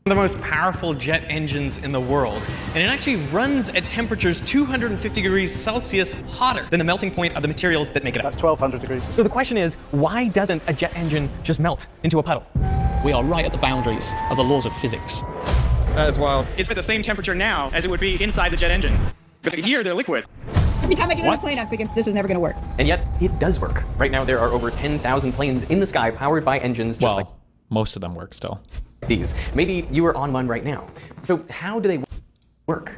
of the most powerful jet engines in the world, and it actually runs at temperatures 250 degrees Celsius hotter than the melting point of the materials that make it up. That's 1200 degrees. So the question is, why doesn't a jet engine just melt into a puddle? We are right at the boundaries of the laws of physics. That is wild. It's at the same temperature now as it would be inside the jet engine. But here, they're liquid. Every time I get on a plane, I'm thinking, this is never going to work. And yet, it does work. Right now, there are over 10,000 planes in the sky powered by engines just like most of them work still. these. Maybe you are on one right now. So how do they work?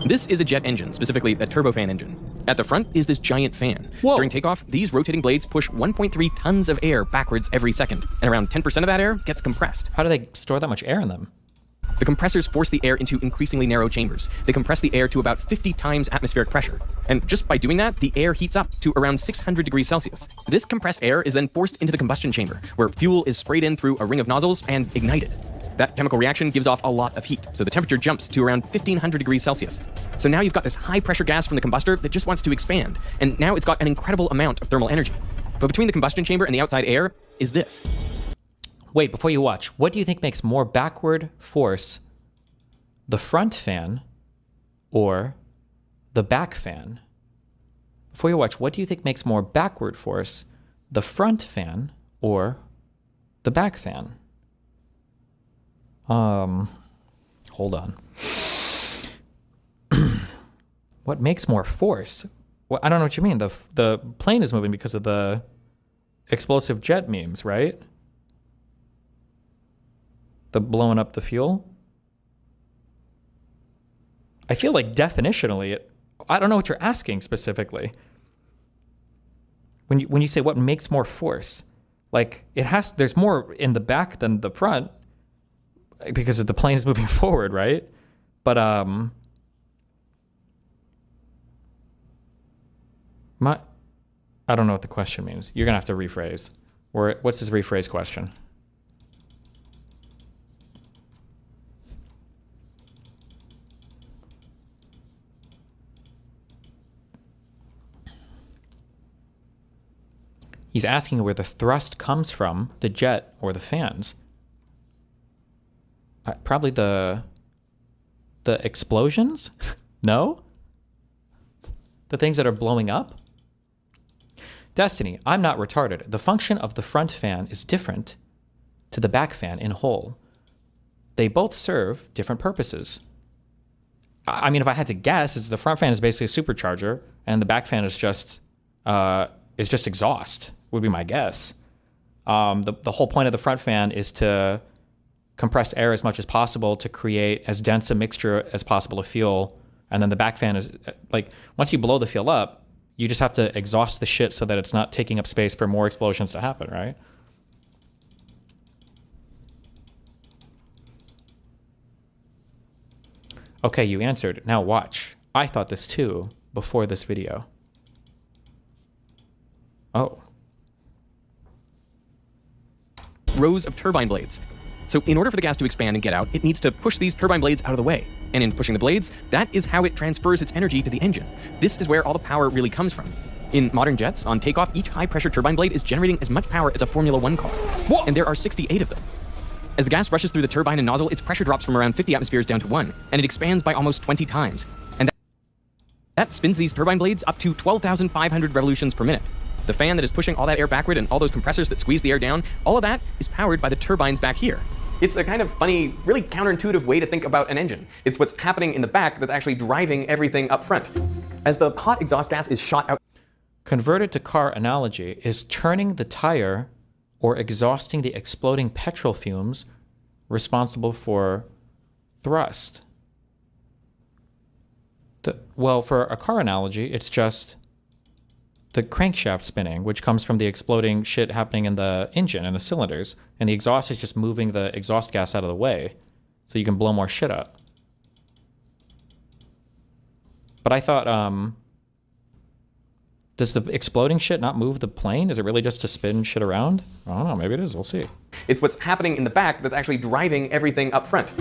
This is a jet engine, specifically a turbofan engine. At the front is this giant fan. Whoa. During takeoff, these rotating blades push 1.3 tons of air backwards every second, and around 10% of that air gets compressed. How do they store that much air in them? The compressors force the air into increasingly narrow chambers. They compress the air to about 50 times atmospheric pressure. And just by doing that, the air heats up to around 600 degrees Celsius. This compressed air is then forced into the combustion chamber, where fuel is sprayed in through a ring of nozzles and ignited. That chemical reaction gives off a lot of heat, so the temperature jumps to around 1500 degrees Celsius. So now you've got this high pressure gas from the combustor that just wants to expand, and now it's got an incredible amount of thermal energy. But between the combustion chamber and the outside air is this. Wait, before you watch, what do you think makes more backward force, the front fan or the back fan? Before you watch, what do you think makes more backward force, the front fan or the back fan? Hold on. What makes more force? Well, I don't know what you mean. The plane is moving because of the explosive jet memes, right? The blowing up the fuel. I feel like definitionally, I don't know what you're asking specifically. When you say what makes more force, like there's more in the back than the front because the plane is moving forward, right? But I don't know what the question means. You're gonna have to rephrase. What's his rephrase question? He's asking where the thrust comes from, the jet or the fans. Probably the explosions? No? The things that are blowing up? Destiny, I'm not retarded. The function of the front fan is different to the back fan in whole. They both serve different purposes. I mean, if I had to guess, the front fan is basically a supercharger, and the back fan is just exhaust, would be my guess. The whole point of the front fan is to compress air as much as possible to create as dense a mixture as possible of fuel. And then the back fan is like, once you blow the fuel up, you just have to exhaust the shit so that it's not taking up space for more explosions to happen, right? Okay, you answered. Now watch. I thought this too before this video. Oh. Rows of turbine blades. So in order for the gas to expand and get out, it needs to push these turbine blades out of the way. And in pushing the blades, that is how it transfers its energy to the engine. This is where all the power really comes from. In modern jets, on takeoff, each high-pressure turbine blade is generating as much power as a Formula 1 car. Whoa! And there are 68 of them. As the gas rushes through the turbine and nozzle, its pressure drops from around 50 atmospheres down to 1, and it expands by almost 20 times. And that spins these turbine blades up to 12,500 revolutions per minute. The fan that is pushing all that air backward and all those compressors that squeeze the air down, all of that is powered by the turbines back here. It's a kind of funny, really counterintuitive way to think about an engine. It's what's happening in the back that's actually driving everything up front. As the hot exhaust gas is shot out. Converted to car analogy, is turning the tire or exhausting the exploding petrol fumes responsible for thrust? Well, for a car analogy, it's just the crankshaft spinning, which comes from the exploding shit happening in the engine and the cylinders, and the exhaust is just moving the exhaust gas out of the way so you can blow more shit up. But I thought, does the exploding shit not move the plane? Is it really just to spin shit around? I don't know, maybe it is, we'll see. It's what's happening in the back that's actually driving everything up front.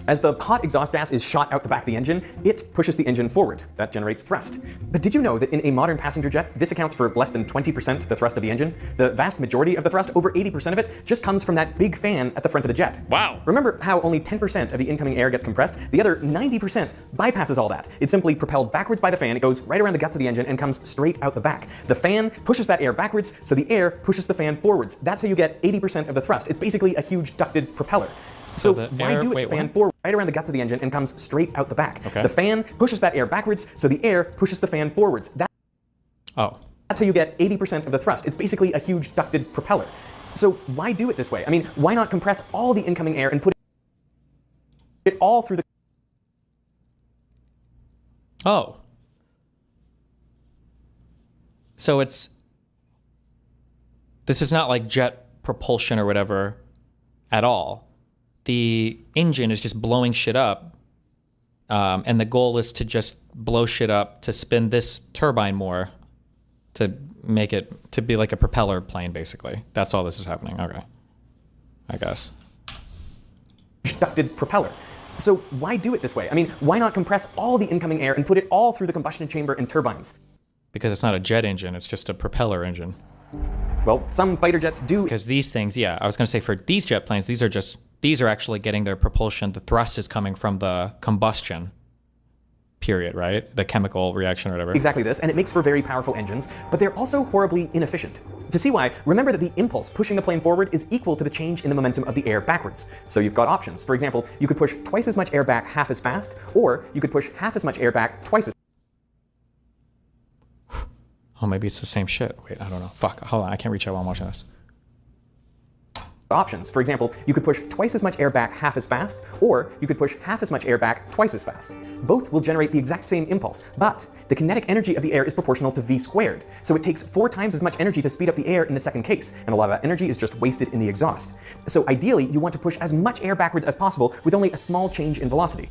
As the hot exhaust gas is shot out the back of the engine, it pushes the engine forward. That generates thrust. But did you know that in a modern passenger jet, this accounts for less than 20% the thrust of the engine? The vast majority of the thrust, over 80% of it, just comes from that big fan at the front of the jet. Wow. Remember how only 10% of the incoming air gets compressed? The other 90% bypasses all that. It's simply propelled backwards by the fan, it goes right around the guts of the engine and comes straight out the back. The fan pushes that air backwards, so the air pushes the fan forwards. That's how you get 80% of the thrust. It's basically a huge ducted propeller. So why do it fan forward right around the guts of the engine and comes straight out the back? Okay. The fan pushes that air backwards, so the air pushes the fan forwards. That's how you get 80% of the thrust. It's basically a huge ducted propeller. So why do it this way? I mean, why not compress all the incoming air and put it all through the... Oh. So this is not like jet propulsion or whatever at all. The engine is just blowing shit up, and the goal is to just blow shit up to spin this turbine more to make it to be like a propeller plane, basically. That's all this is happening. Okay, I guess. Ducted propeller. So why do it this way? I mean, why not compress all the incoming air and put it all through the combustion chamber and turbines? Because it's not a jet engine, it's just a propeller engine. Well, some fighter jets do. Because these things, yeah, I was going to say for these jet planes, these are actually getting their propulsion. The thrust is coming from the combustion period, right? The chemical reaction or whatever. Exactly this, and it makes for very powerful engines, but they're also horribly inefficient. To see why, remember that the impulse pushing the plane forward is equal to the change in the momentum of the air backwards. So you've got options. For example, you could push twice as much air back half as fast, or you could push half as much air back twice as Oh, maybe it's the same shit. Wait, I don't know. Fuck, hold on, I can't reach out while I'm watching this. options. For example, you could push twice as much air back half as fast, or you could push half as much air back twice as fast. Both will generate the exact same impulse, but the kinetic energy of the air is proportional to v squared, so it takes 4 times as much energy to speed up the air in the second case, and a lot of that energy is just wasted in the exhaust. So ideally, you want to push as much air backwards as possible with only a small change in velocity.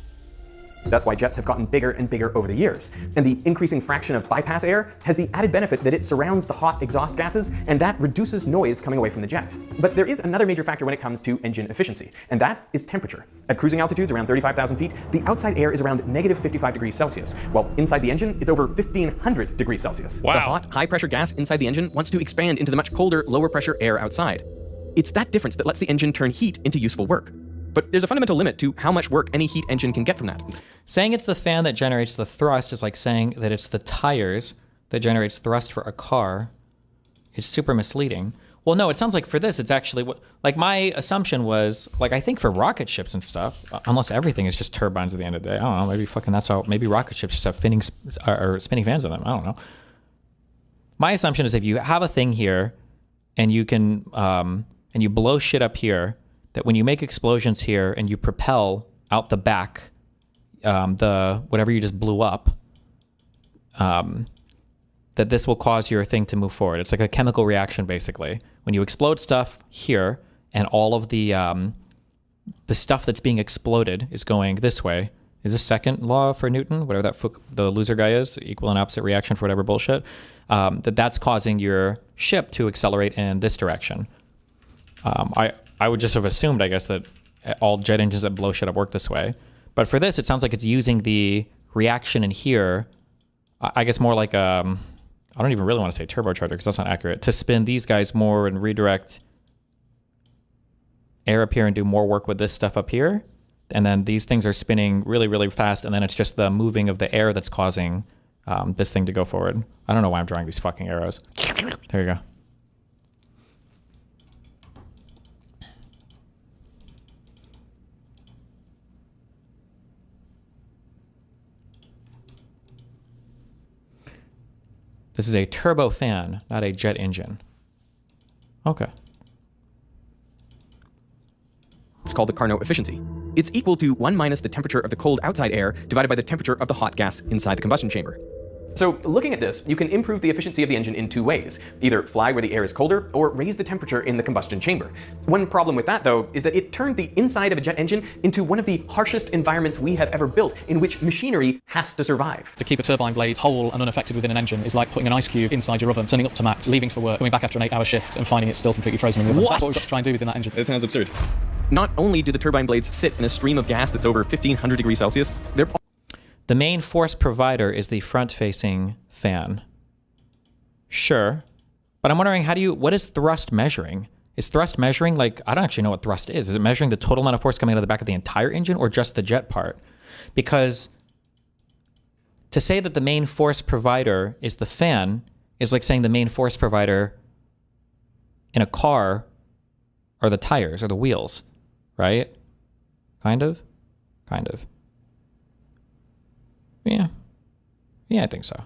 That's why jets have gotten bigger and bigger over the years. And the increasing fraction of bypass air has the added benefit that it surrounds the hot exhaust gases, and that reduces noise coming away from the jet. But there is another major factor when it comes to engine efficiency, and that is temperature. At cruising altitudes around 35,000 feet, the outside air is around negative 55 degrees Celsius, while inside the engine, it's over 1,500 degrees Celsius. Wow. The hot, high-pressure gas inside the engine wants to expand into the much colder, lower-pressure air outside. It's that difference that lets the engine turn heat into useful work. But there's a fundamental limit to how much work any heat engine can get from that. Saying it's the fan that generates the thrust is like saying that it's the tires that generates thrust for a car. It's super misleading. Well, no, it sounds like for this, it's actually what, like my assumption was, like I think for rocket ships and stuff, unless everything is just turbines at the end of the day, I don't know, maybe fucking that's how, maybe rocket ships just have spinning fans in them, I don't know. My assumption is if you have a thing here and you can, and you blow shit up here, that when you make explosions here and you propel out the back, the whatever you just blew up, that this will cause your thing to move forward. It's like a chemical reaction, basically. When you explode stuff here, and all of the stuff that's being exploded is going this way. Is this second law for Newton, whatever that the loser guy is, equal and opposite reaction for whatever bullshit, that's causing your ship to accelerate in this direction. I would just have assumed, I guess, that all jet engines that blow shit up work this way. But for this, it sounds like it's using the reaction in here, I guess more like, I don't even really want to say turbocharger because that's not accurate, to spin these guys more and redirect air up here and do more work with this stuff up here. And then these things are spinning really, really fast, and then it's just the moving of the air that's causing this thing to go forward. I don't know why I'm drawing these fucking arrows. There you go. This is a turbofan, not a jet engine. Okay. It's called the Carnot efficiency. It's equal to 1 minus the temperature of the cold outside air divided by the temperature of the hot gas inside the combustion chamber. So looking at this, you can improve the efficiency of the engine in 2 ways. Either fly where the air is colder, or raise the temperature in the combustion chamber. One problem with that, though, is that it turned the inside of a jet engine into one of the harshest environments we have ever built, in which machinery has to survive. To keep a turbine blade whole and unaffected within an engine is like putting an ice cube inside your oven, turning up to max, leaving for work, coming back after an 8-hour shift and finding it still completely frozen in the oven. That's what we've got to try and do within that engine. It sounds absurd. Not only do the turbine blades sit in a stream of gas that's over 1500 degrees Celsius, they're The main force provider is the front-facing fan. Sure. But I'm wondering, what is thrust measuring? Is thrust measuring, like, I don't actually know what thrust is. Is it measuring the total amount of force coming out of the back of the entire engine or just the jet part? Because to say that the main force provider is the fan is like saying the main force provider in a car are the tires or the wheels, right? Kind of? Kind of. Yeah. Yeah, I think so.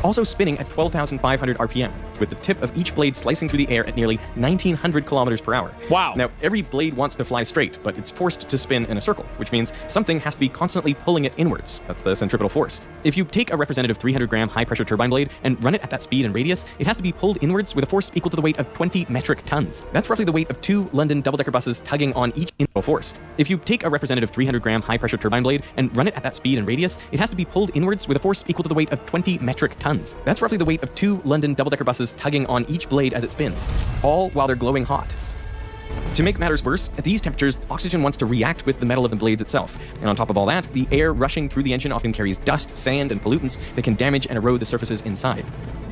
also spinning at 12,500 RPM, with the tip of each blade slicing through the air at nearly 1,900 kilometers per hour. Wow. Now, every blade wants to fly straight, but it's forced to spin in a circle, which means something has to be constantly pulling it inwards. That's the centripetal force. If you take a representative 300-gram high-pressure turbine blade and run it at that speed and radius, it has to be pulled inwards with a force equal to the weight of 20 metric tons. That's roughly the weight of 2 London double-decker buses tugging on each integral force. If you take a representative 300-gram high-pressure turbine blade and run it at that speed and radius, it has to be pulled inwards with a force equal to the weight of 20 metric tons. That's roughly the weight of 2 London double-decker buses tugging on each blade as it spins, all while they're glowing hot. To make matters worse, at these temperatures, oxygen wants to react with the metal of the blades itself. And on top of all that, the air rushing through the engine often carries dust, sand, and pollutants that can damage and erode the surfaces inside.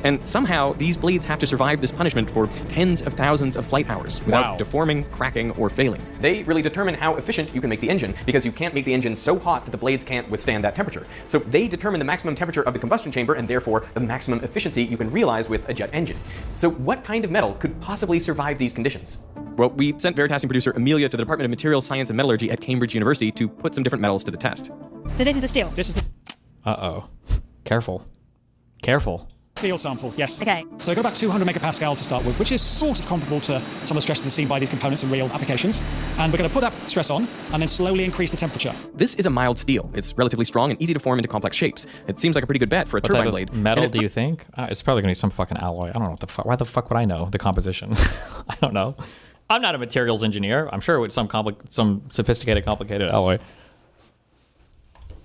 And somehow, these blades have to survive this punishment for tens of thousands of flight hours without deforming, cracking, or failing. They really determine how efficient you can make the engine, because you can't make the engine so hot that the blades can't withstand that temperature. So they determine the maximum temperature of the combustion chamber and therefore the maximum efficiency you can realize with a jet engine. So what kind of metal could possibly survive these conditions? Well, we sent Veritasium producer Amelia to the Department of Materials Science and Metallurgy at Cambridge University to put some different metals to the test. So this is the steel. This is the Uh-oh. Careful. Careful. steel sample, yes. Okay. So we've got about 200 megapascal to start with, which is sort of comparable to some of the stresses seen by these components in real applications. And we're going to put that stress on and then slowly increase the temperature. This is a mild steel. It's relatively strong and easy to form into complex shapes. It seems like a pretty good bet for a What turbine type blade. of metal do you think? It's probably going to be some fucking alloy. I don't know what the fuck. Why the fuck would I know the composition? I don't know. I'm not a materials engineer. I'm sure it's some sophisticated, complicated alloy.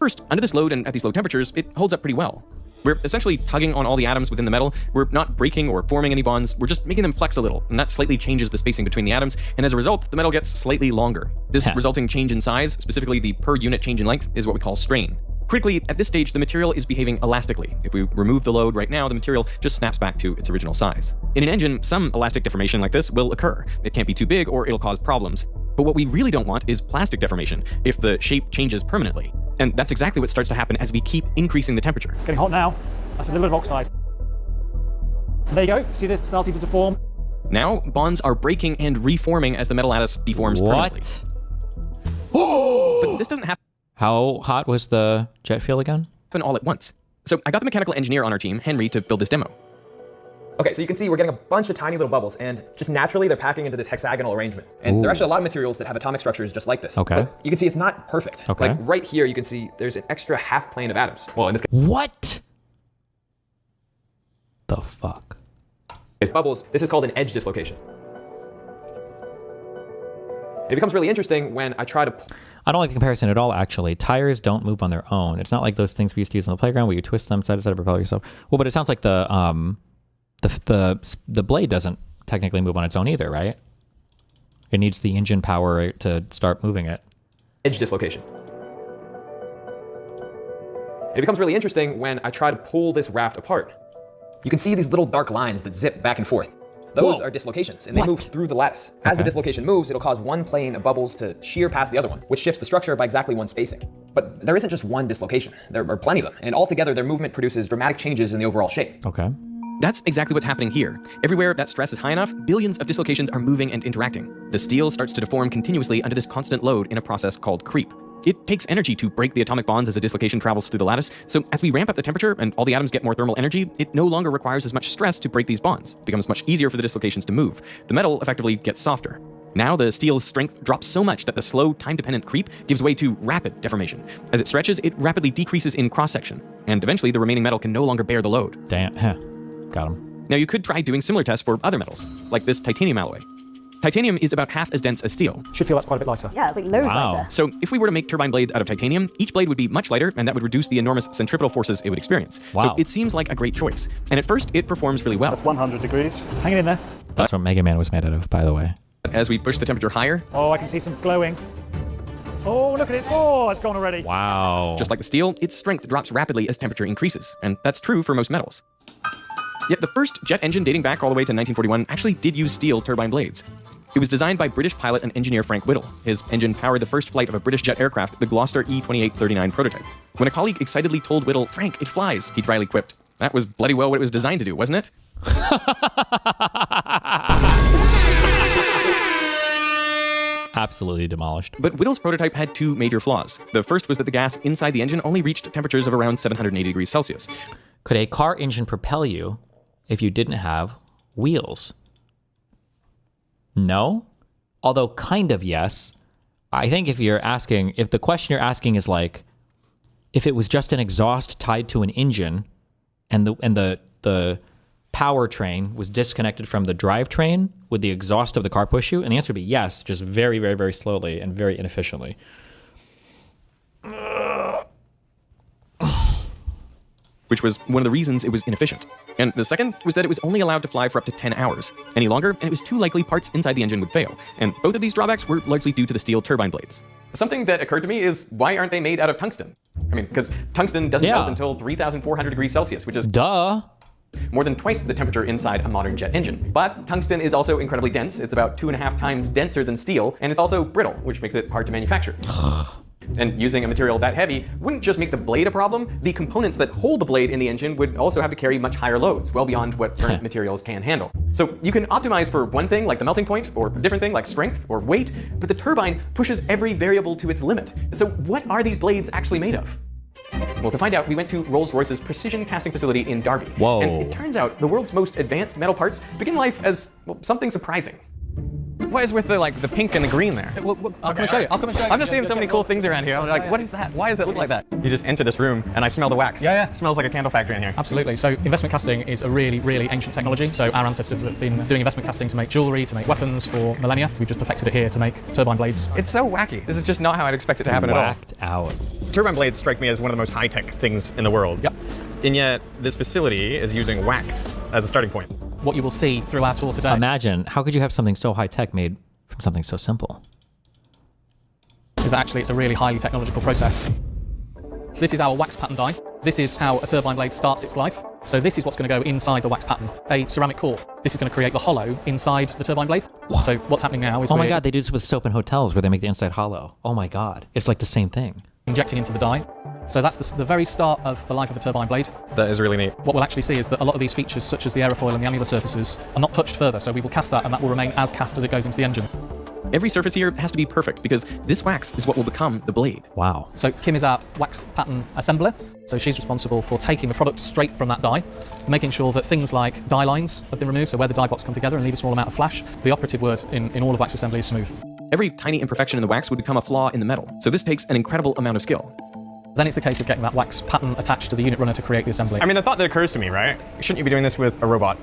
First, under this load and at these low temperatures, it holds up pretty well. We're essentially tugging on all the atoms within the metal. We're not breaking or forming any bonds. We're just making them flex a little, and that slightly changes the spacing between the atoms, and as a result, the metal gets slightly longer. This resulting change in size, specifically the per unit change in length, is what we call strain. Critically, at this stage, the material is behaving elastically. If we remove the load right now, the material just snaps back to its original size. In an engine, some elastic deformation like this will occur. It can't be too big or it'll cause problems. But what we really don't want is plastic deformation, if the shape changes permanently. And that's exactly what starts to happen as we keep increasing the temperature. It's getting hot now. That's a little bit of oxide. There you go. See this starting to deform? Now, bonds are breaking and reforming as the metal lattice deforms permanently. But this doesn't happen How hot was the jet fuel again? all at once. So I got the mechanical engineer on our team, Henry, to build this demo. Okay, so you can see we're getting a bunch of tiny little bubbles, and just naturally they're packing into this hexagonal arrangement. And there are actually a lot of materials that have atomic structures just like this. Okay. But you can see it's not perfect. Okay. Like right here, you can see there's an extra half plane of atoms. Well, in this What? The fuck? case, bubbles, this is called an edge dislocation. It becomes really interesting when I try to I don't like the comparison at all, actually. Tires don't move on their own. It's not like those things we used to use on the playground where you twist them side to side to propel yourself. Well, but it sounds like the blade doesn't technically move on its own either, right? It needs the engine power to start moving it. edge dislocation. It becomes really interesting when I try to pull this raft apart. You can see these little dark lines that zip back and forth. Those are dislocations, and they move through the lattice. As the dislocation moves, it'll cause one plane of bubbles to shear past the other one, which shifts the structure by exactly one spacing. But there isn't just one dislocation. There are plenty of them, and altogether their movement produces dramatic changes in the overall shape. Okay. That's exactly what's happening here. Everywhere that stress is high enough, billions of dislocations are moving and interacting. The steel starts to deform continuously under this constant load in a process called creep. It takes energy to break the atomic bonds as a dislocation travels through the lattice, so as we ramp up the temperature and all the atoms get more thermal energy, it no longer requires as much stress to break these bonds. It becomes much easier for the dislocations to move. The metal effectively gets softer. Now the steel's strength drops so much that the slow, time-dependent creep gives way to rapid deformation. As it stretches, it rapidly decreases in cross-section, and eventually the remaining metal can no longer bear the load. Damn. Got him. Now you could try doing similar tests for other metals, like this titanium alloy. Titanium is about half as dense as steel. Should feel that's quite a bit lighter. Yeah, it's like loads lighter. So if we were to make turbine blades out of titanium, each blade would be much lighter, and that would reduce the enormous centripetal forces it would experience. So it seems like a great choice. And at first, it performs really well. That's 100 degrees. It's hanging in there. That's what Mega Man was made out of, by the way. As we push the temperature higher, Oh, I can see some glowing. Oh, look at it. Oh, it's gone already. Wow. just like the steel, its strength drops rapidly as temperature increases, and that's true for most metals. Yet the first jet engine dating back all the way to 1941 actually did use steel turbine blades. It was designed by British pilot and engineer Frank Whittle. His engine powered the first flight of a British jet aircraft, the Gloucester E-2839 prototype. When a colleague excitedly told Whittle, "Frank, it flies," he dryly quipped, "That was bloody well what it was designed to do, wasn't it?" Absolutely demolished. But Whittle's prototype had two major flaws. The first was that the gas inside the engine only reached temperatures of around 780 degrees Celsius. Could a car engine propel you if you didn't have wheels? No? Although kind of yes. I think if the question you're asking is like, if it was just an exhaust tied to an engine and the powertrain was disconnected from the drivetrain, would the exhaust of the car push you? And the answer would be yes, just very, very, very slowly and very inefficiently. Which was one of the reasons it was inefficient. And the second was that it was only allowed to fly for up to 10 hours. Any longer, and it was too likely parts inside the engine would fail. And both of these drawbacks were largely due to the steel turbine blades. Something that occurred to me is, why aren't they made out of tungsten? I mean, because tungsten doesn't melt until 3,400 degrees Celsius, which is Duh. more than twice the temperature inside a modern jet engine. But tungsten is also incredibly dense. It's about 2.5 times denser than steel, and it's also brittle, which makes it hard to manufacture. And using a material that heavy wouldn't just make the blade a problem, the components that hold the blade in the engine would also have to carry much higher loads, well beyond what current materials can handle. So you can optimize for one thing like the melting point, or a different thing like strength or weight, but the turbine pushes every variable to its limit. So what are these blades actually made of? Well, to find out, we went to Rolls-Royce's precision casting facility in Derby. Whoa. And it turns out the world's most advanced metal parts begin life as, well, something surprising. What is with the pink and the green there? I'll come and show you. I'm just seeing so many cool things around here. I'm like, what is that? Why does it look like that? You just enter this room and I smell the wax. Yeah. It smells like a candle factory in here. Absolutely. So investment casting is a really, really ancient technology. So our ancestors have been doing investment casting to make jewelry, to make weapons for millennia. We've just perfected it here to make turbine blades. It's so wacky. This is just not how I'd expect it to happen at all. Whacked out. Turbine blades strike me as one of the most high-tech things in the world. Yep. And yet, this facility is using wax as a starting point. What you will see through our tour today Imagine, how could you have something so high-tech made from something so simple? is that actually it's a really highly technological process. This is our wax pattern die. This is how a turbine blade starts its life. So this is what's going to go inside the wax pattern, a ceramic core. This is going to create the hollow inside the turbine blade. So what's happening now is Oh my God, they do this with soap in hotels where they make the inside hollow. Oh my God, it's like the same thing. injecting into the die. So that's the very start of the life of a turbine blade. That is really neat. What we'll actually see is that a lot of these features, such as the aerofoil and the annular surfaces, are not touched further. So we will cast that, and that will remain as cast as it goes into the engine. Every surface here has to be perfect because this wax is what will become the blade. Wow. So Kim is our wax pattern assembler. So she's responsible for taking the product straight from that die, making sure that things like die lines have been removed, so where the die blocks come together and leave a small amount of flash. The operative word in all of wax assembly is smooth. Every tiny imperfection in the wax would become a flaw in the metal, so this takes an incredible amount of skill. Then it's the case of getting that wax pattern attached to the unit runner to create the assembly. I mean, the thought that occurs to me, right? Shouldn't you be doing this with a robot?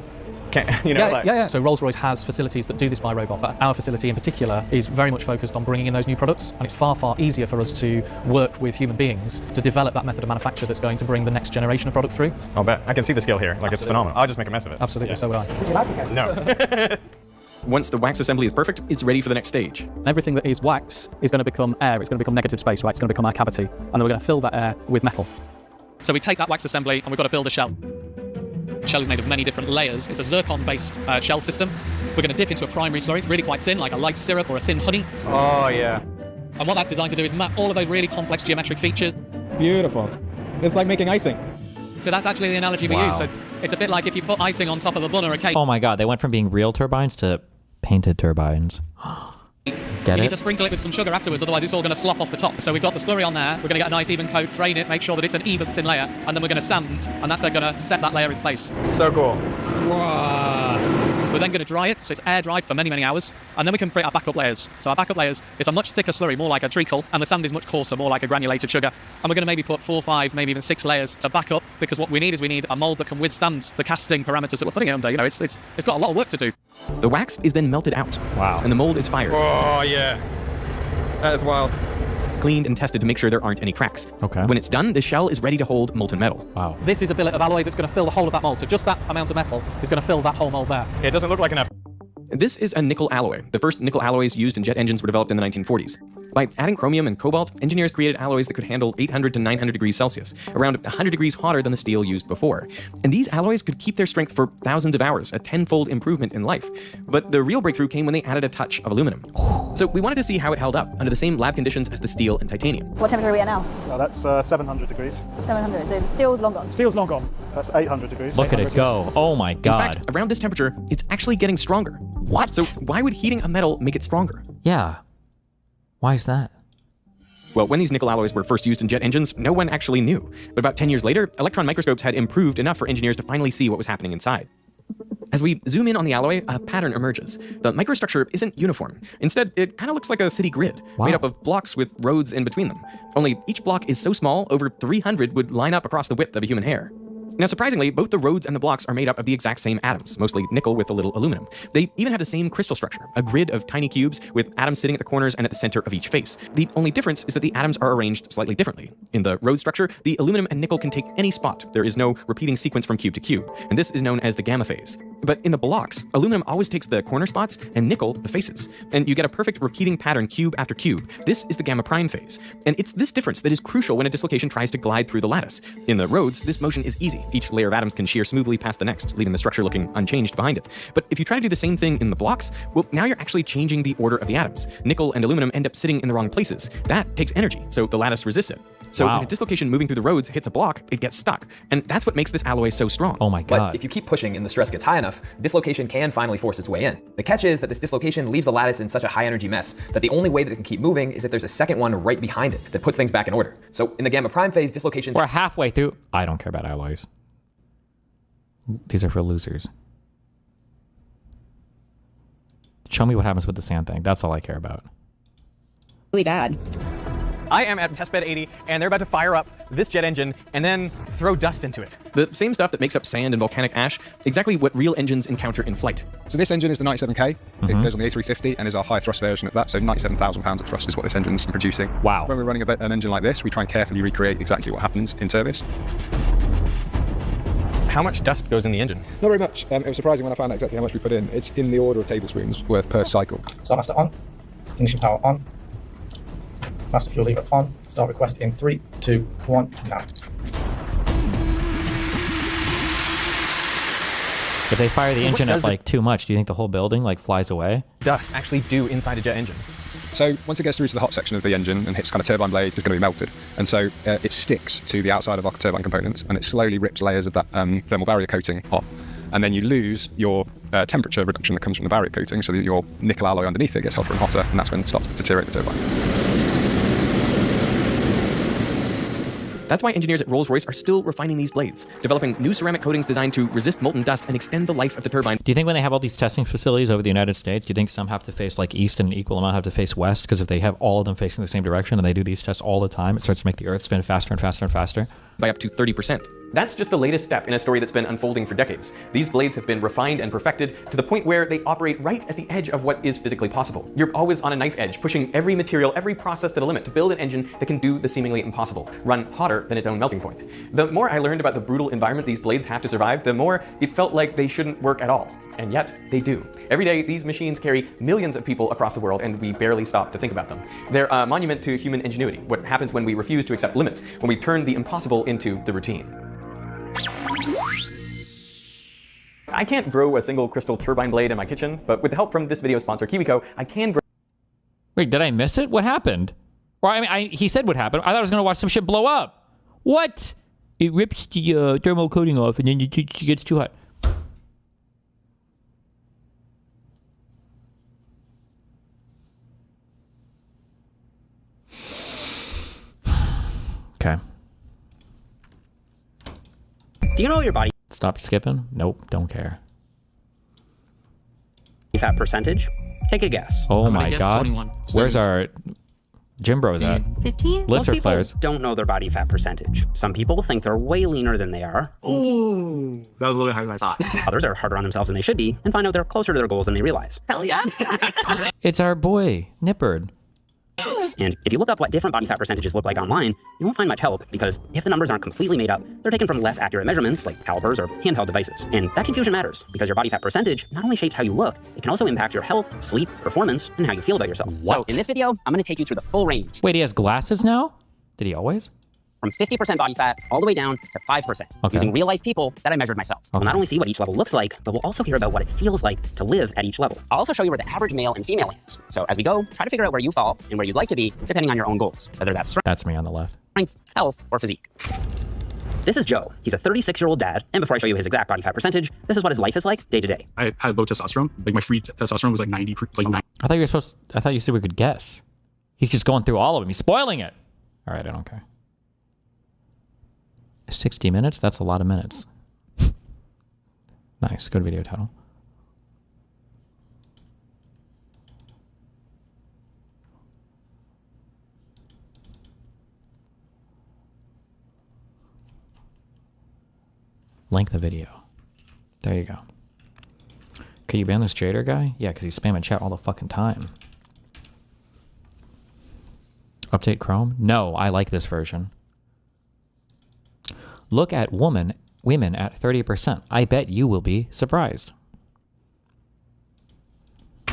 Yeah. So Rolls-Royce has facilities that do this by robot, but our facility in particular is very much focused on bringing in those new products, and it's far, far easier for us to work with human beings to develop that method of manufacture that's going to bring the next generation of product through. I'll bet. I can see the skill here. Like, it's phenomenal. I'll just make a mess of it. Absolutely, so would I. Would you like it? No. Once the wax assembly is perfect, it's ready for the next stage. Everything that is wax is going to become air, it's going to become negative space, right? It's going to become our cavity, and then we're going to fill that air with metal. So we take that wax assembly and we've got to build a shell. The shell is made of many different layers. It's a zircon-based shell system. We're going to dip into a primary slurry. It's really quite thin, like a light syrup or a thin honey. Oh, yeah. And what that's designed to do is map all of those really complex geometric features. Beautiful. It's like making icing. So that's actually the analogy we use. So it's a bit like if you put icing on top of a bun or a cake. Oh my God, they went from being real turbines to painted turbines. Get You need it? to sprinkle it with some sugar afterwards, otherwise it's all going to slop off the top. So we've got the slurry on there, we're going to get a nice even coat, drain it, make sure that it's an even thin layer, and then we're going to sand, and that's then going to set that layer in place. So cool. We're then going to dry it, so it's air dried for many, many hours, and then we can create our backup layers. So our backup layers is a much thicker slurry, more like a treacle, and the sand is much coarser, more like a granulated sugar. And we're going to maybe put 4, 5, maybe even 6 layers to back up, because what we need is a mold that can withstand the casting parameters that we're putting it under. You know, it's got a lot of work to do. The wax is then melted out. Wow. And the mold is fired. Oh, yeah. That is wild. Cleaned and tested to make sure there aren't any cracks. Okay. When it's done, the shell is ready to hold molten metal. Wow. This is a billet of alloy that's going to fill the whole of that mold. So just that amount of metal is going to fill that whole mold there. It doesn't look like enough. This is a nickel alloy. The first nickel alloys used in jet engines were developed in the 1940s. By adding chromium and cobalt, engineers created alloys that could handle 800 to 900 degrees Celsius, around 100 degrees hotter than the steel used before. And these alloys could keep their strength for thousands of hours, a tenfold improvement in life. But the real breakthrough came when they added a touch of aluminum. So we wanted to see how it held up under the same lab conditions as the steel and titanium. What temperature are we at now? That's 700 degrees. 700. So the steel's long gone. Steel's long gone. That's 800 degrees. Look at it go. Oh my In god. fact, around this temperature, it's actually getting stronger. What? So why would heating a metal make it stronger? Yeah. Why is that? Well, when these nickel alloys were first used in jet engines, no one actually knew. But about 10 years later, electron microscopes had improved enough for engineers to finally see what was happening inside. As we zoom in on the alloy, a pattern emerges. The microstructure isn't uniform. Instead, it kind of looks like a city grid, made up of blocks with roads in between them. Only each block is so small, over 300 would line up across the width of a human hair. Now, surprisingly, both the roads and the blocks are made up of the exact same atoms, mostly nickel with a little aluminum. They even have the same crystal structure, a grid of tiny cubes with atoms sitting at the corners and at the center of each face. The only difference is that the atoms are arranged slightly differently. In the road structure, the aluminum and nickel can take any spot. There is no repeating sequence from cube to cube, and this is known as the gamma phase. But in the blocks, aluminum always takes the corner spots and nickel the faces, and you get a perfect repeating pattern cube after cube. This is the gamma prime phase, and it's this difference that is crucial when a dislocation tries to glide through the lattice. In the roads, this motion is easy. Each layer of atoms can shear smoothly past the next, leaving the structure looking unchanged behind it. But if you try to do the same thing in the blocks, well, now you're actually changing the order of the atoms. Nickel and aluminum end up sitting in the wrong places. That takes energy, so the lattice resists it. So when a dislocation moving through the roads hits a block, it gets stuck. And that's what makes this alloy so strong. Oh my god. But if you keep pushing and the stress gets high enough, dislocation can finally force its way in. The catch is that this dislocation leaves the lattice in such a high energy mess that the only way that it can keep moving is if there's a second one right behind it that puts things back in order. So in the gamma prime phase, dislocations... We're halfway through. I don't care about alloys. These are for losers. Show me what happens with the sand thing. That's all I care about. Really bad. I am at testbed 80, and they're about to fire up this jet engine and then throw dust into it. The same stuff that makes up sand and volcanic ash, exactly what real engines encounter in flight. So this engine is the 97K. It goes on the A350 and is our high thrust version of that. So 97,000 pounds of thrust is what this engine's producing. Wow. When we're running an engine like this, we try and carefully recreate exactly what happens in service. How much dust goes in the engine? Not very much. It was surprising when I found out exactly how much we put in. It's in the order of tablespoons worth per cycle. So master on, ignition power on, master fuel lever on, start request in 3, 2, 1, now. If they fire the engine up like too much, do you think the whole building like flies away? Dust actually do inside a jet engine. So once it gets through to the hot section of the engine and hits kind of turbine blades, it's going to be melted. And so it sticks to the outside of our turbine components and it slowly rips layers of that thermal barrier coating off. And then you lose your temperature reduction that comes from the barrier coating, so that your nickel alloy underneath it gets hotter and hotter, and that's when it starts to deteriorate the turbine. That's why engineers at Rolls-Royce are still refining these blades, developing new ceramic coatings designed to resist molten dust and extend the life of the turbine. Do you think when they have all these testing facilities over the United States, do you think some have to face like east and an equal amount have to face west? Because if they have all of them facing the same direction and they do these tests all the time, it starts to make the Earth spin faster and faster and faster. By up to 30%. That's just the latest step in a story that's been unfolding for decades. These blades have been refined and perfected to the point where they operate right at the edge of what is physically possible. You're always on a knife edge, pushing every material, every process to the limit to build an engine that can do the seemingly impossible, run hotter than its own melting point. The more I learned about the brutal environment these blades have to survive, the more it felt like they shouldn't work at all. And yet, they do. Every day, these machines carry millions of people across the world, and we barely stop to think about them. They're a monument to human ingenuity, what happens when we refuse to accept limits, when we turn the impossible into the routine. I can't grow a single crystal turbine blade in my kitchen, but with the help from this video sponsor, KiwiCo, I can grow... Wait, did I miss it? What happened? Well, I mean, he said what happened. I thought I was going to watch some shit blow up. What? It rips the thermal coating off, and then it gets too hot. Okay. Do you know your body Stop skipping? Nope, don't care. fat percentage? Take a guess. Oh I'm gonna my guess god. 21. Where's our gym bros at? 15? Lifts Most or people flares? don't know their body fat percentage. Some people think they're way leaner than they are. Ooh, that was a little higher than I thought. Others are harder on themselves than they should be and find out they're closer to their goals than they realize. Hell yeah. It's our boy, Nippard. And if you look up what different body fat percentages look like online, you won't find much help because if the numbers aren't completely made up, they're taken from less accurate measurements like calipers or handheld devices. And that confusion matters because your body fat percentage not only shapes how you look, it can also impact your health, sleep, performance, and how you feel about yourself. What? So in this video, I'm going to take you through the full range. Wait, he has glasses now? Did he always? From 50% body fat all the way down to 5%, using real life people that I measured myself. We'll not only see what each level looks like, but we'll also hear about what it feels like to live at each level. I'll also show you where the average male and female lands. So as we go, try to figure out where you fall and where you'd like to be, depending on your own goals, whether that's That's me on the left. strength, health, or physique. This is Joe. He's a 36-year-old dad, and before I show you his exact body fat percentage, this is what his life is like day to day. I had low testosterone. Like my free testosterone was like 90. I thought you said we could guess. He's just going through all of them. He's spoiling it. All right, I don't care. 60 minutes? That's a lot of minutes. Nice. Good video title. Length of video. There you go. Could you ban this Jader guy? Yeah, because he's spamming chat all the fucking time. Update Chrome? No, I like this version. Look at women at 30%. I bet you will be surprised.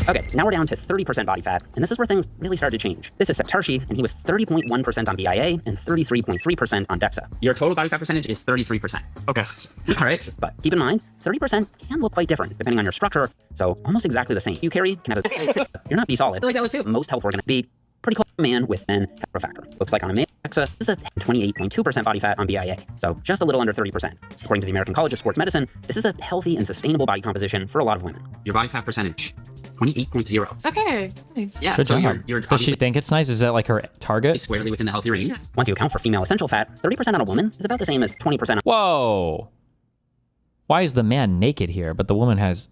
Okay, now we're down to 30% body fat, and this is where things really started to change. This is Septarshi, and he was 30.1% on BIA and 33.3% on DEXA. Your total body fat percentage is 33%. Okay. All right, but keep in mind, 30% can look quite different depending on your structure, so almost exactly the same. You carry can have a you're not B solid. Like that too. Most health organs be pretty close to a man with an heterofactor. Looks like on a male, DEXA is a 28.2% body fat on BIA, so just a little under 30%. According to the American College of Sports Medicine, this is a healthy and sustainable body composition for a lot of women. Your body fat percentage, 28.0. Okay, nice. Yeah, Good so job. you're Does she think it's nice? Is that like her target? squarely within the healthy range. Once you account for female essential fat, 30% on a woman is about the same as 20% on Whoa. Why is the man naked here, but the woman has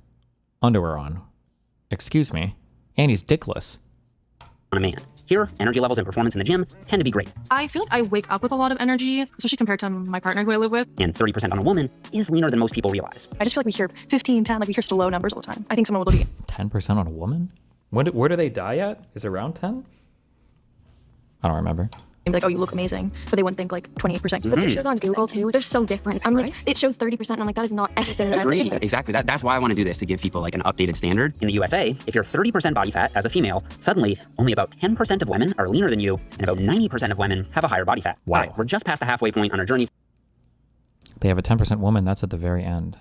underwear on? Excuse me. And he's dickless. a man. Here, energy levels and performance in the gym tend to be great. I feel like I wake up with a lot of energy, especially compared to my partner who I live with. And 30% on a woman is leaner than most people realize. I just feel like we hear 15, 10, like we hear still low numbers all the time. I think someone will be 10% on a woman? Where do they die at? Is it around 10? I don't remember. like, oh, you look amazing, but they wouldn't think like 28%. The pictures on Google too, they're so different. I'm like, it shows 30%, and I'm like, that is not anything. Agreed. Exactly. That's why I want to do this, to give people like an updated standard. In the USA, if you're 30% body fat as a female, suddenly only about 10% of women are leaner than you, and about 90% of women have a higher body fat. Wow. All right, we're just past the halfway point on our journey. They have a 10% woman. That's at the very end.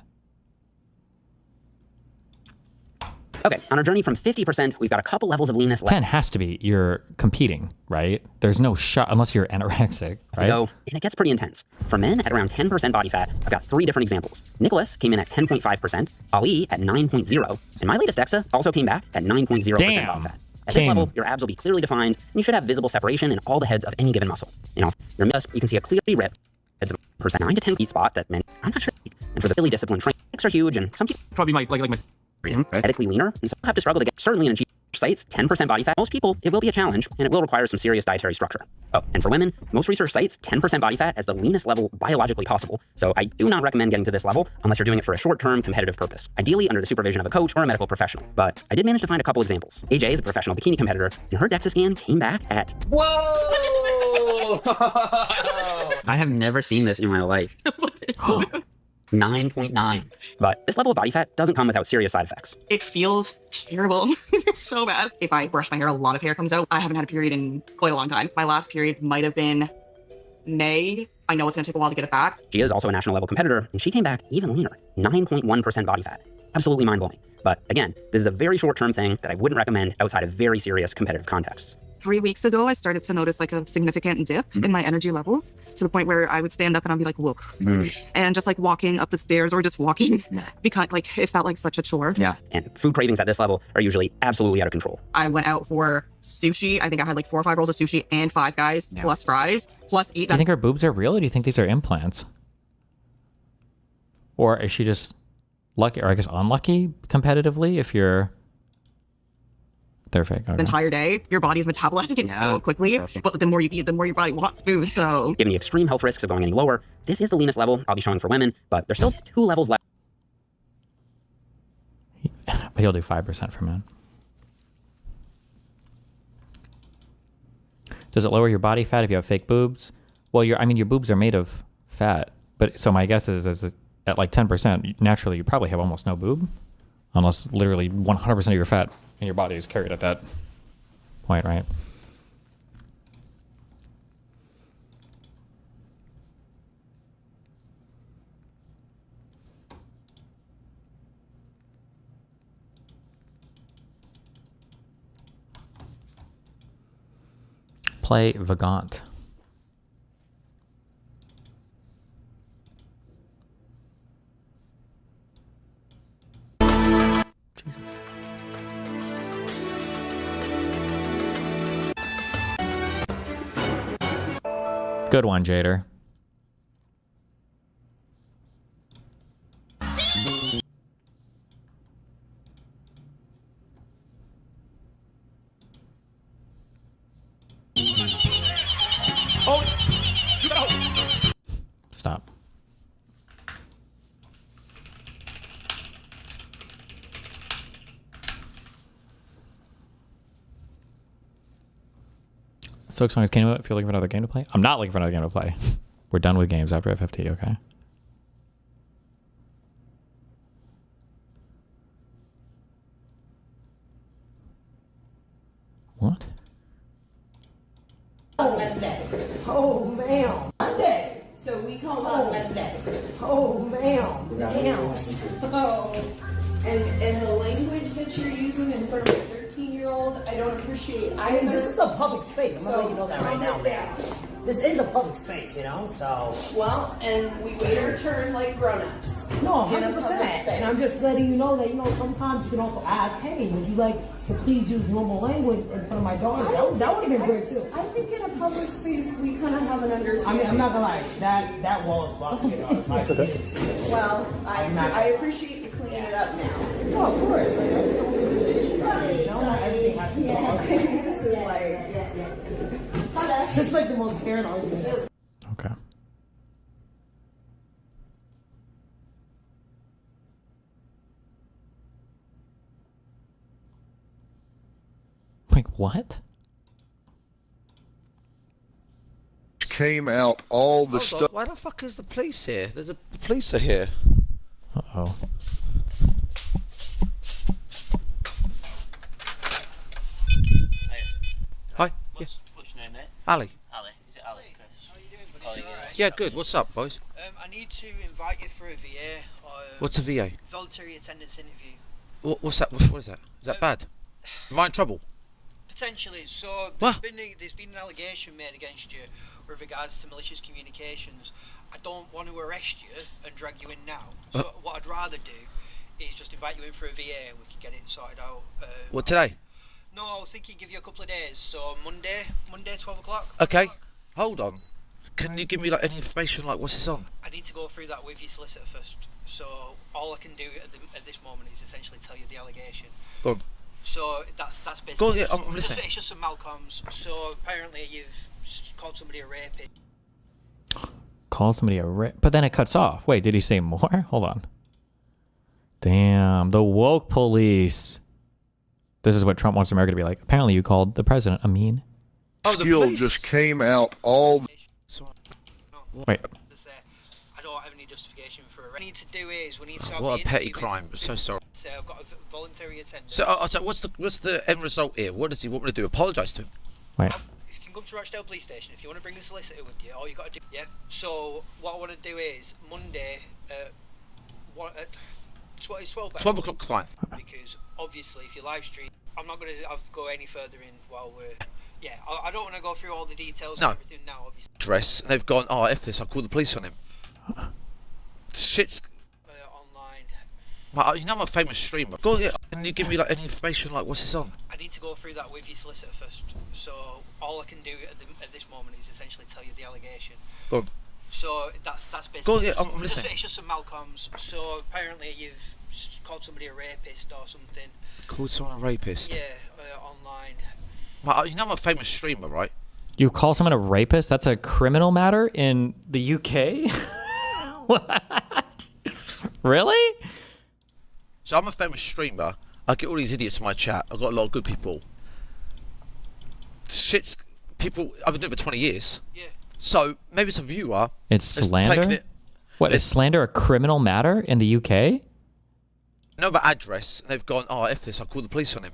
Okay, on our journey from 50%, we've got a couple levels of leanness left. 10 has to be, you're competing, right? There's no shot, unless you're anorexic, right? Go, and it gets pretty intense. For men at around 10% body fat, I've got 3 different examples. Nicholas came in at 10.5%, Ali at 9.0, and my latest DEXA also came back at 9.0% body fat. At this level, your abs will be clearly defined, and you should have visible separation in all the heads of any given muscle. You know, your miss, you can see a clearly ripped heads of percent 9 to 10 feet spot that men, I'm not sure. And for the really disciplined training, legs are huge, and some people probably my genetically leaner, and some have to struggle to get, certainly in achieve sites, 10% body fat. Most people, it will be a challenge, and it will require some serious dietary structure. Oh, and for women, most research cites 10% body fat as the leanest level biologically possible. So I do not recommend getting to this level unless you're doing it for a short-term competitive purpose, ideally under the supervision of a coach or a medical professional. But I did manage to find a couple examples. AJ is a professional bikini competitor, and her DEXA scan came back at... Whoa! I have never seen this in my life. 9.9. But this level of body fat doesn't come without serious side effects. It feels terrible. It's so bad. If I brush my hair, a lot of hair comes out. I haven't had a period in quite a long time. My last period might have been May. I know it's gonna take a while to get it back. She is also a national level competitor, and she came back even leaner, 9.1% body fat. Absolutely mind-blowing. But again, this is a very short-term thing that I wouldn't recommend outside of very serious competitive contexts. 3 weeks ago, I started to notice like a significant dip in my energy levels to the point where I would stand up and I'd be like, look, and just like walking up the stairs or just walking, because like it felt like such a chore. Yeah, and food cravings at this level are usually absolutely out of control. I went out for sushi. I think I had like 4 or 5 rolls of sushi and 5 Guys plus fries, plus eat. Do you think her boobs are real, or do you think these are implants? Or is she just lucky, or I guess unlucky competitively if you're... They're fake. Okay. The entire day, your body's metabolizing it so quickly, but the more you eat, the more your body wants food, so... Given the extreme health risks of going any lower, this is the leanest level I'll be showing for women, but there's still 2 levels left. But he'll do 5% for men. Does it lower your body fat if you have fake boobs? Well, I mean, your boobs are made of fat, but so my guess is at like 10%, naturally you probably have almost no boob, unless literally 100% of your fat in your body is carried at that point, right? Play Vagant. Jesus. Good one, Jader. Oh, get out! Stop. So excited, if you're looking for another game to play. I'm not looking for another game to play. We're done with games after FFT, okay? What? Monday. Oh, ma'am. Monday. So we call on Monday. Oh, ma'am. Damn. Oh. And the language that you're using in front of a 13-year-old, I don't appreciate. This is a public space. I'm gonna let you know that right now, man. This is a public space, you know, so. Well, and we wait our turn like grown-ups. No, In a 100%. public space. And I'm just letting you know that, sometimes you can also ask, hey, would you like to please use normal language in front of my daughter? That would have been great, too. I think in a public space, we kind of have an understanding. I mean, I'm not gonna lie, that wall is blocked. Well, I appreciate you cleaning it up now. No, of course. Like, I just don't want to do the issue. Not everything has to be This is like, It's like the most fair argument. Okay. Like, what? Came out all the stuff. Why the fuck is the police here? The police are here. Uh-oh. Hi. What's your name, mate? Ali. Ali. Is it Ali, Chris? How are you doing, buddy? Yeah, good. What's up, boys? I need to invite you for a VA. What's a VA? Voluntary attendance interview. What's that? What is that? Is that bad? Am I in trouble? Potentially. So What? there's been an allegation made against you with regards to malicious communications. I don't want to arrest you and drag you in now. So what I'd rather do is just invite you in for a VA and we can get it sorted out. What, today? No, I was thinking give you a couple of days. So Monday 12 o'clock. Okay. Hold on. Can you give me like any information like what's this on? I need to go through that with your solicitor first. So all I can do at this moment is essentially tell you the allegation. Go on. So that's basically. Go on, yeah, I'm listening. It's just some Malcolms. So apparently you've called somebody a rapist. Call somebody a but then it cuts off. Wait, did he say more? Hold on. Damn, the woke police. This is what Trump wants America to be like. Apparently you called the president a mean. Skill just came out all. Wait. I don't have any justification for it. What we need to do is we need to have What the a petty interview. crime. So sorry. So I've got a voluntary attendance. So what's the end result here? What does he want me to do? Apologise to him? Wait. You can come to Rochdale Police Station if you want to bring the solicitor with you. All you got to do, yeah. So what I want to do is Monday, 12 o'clock's fine. Because obviously, if you live stream, I'm not going to have to go any further in while we're. Yeah, I don't want to go through all the details No. and everything now. Obviously. Dress. And they've gone. Oh, F this. I'll call the police on him. Shit's. Online. You know I'm a famous streamer. Go on, yeah. Can you give me like any information like what's this on? I need to go through that with your solicitor first. So all I can do at this moment is essentially tell you the allegation. Go on. So that's basically. Go on, yeah, I'm listening. It's just some Malcolms. So apparently you've called somebody a rapist or something. Called someone a rapist? Yeah, online. You know I'm a famous streamer, right? You call someone a rapist? That's a criminal matter in the UK? What? Really? So I'm a famous streamer. I get all these idiots in my chat. I've got a lot of good people. Shit's people. I've been doing it for 20 years. Yeah. So maybe it's a viewer. It's that's slander? taken it- What, is slander a criminal matter in the UK? know about address, and they've gone, oh, F this, I'll call the police on him.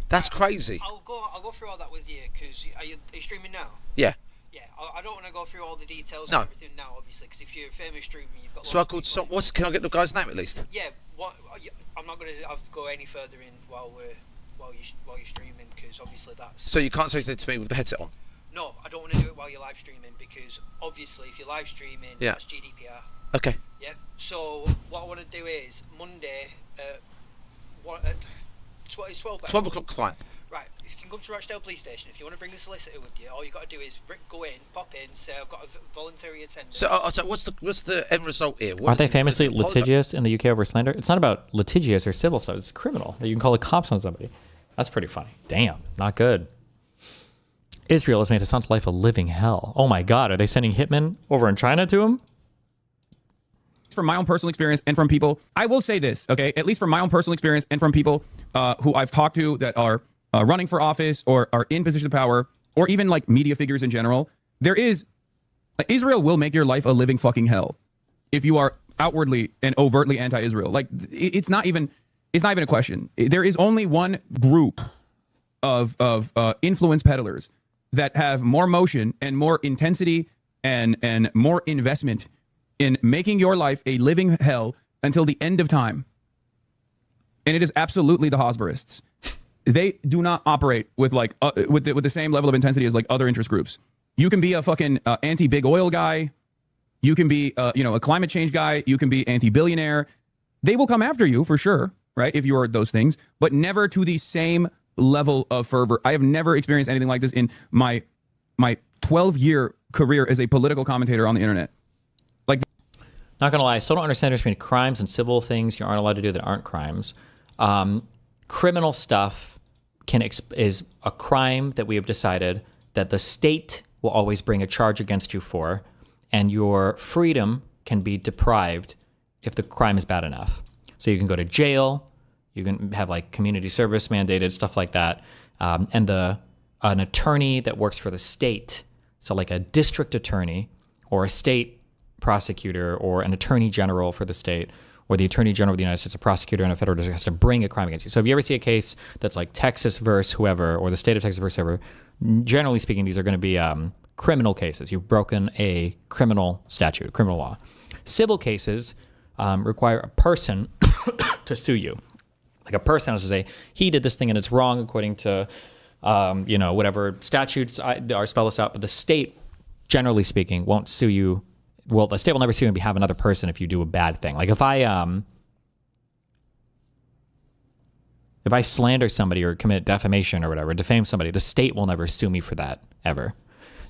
That's crazy. I'll go through all that with you, because are you streaming now? Yeah. Yeah, I don't want to go through all the details No. and everything now, obviously, because if you're a famous streamer, you've got. So I called some. What's? Can I get the guy's name at least? Yeah, I'm not going to have to go any further in while you're streaming, because obviously that's. So you can't say something to me with the headset on. No, I don't want to do it while you're live streaming, because obviously if you're live streaming, Yeah. that's GDPR. Okay. Yeah. So what I want to do is Monday, it's 12. 12 o'clock's fine. Right. If you can come to Rochdale Police Station, if you want to bring the solicitor with you, all you got to do is go in, pop in, say I've got a voluntary attendance. So what's the end result here? What Aren't they is it? famously litigious in the UK over slander? It's not about litigious or civil stuff. It's criminal. You can call the cops on somebody. That's pretty funny. Damn, not good. Israel has made Hassan's life a living hell. Oh my God, are they sending hitmen over in China to him? From my own personal experience and from people, I will say this, okay? At least from my own personal experience and from people who I've talked to that are running for office or are in positions of power, or even like media figures in general, Israel will make your life a living fucking hell if you are outwardly and overtly anti-Israel. Like it's not even a question. There is only one group of influence peddlers that have more motion and more intensity and more investment in making your life a living hell until the end of time. And it is absolutely the Hosberists. They do not operate with like with the same level of intensity as like other interest groups. You can be a fucking anti-big oil guy. You can be a climate change guy. You can be anti-billionaire. They will come after you for sure, right? If you are those things, but never to the same level of fervor. I have never experienced anything like this in my 12-year career as a political commentator on the internet. Not gonna lie, I still don't understand the difference between crimes and civil things you aren't allowed to do that aren't crimes. Criminal stuff is a crime that we have decided that the state will always bring a charge against you for, and your freedom can be deprived if the crime is bad enough. So you can go to jail, you can have like community service mandated, stuff like that, and an attorney that works for the state, so like a district attorney or a state prosecutor or an attorney general for the state, or the attorney general of the United States, a prosecutor in a federal district has to bring a crime against you. So if you ever see a case that's like Texas versus whoever, or the state of Texas versus whoever, generally speaking, these are going to be criminal cases. You've broken a criminal statute, criminal law. Civil cases require a person to sue you. Like a person has to say, he did this thing and it's wrong according to, whatever statutes are spelled this out, but the state, generally speaking, won't sue you. Well, the state will never sue you on behalf of another person if you do a bad thing. Like if I slander somebody or commit defamation or whatever, defame somebody, the state will never sue me for that, ever.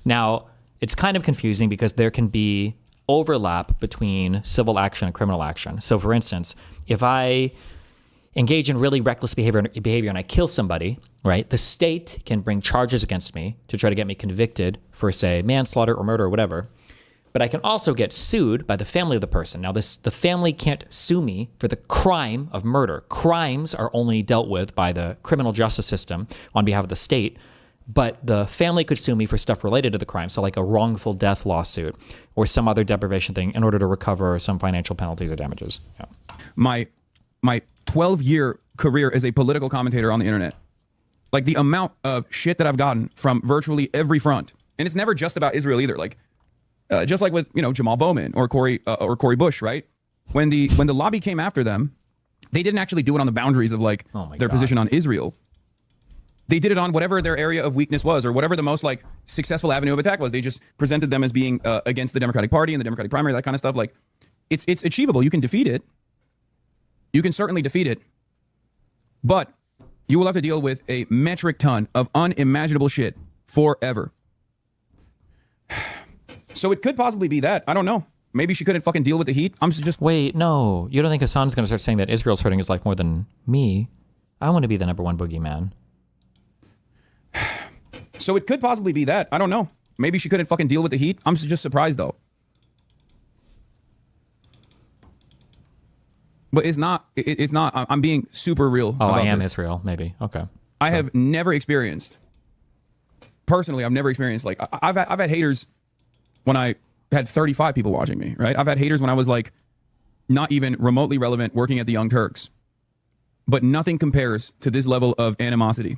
Now, it's kind of confusing because there can be overlap between civil action and criminal action. So for instance, if I engage in really reckless behavior and I kill somebody, right, the state can bring charges against me to try to get me convicted for, say, manslaughter or murder or whatever. But I can also get sued by the family of the person. Now, the family can't sue me for the crime of murder. Crimes are only dealt with by the criminal justice system on behalf of the state, but the family could sue me for stuff related to the crime, so like a wrongful death lawsuit or some other deprivation thing in order to recover some financial penalties or damages. Yeah. My 12-year career as a political commentator on the internet, like the amount of shit that I've gotten from virtually every front, and it's never just about Israel either. Like, just like with Jamal Bowman or Corey Bush, right? When the lobby came after them, they didn't actually do it on the boundaries of like their position on Israel. They did it on whatever their area of weakness was, or whatever the most like successful avenue of attack was. They just presented them as being against the Democratic Party and the Democratic primary, that kind of stuff. Like, it's achievable. You can defeat it. You can certainly defeat it, but you will have to deal with a metric ton of unimaginable shit forever. So it could possibly be that. I don't know. Maybe she couldn't fucking deal with the heat. I'm just... Wait, no. You don't think Hassan's going to start saying that Israel's hurting his life more than me? I want to be the number one boogeyman. So it could possibly be that. I don't know. Maybe she couldn't fucking deal with the heat. I'm just surprised, though. But it's not... I'm being super real. Oh, I am this. Israel, maybe. Okay. I have never experienced personally, I've never experienced, like, I've had haters when I had 35 people watching me, right? I've had haters when I was like not even remotely relevant working at the Young Turks. But nothing compares to this level of animosity.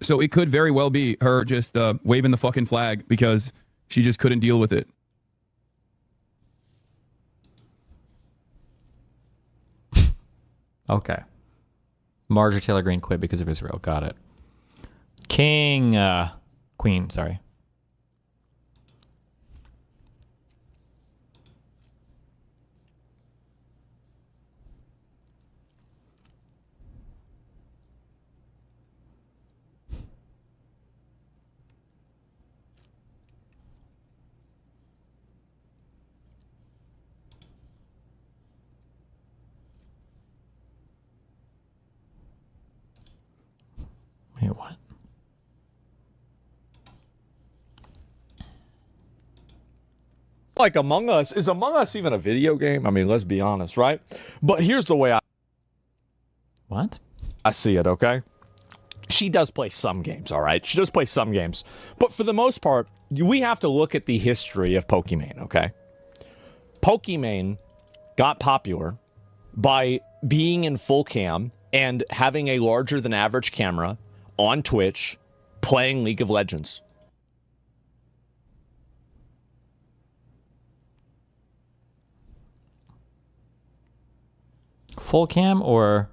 So it could very well be her just waving the fucking flag because she just couldn't deal with it. Okay. Marjorie Taylor Greene quit because of Israel. Got it. Queen, sorry. Wait, what? Like Among Us, is Among Us even a video game? I mean, let's be honest, right? But here's the way I see it, okay? She does play some games, all right? She does play some games. But for the most part, we have to look at the history of Pokimane, okay? Pokimane got popular by being in full cam and having a larger than average camera on Twitch playing League of Legends. Full cam or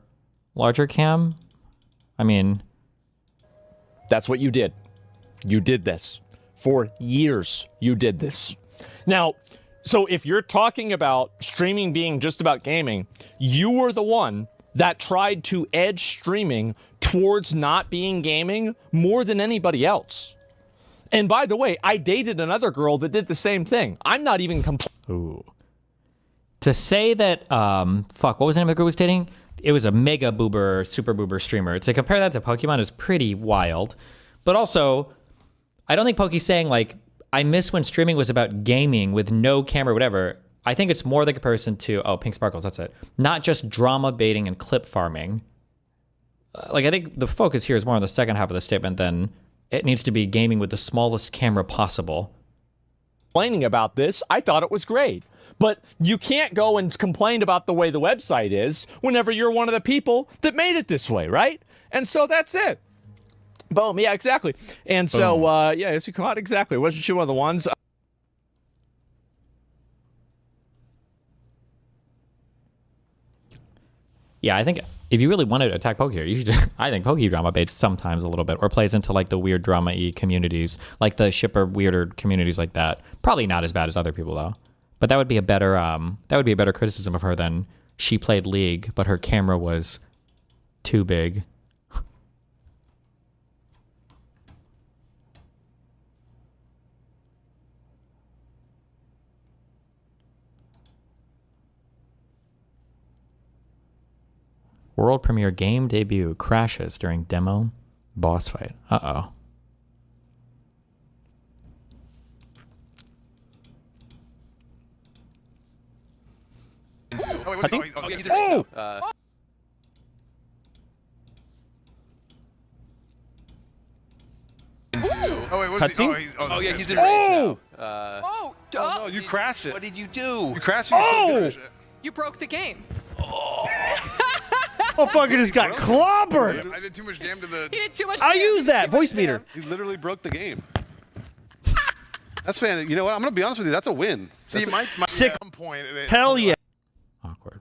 larger cam? I mean, that's what you did. You did this. For years, you did this. Now, so if you're talking about streaming being just about gaming, you were the one that tried to edge streaming towards not being gaming more than anybody else. And by the way, I dated another girl that did the same thing. I'm not even Ooh. To say that, what was the name of the girl who was dating? It was a mega boober, super boober streamer. To compare that to Pokemon is pretty wild. But also, I don't think Poke's saying, like, I miss when streaming was about gaming with no camera, whatever. I think it's more the comparison to, Pink Sparkles, that's it. Not just drama baiting and clip farming. I think the focus here is more on the second half of the statement than it needs to be gaming with the smallest camera possible. Complaining about this, I thought it was great. But you can't go and complain about the way the website is whenever you're one of the people that made it this way, right? And so that's it. Boom, yeah, exactly. And so, yeah, as you caught, exactly. Wasn't she one of the ones? Yeah, I think if you really wanted to attack Poke here, you should. I think Poke drama baits sometimes a little bit, or plays into like the weird drama-y communities, like the shipper weirder communities like that. Probably not as bad as other people though. But that would be a better criticism of her than she played League, but her camera was too big. World premiere game debut crashes during demo boss fight. Uh-oh. He's in range now. No, you crashed it. What did you do? You crashed it. You're so good. You broke the game. Motherfucker just got clobbered. I did too much damage to the. He did too much. I damage. used that voice meter. You literally broke the game. That's fan. You know what? I'm gonna be honest with you. That's a win. See, my sick point. Hell yeah. Awkward.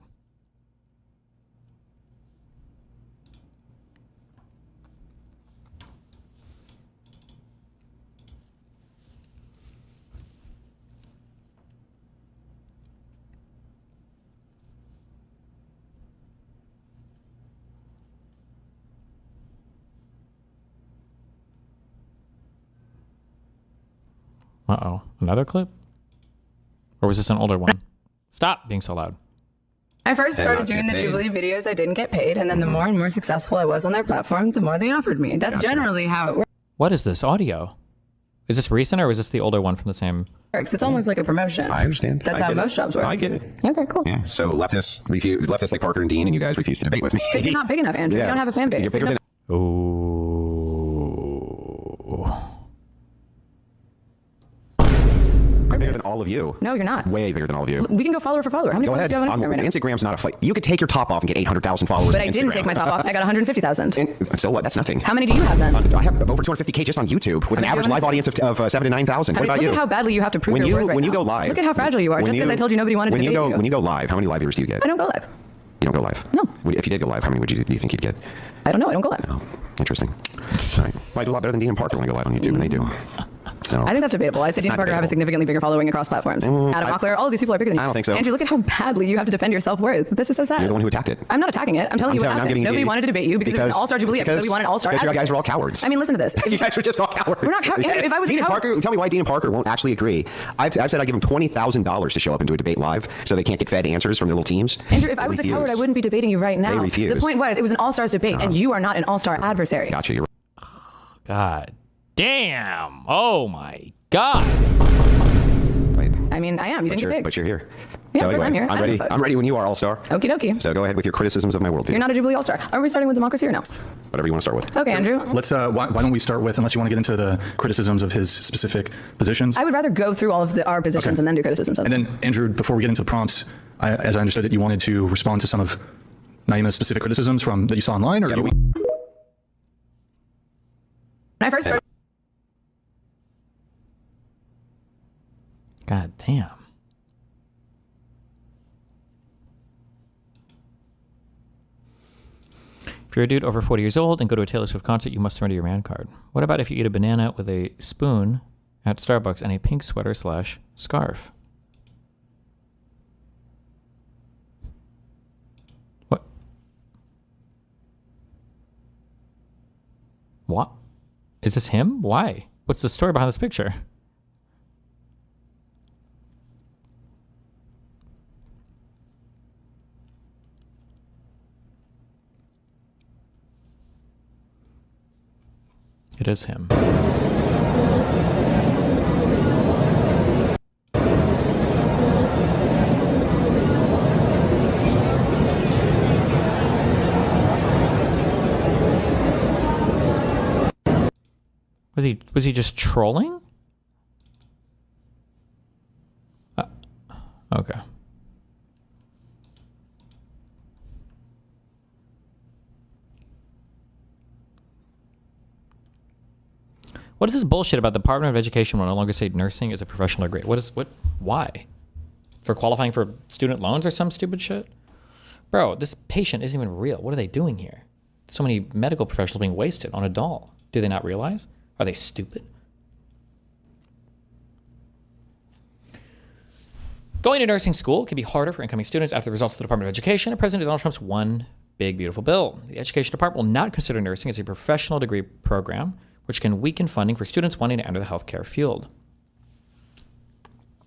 Uh-oh. Another clip? Or was this an older one? Stop being so loud. I first started doing the Jubilee videos, I didn't get paid, and then the more and more successful I was on their platform, the more they offered me. That's generally how it What is this audio? Is this recent or was this the older one from the same? works. It's almost like a promotion. I understand. That's I how get most it. jobs work. I get it. Okay, cool. Yeah. So leftists like Parker and Dean, and you guys refuse to debate with me. Because you're not big enough, Andrew. Yeah. You don't have a fan base. You're bigger than. Ooh. all of you. No, you're not. Way bigger than all of you. We can go follower for follower. How many Go followers ahead. do you have on Instagram right now? Instagram's not a fight. You could take your top off and get 800,000 followers. But on I didn't Instagram. take my top off. I got 150,000. So what? That's nothing. How many do you have then? I have over 250K just on YouTube with an average live audience of 7,000 to 9,000. What about you? Look at how badly you have to prove your worth right when you now. go live. Look at how fragile you are. Just because I told you nobody wanted to debate you. When you go live, how many live viewers do you get? I don't go live. You don't go live? No. If you did go live, how many do you think you'd get? I don't know. I don't go live. Oh, interesting. All right. Well, I do a lot better than Dean and Parker when I go live on YouTube, and they do. So, I think that's debatable. I'd say Dean Parker have a significantly bigger following across platforms. Adam Mockler, all of these people are bigger than you. I don't think so. Andrew, look at how badly you have to defend your self-worth. This is so sad. You're the one who attacked it. I'm not attacking it. I'm telling you what happened. Nobody wanted to debate you because it was an all-star Jubilee episode. We wanted all-star. Because you guys are all cowards. I mean, listen to this. You guys are just all cowards. We're not cowards. If I was Dean a and coward, Parker, tell me why Dean and Parker won't actually agree. I've said I give them $20,000 to show up and do a debate live, so they can't get fed answers from their little teams. Andrew, if I was a coward, I wouldn't be debating you right now. They refuse. The point was, it was an all-stars debate, and you are not an all-star adversary. Gotcha. You're God damn. Oh my God. I mean, I am. You didn't get picked. But you're here. Yeah, so of course anyway, I'm here. I'm ready when you are, All-Star. Okie dokie. So go ahead with your criticisms of my worldview. You're not a Jubilee all-star. Are we starting with democracy or no? Whatever you want to start with. Okay, Andrew. Let's. Why don't we start with, unless you want to get into the criticisms of his specific positions? I would rather go through all of our positions and then do criticisms of them. And then, Andrew, before we get into the prompts, as I understood it, you wanted to respond to some of Naima's specific criticisms that you saw online, or When I first started. God damn. If you're a dude over 40 years old and go to a Taylor Swift concert, you must surrender your man card. What about if you eat a banana with a spoon at Starbucks and a pink sweater/scarf? What? What? Is this him? Why? What's the story behind this picture? It is him. Was he just trolling? Okay. What is this bullshit about the Department of Education will no longer say nursing is a professional degree? Why? For qualifying for student loans or some stupid shit? Bro, this patient isn't even real. What are they doing here? So many medical professionals being wasted on a doll. Do they not realize? Are they stupid? Going to nursing school can be harder for incoming students after the results of the Department of Education and President Donald Trump's one big beautiful bill. The Education Department will not consider nursing as a professional degree program, which can weaken funding for students wanting to enter the healthcare field.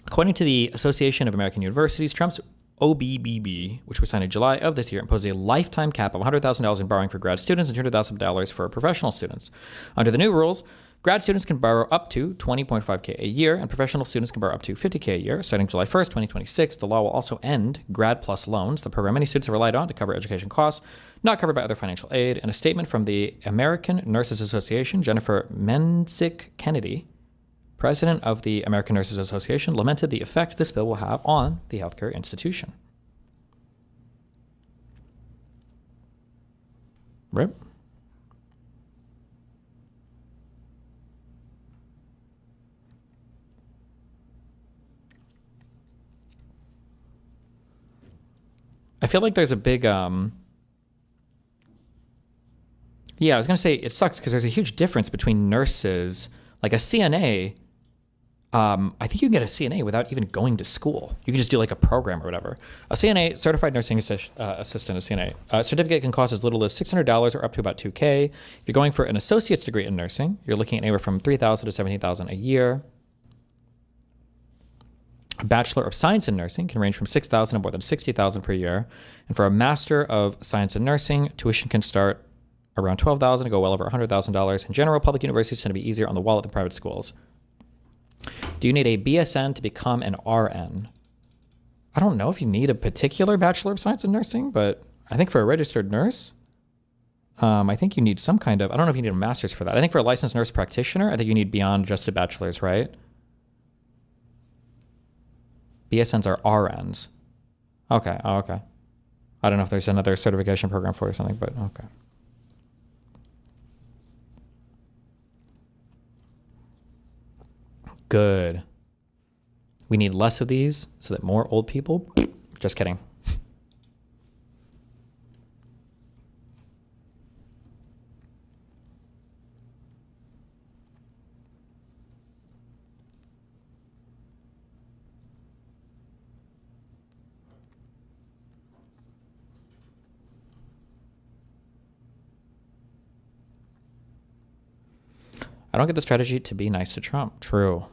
According to the Association of American Universities, Trump's OBBB, which was signed in July of this year, imposed a lifetime cap of $100,000 in borrowing for grad students and $200,000 for professional students. Under the new rules, grad students can borrow up to $20.5K a year, and professional students can borrow up to $50K a year. Starting July 1st, 2026, the law will also end Grad Plus loans, the program many students have relied on to cover education costs, not covered by other financial aid. In a statement from the American Nurses Association, Jennifer Menzik Kennedy, president of the American Nurses Association, lamented the effect this bill will have on the healthcare institution. Rip. I feel like there's a big, yeah, I was going to say it sucks because there's a huge difference between nurses, like a CNA. I think you can get a CNA without even going to school. You can just do like a program or whatever. A CNA, Certified Nursing Assistant, a CNA, certificate can cost as little as $600 or up to about $2K. If you're going for an associate's degree in nursing, you're looking at anywhere from $3,000 to $17,000 a year. A Bachelor of Science in Nursing can range from $6,000 to more than $60,000 per year. And for a Master of Science in Nursing, tuition can start around $12,000 and go well over $100,000. In general, public universities tend to be easier on the wallet than private schools. Do you need a BSN to become an RN? I don't know if you need a particular Bachelor of Science in Nursing, but I think for a registered nurse, I think you need some kind of, I don't know if you need a master's for that. I think for a licensed nurse practitioner, I think you need beyond just a bachelor's, right? BSNs are RNs. Okay. Oh, okay. I don't know if there's another certification program for it or something, but okay. Good. We need less of these so that more old people... Just kidding. I don't get the strategy to be nice to Trump. True.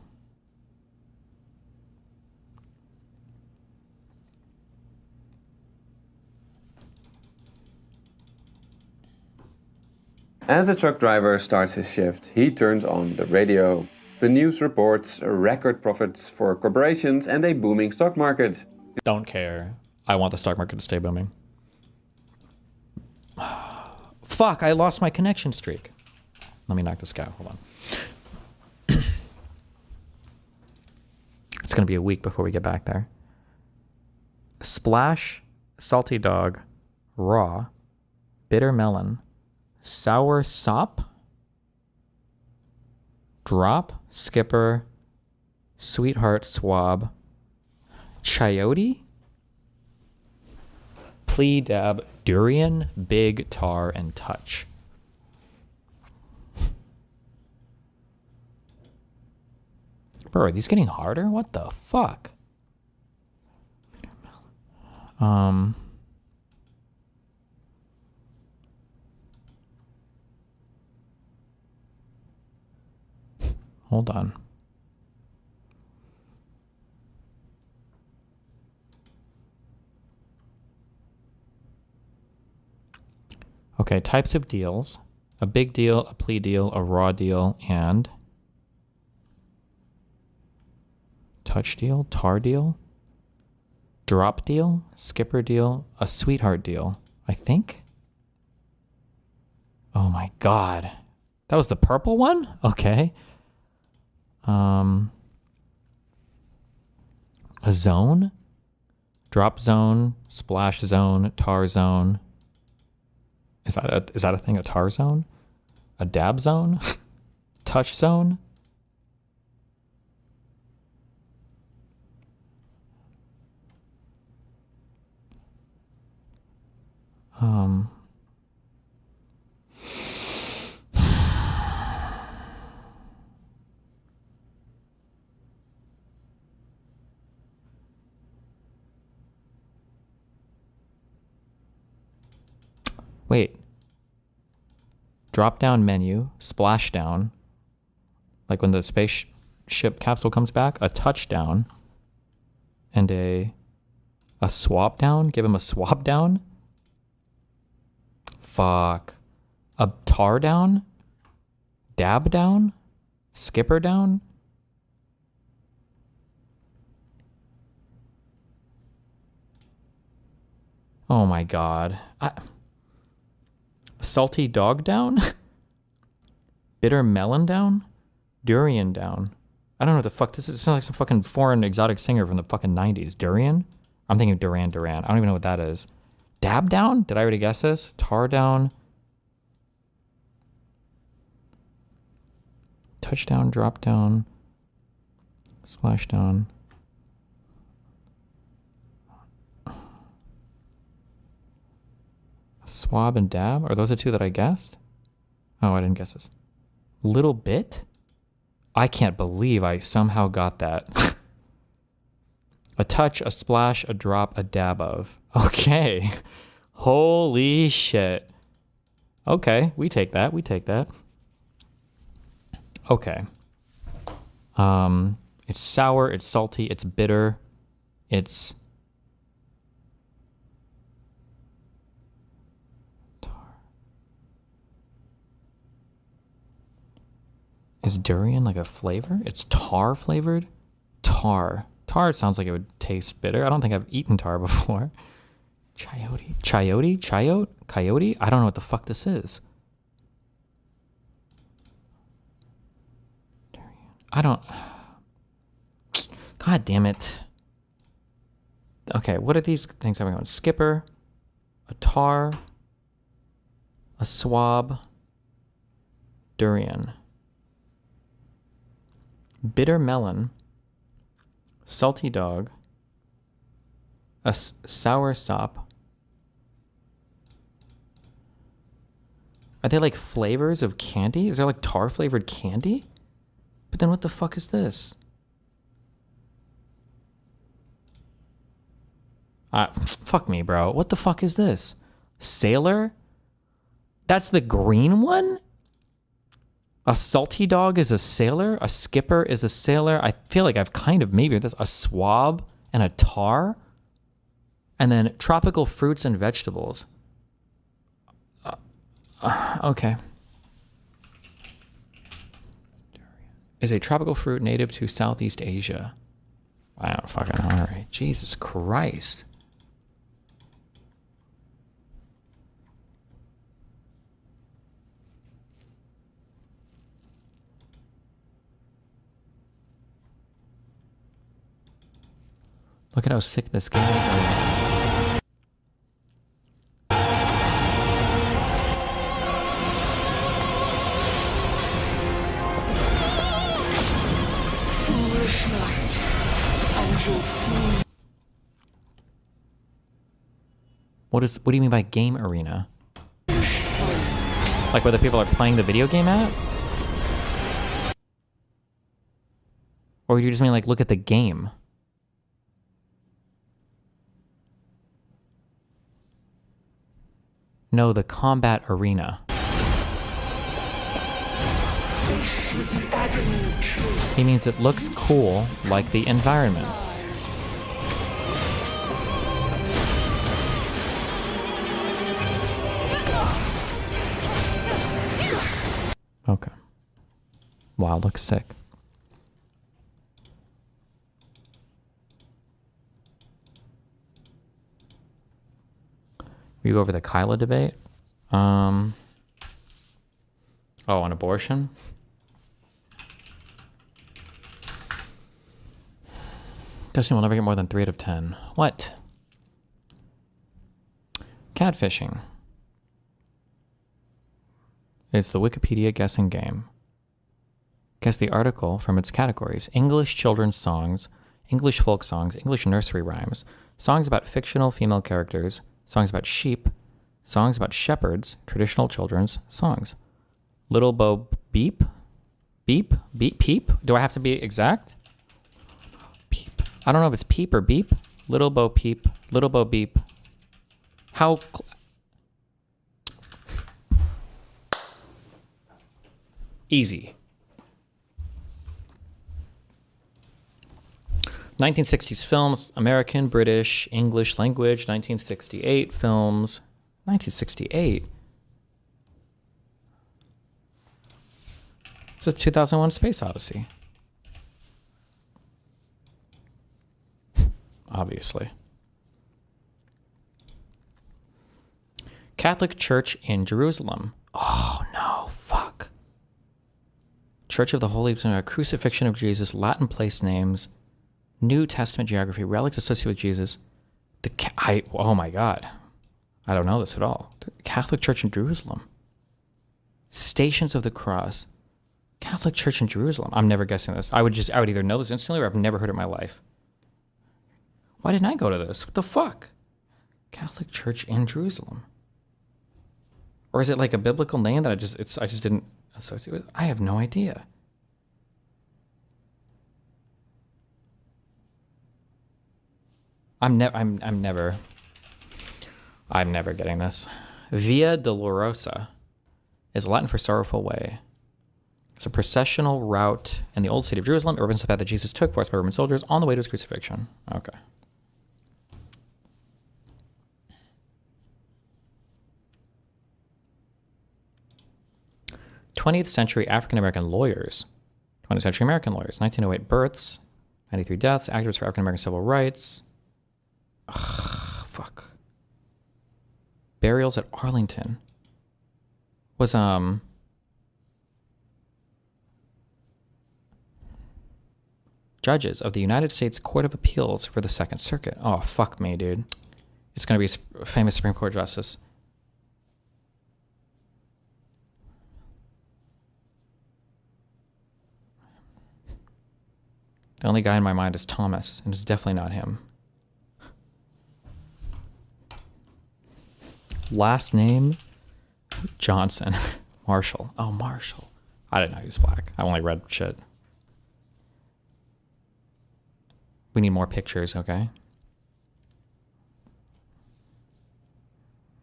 As a truck driver starts his shift, he turns on the radio. The news reports record profits for corporations and a booming stock market. Don't care. I want the stock market to stay booming. Fuck, I lost my connection streak. Let me knock this guy. Hold on. It's going to be a week before we get back there. Splash, salty dog, raw, bitter melon, sour sop, drop, skipper, sweetheart swab, chayote, plea dab, durian, big tar, and touch. Bro, are these getting harder? What the fuck? Hold on. Okay, types of deals. A big deal, a plea deal, a raw deal, and touch deal, tar deal, drop deal, skipper deal, a sweetheart deal, I think. Oh my god. That was the purple one? Okay. A zone, drop zone, splash zone, tar zone. Is that a thing? A tar zone? A dab zone? Touch zone? Wait. Drop down menu, splash down. Like when the spaceship capsule comes back, a touchdown and a swap down. Give him a swap down. Fuck. A tar down? Dab down? Skipper down? Oh my god. Salty dog down? Bitter melon down? Durian down? I don't know what the fuck this is. It sounds like some fucking foreign exotic singer from the fucking 90s. Durian? I'm thinking Duran Duran. I don't even know what that is. Dab down? Did I already guess this? Tar down? Touchdown, drop down, splash down. Swab and dab? Are those the two that I guessed? Oh, I didn't guess this. Little bit? I can't believe I somehow got that. A touch, a splash, a drop, a dab of. Okay. Holy shit. Okay, we take that. We take that. Okay. It's sour, it's salty, it's bitter, it's Is durian like a flavor? It's tar flavored? Tar. Tar, it sounds like it would taste bitter. I don't think I've eaten tar before. Chayote? Chayote? Chayote? Coyote? I don't know what the fuck this is. I don't... God damn it. Okay, what are these things having on? Skipper, a tar, a swab, durian, bitter melon, salty dog, a sour sop. Are they like flavors of candy? Is there like tar flavored candy? But then what the fuck is this? Fuck me, bro. What the fuck is this? Sailor? That's the green one? A salty dog is a sailor? A skipper is a sailor? I feel like I've kind of maybe this. A swab and a tar? And then tropical fruits and vegetables. Okay. Is a tropical fruit native to Southeast Asia. I don't fucking know. All right. Jesus Christ. Look at how sick this game is. What do you mean by game arena? Like where the people are playing the video game at? Or do you just mean like look at the game? No, the combat arena. He means it looks cool, like the environment. Okay. Wow, looks sick. We go over the Kyla debate. Oh, on abortion? Destiny will never get more than 3 out of 10. What? Catfishing is the Wikipedia guessing game. Guess the article from its categories: English children's songs, English folk songs, English nursery rhymes, songs about fictional female characters, songs about sheep, songs about shepherds, traditional children's songs. Little Bo Beep? Beep? Beep? Peep? Do I have to be exact? Peep. I don't know if it's peep or beep. Little Bo Peep. Little Bo Beep. How... Easy. 1960s films, American, British, English language, 1968 films. 1968? It's a 2001 Space Odyssey. Obviously. Catholic Church in Jerusalem. Oh, no, fuck. Church of the Holy Crucifixion of Jesus, Latin place names, New Testament geography, relics associated with Jesus. Oh my God. I don't know this at all. Catholic Church in Jerusalem. Stations of the Cross. Catholic Church in Jerusalem. I'm never guessing this. I would either know this instantly or I've never heard it in my life. Why didn't I go to this? What the fuck? Catholic Church in Jerusalem. Or is it like a biblical name that I just didn't associate with? I have no idea. I'm never getting this. Via Dolorosa is Latin for sorrowful way. It's a processional route in the old city of Jerusalem. It represents the path that Jesus took, forced by Roman soldiers, on the way to his crucifixion. Okay. '20th century African American lawyers. 20th century American lawyers. 1908 births. 93 deaths. Activists for African American civil rights. Ugh, fuck. Burials at Arlington. Was judges of the United States Court of Appeals for the Second Circuit. Oh, fuck me, dude. It's going to be a famous Supreme Court justice. The only guy in my mind is Thomas, and it's definitely not him. Last name? Johnson. Marshall. Oh, Marshall. I didn't know he was black. I only read shit. We need more pictures, okay?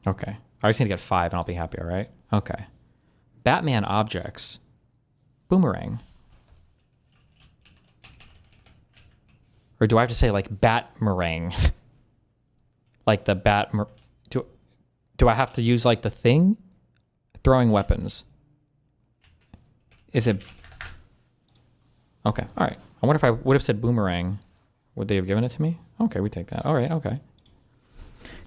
Okay. I just need to get 5 and I'll be happy, all right? Okay. Batman objects. Boomerang. Or do I have to say like bat-meringue? Like the bat... Do I have to use like the thing? Throwing weapons. Is it... Okay, all right. I wonder if I would have said boomerang. Would they have given it to me? Okay, we take that. All right, okay.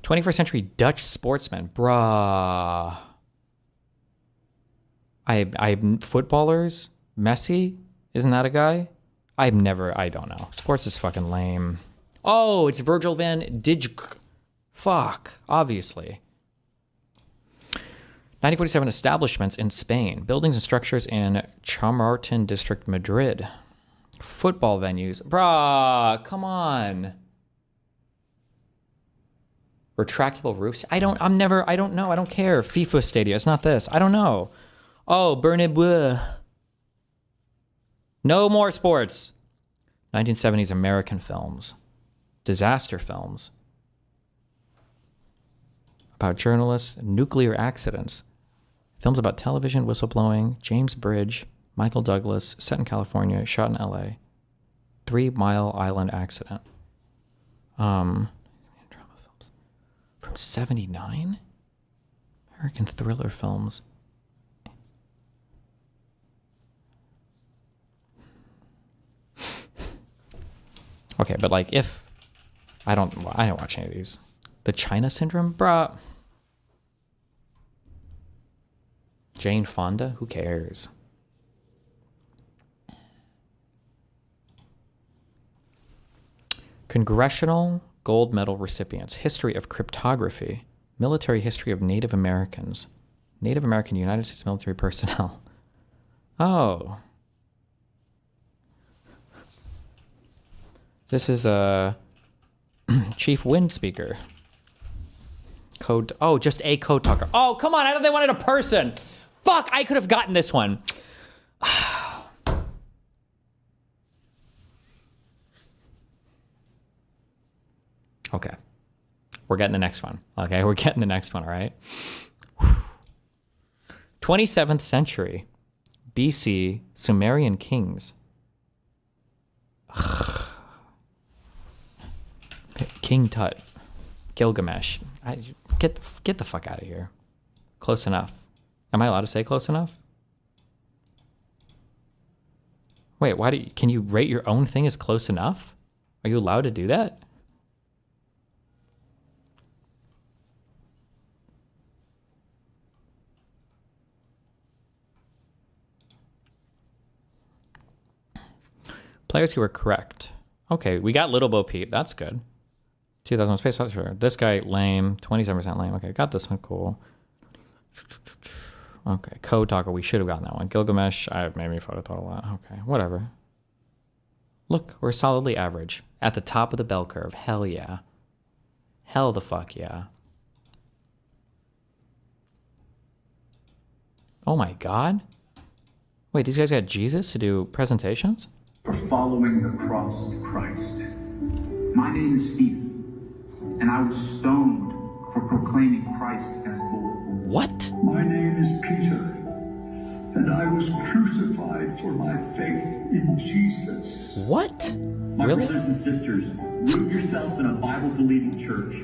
21st century Dutch sportsman. Bruh. I footballers? Messi? Isn't that a guy? I don't know. Sports is fucking lame. Oh, it's Virgil van Dijk. Fuck, obviously. 1947 establishments in Spain. Buildings and structures in Chamartin district, Madrid. Football venues. Bruh, come on. Retractable roofs. I don't know. I don't care. FIFA Stadia. It's not this. I don't know. Oh, Bernabeu. No more sports. 1970s American films. Disaster films. About journalists. Nuclear accidents. Films about television, whistleblowing. James Bridge. Michael Douglas. Set in California. Shot in LA. 3 Mile Island accident. Drama films. From 79? American thriller films. Okay, but like if I don't watch any of these. The China Syndrome, bruh. Jane Fonda, who cares? Congressional Gold Medal recipients. History of cryptography. Military history of Native Americans. Native American United States military personnel. Oh. This is a Chief Wind Speaker. Code. Oh, just a code talker. Oh, come on. I thought they wanted a person. Fuck, I could have gotten this one. Okay. We're getting the next one. Okay, we're getting the next one, all right? 27th century BC Sumerian kings. King Tut. Gilgamesh. Get the fuck out of here. Close enough. Am I allowed to say close enough? Wait, can you rate your own thing as close enough? Are you allowed to do that? Players who were correct. Okay, we got Little Bo Peep. That's good. 2001 Space Odyssey. This guy, lame. 27% lame. Okay, got this one. Cool. Okay, Code Talker. We should have gotten that one. Gilgamesh. I made me photo thought a lot. Okay, whatever. Look, we're solidly average. At the top of the bell curve. Hell yeah. Hell the fuck yeah. Oh my god. Wait, these guys got Jesus to do presentations? For following the cross of Christ. My name is Stephen, and I was stoned for proclaiming Christ as Lord. What? My name is Peter, and I was crucified for my faith in Jesus. What? My brothers and sisters, root yourself in a Bible-believing church.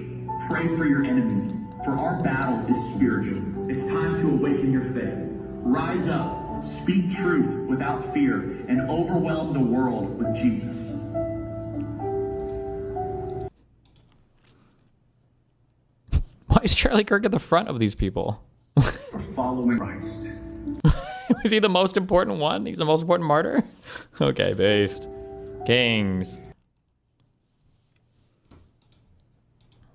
Pray for your enemies, for our battle is spiritual. It's time to awaken your faith. Rise up. Speak truth without fear and overwhelm the world with Jesus. Why is Charlie Kirk at the front of these people? For following Christ. Is he the most important one? He's the most important martyr? Okay, based. Kings.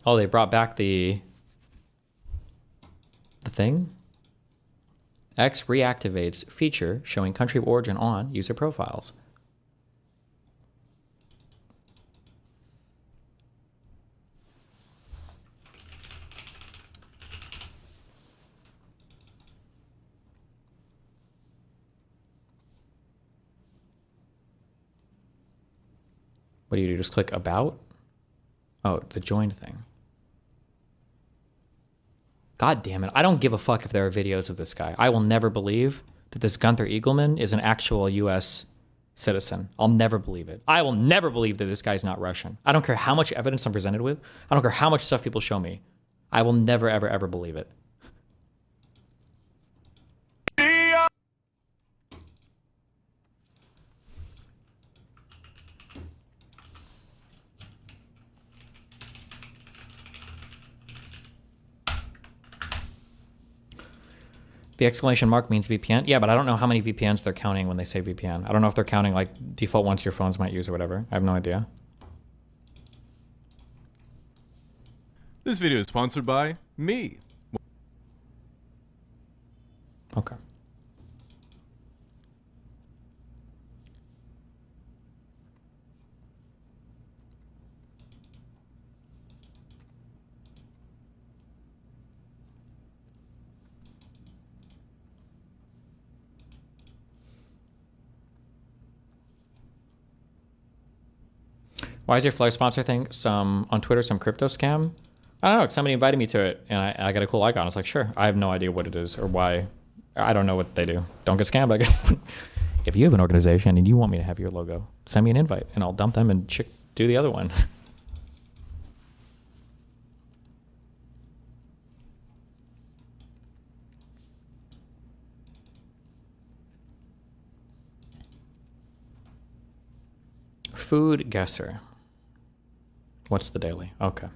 Oh, they brought back the thing? X reactivates feature showing country of origin on user profiles. What do? Just click about? Oh, the join thing. God damn it. I don't give a fuck if there are videos of this guy. I will never believe that this Gunther Eagleman is an actual US citizen. I'll never believe it. I will never believe that this guy's not Russian. I don't care how much evidence I'm presented with. I don't care how much stuff people show me. I will never, ever, ever believe it. The exclamation mark means VPN. Yeah, but I don't know how many VPNs they're counting when they say VPN. I don't know if they're counting like default ones your phones might use or whatever. I have no idea. This video is sponsored by me. Okay. Why is your Fly sponsor thing on Twitter some crypto scam? I don't know. Somebody invited me to it, and I got a cool icon. I was like, sure. I have no idea what it is or why. I don't know what they do. Don't get scammed. If you have an organization and you want me to have your logo, send me an invite, and I'll dump them and do the other one. Food guesser. What's the daily? Okay.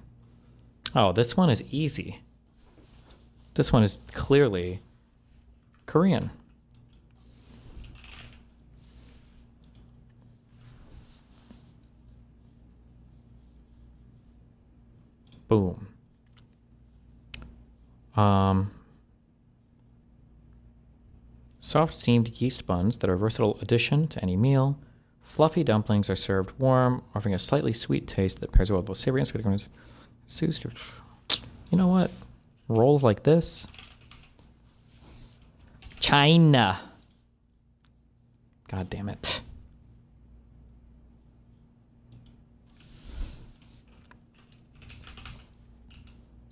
Oh, this one is easy. This one is clearly Korean. Boom. Soft steamed yeast buns that are a versatile addition to any meal. Fluffy dumplings are served warm, offering a slightly sweet taste that pairs well with both savory and sweet ingredients. You know what? Rolls like this. China. God damn it.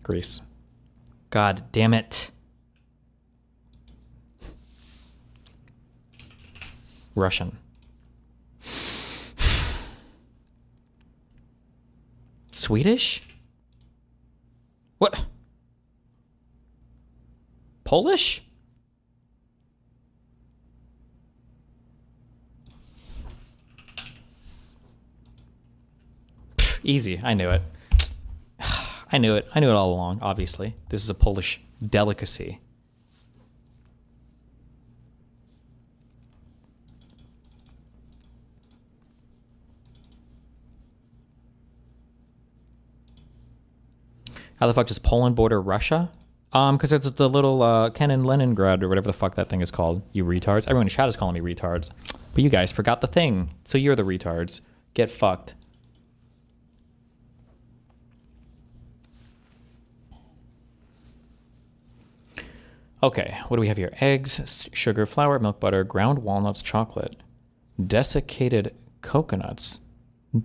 Greece. God damn it. Russian. Swedish? What? Polish? Pfft, easy. I knew it. I knew it. I knew it all along, obviously. This is a Polish delicacy. How the fuck does Poland border Russia? Because it's the little Ken and Leningrad or whatever the fuck that thing is called. You retards. Everyone in chat is calling me retards. But you guys forgot the thing. So you're the retards. Get fucked. Okay, what do we have here? Eggs, sugar, flour, milk, butter, ground walnuts, chocolate, desiccated coconuts.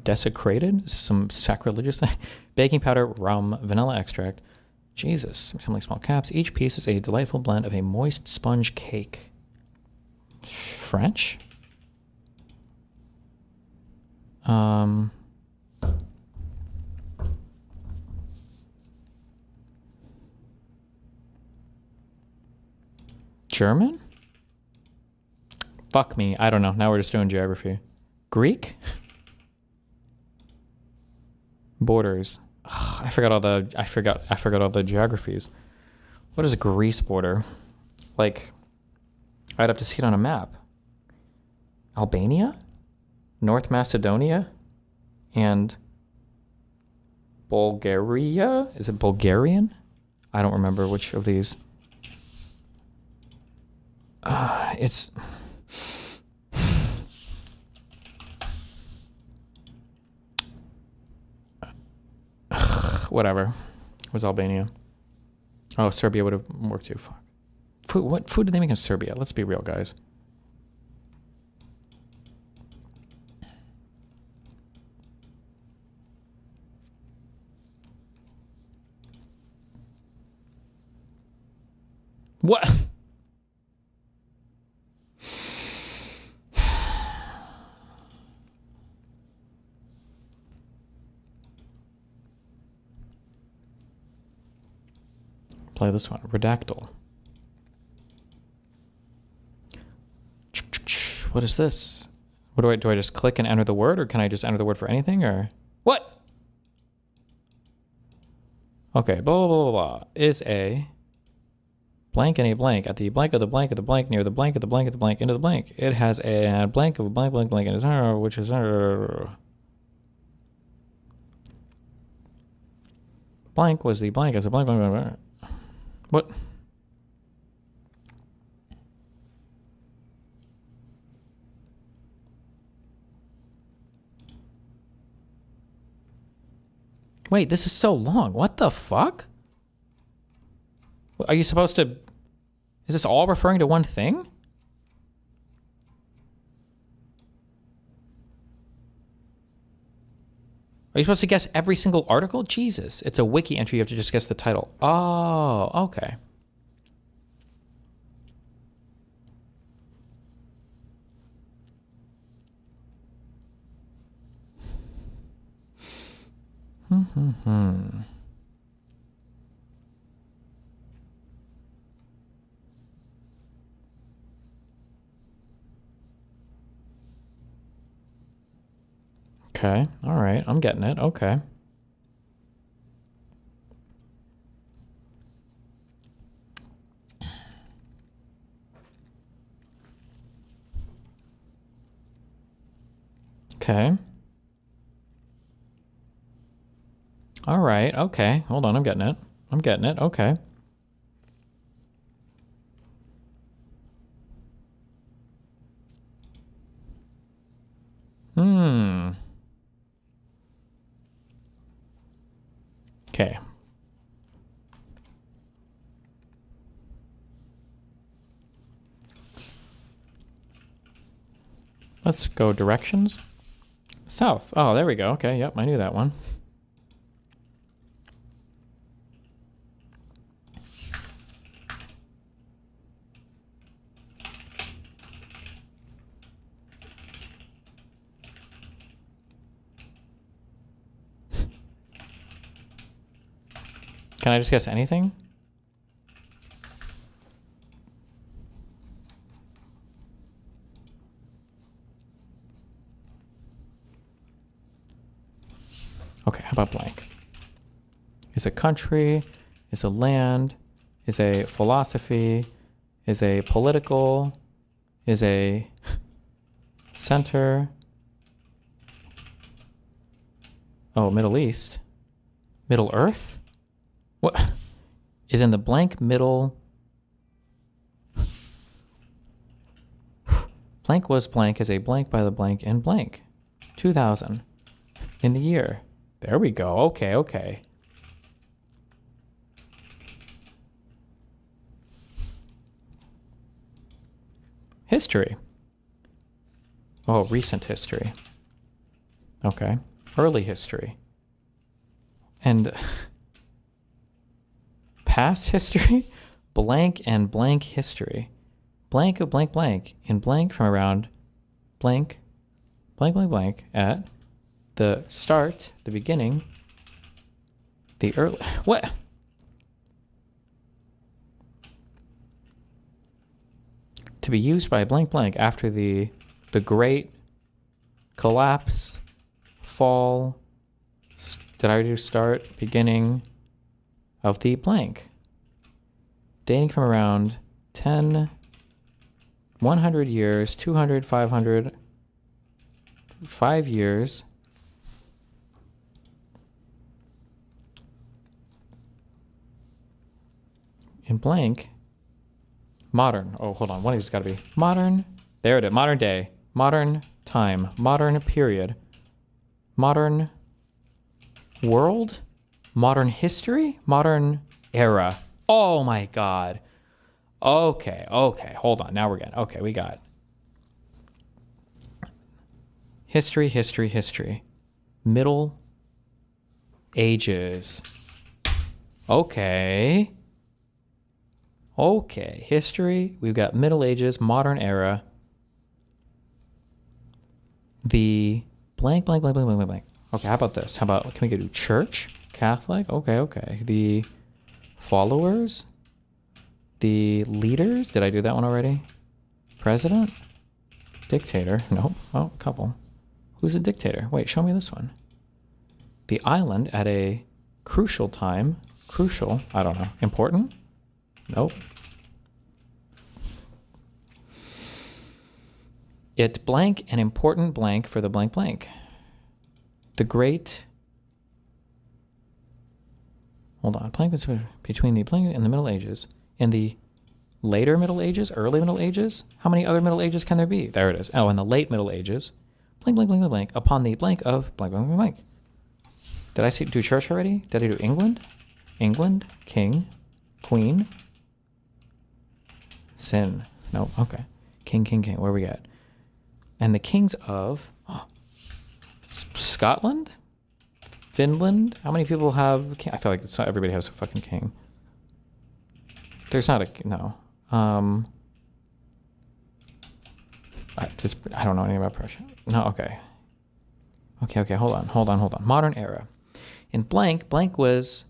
Desecrated? Is this some sacrilegious thing? Baking powder, rum, vanilla extract. Jesus, assembling small caps. Each piece is a delightful blend of a moist sponge cake. French? German? Fuck me. I don't know. Now we're just doing geography. Greek? Borders. Ugh, I forgot all the geographies. What is a Greece border? Like, I'd have to see it on a map. Albania? North Macedonia and Bulgaria. Is it Bulgarian? I don't remember which of these. It's... Whatever. It was Albania. Oh, Serbia would have worked too. Fuck. Food, what food do they make in Serbia? Let's be real, guys. What? Play this one. Redactyl. What is this? What do I just click and enter the word, or can I just enter the word for anything, or what? Okay, blah blah blah blah blah is a blank and a blank at the blank of the blank of the blank near the blank of the blank of the blank into the blank. It has a blank of a blank blank blank and which is blank was the blank as a blank blank blank. Blank. What? Wait, this is so long. What the fuck? Are you supposed to... Is this all referring to one thing? Are you supposed to guess every single article? Jesus. It's a wiki entry. You have to just guess the title. Oh, okay. Okay. All right. I'm getting it. Okay. Okay. All right. Okay. Hold on. I'm getting it. I'm getting it. Okay. Okay. Let's go directions. South. Oh, there we go. Okay, yep, I knew that one. Can I just guess anything? Okay, how about blank? Is a country, is a land, is a philosophy, is a political, is a center. Oh, Middle East. Middle Earth? What? Is in the blank middle. Blank was blank as a blank by the blank in blank. 2000. In the year. There we go. Okay, okay. History. Oh, recent history. Okay. Early history. And past history? Blank and blank history. Blank of blank blank in blank from around blank, blank blank blank at the start, the beginning, the early... What? To be used by blank blank after the great collapse, fall... Did I do start, beginning of the blank? Dating from around 10, 100 years, 200, 500, 5 years in blank modern. Oh, hold on. One of these got to be modern. There it is. Modern day. Modern time. Modern period. Modern world. Modern history. Modern era. Oh my God. Okay. Okay. Hold on. Now we're getting. Okay. We got history, history, history. Middle Ages. Okay. Okay. History. We've got Middle Ages, modern era. The blank, blank, blank, blank, blank, blank. Okay, how about this? How about, can we go to church? Catholic? Okay, okay. The followers? The leaders? Did I do that one already? President? Dictator? Nope. Oh, a couple. Who's a dictator? Wait, show me this one. The island at a crucial time. Crucial? I don't know. Important? Nope. It blank an important blank for the blank blank. The great... Hold on. Blank between the blank and the Middle Ages. In the later Middle Ages? Early Middle Ages? How many other Middle Ages can there be? There it is. Oh, in the late Middle Ages. Blank, blank, blank, blank, blank. Upon the blank of blank, blank, blank, blank. Did I do church already? Did I do England? England. King. Queen. Sin. No. Okay. King, king, king. Where we at? And the kings of Scotland? Finland? How many people have... I feel like it's not everybody has a fucking king. There's not a... No. I don't know anything about Prussia. No, okay. Okay, hold on. Modern era. In blank, blank was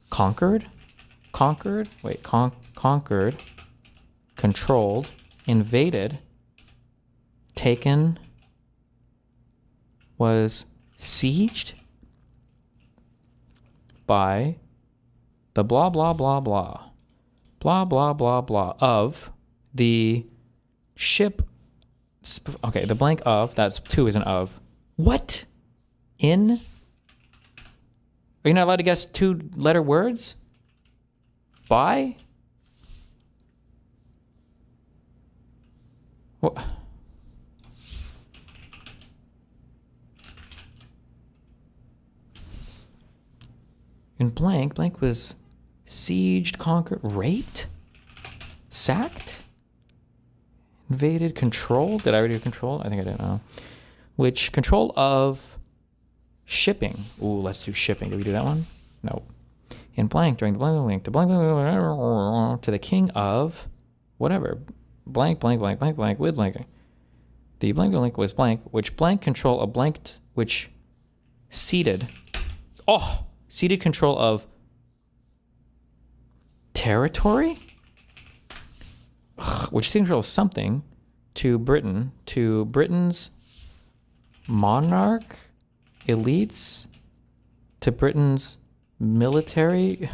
conquered? Conquered? Wait, conquered. Controlled. Invaded. Taken. Was sieged by the blah, blah, blah, blah. Blah, blah, blah, blah of the ship. Okay, the blank of, that's two is an of. What? In? Are you not allowed to guess 2-letter words? By? What? In blank, blank was sieged, conquered, raped, sacked, invaded, controlled. Did I already do control? I think I didn't know. Which control of shipping. Ooh, let's do shipping. Did we do that one? No. In blank, during the blank, blank, the blank, blank, to the king of whatever. Blank, blank, blank, blank, blank, with blank. The blank, blank was blank, which blank control a blanked, which ceded. Oh! Ceded control of territory, which ceded control of something to Britain, to Britain's monarch, elites, to Britain's military.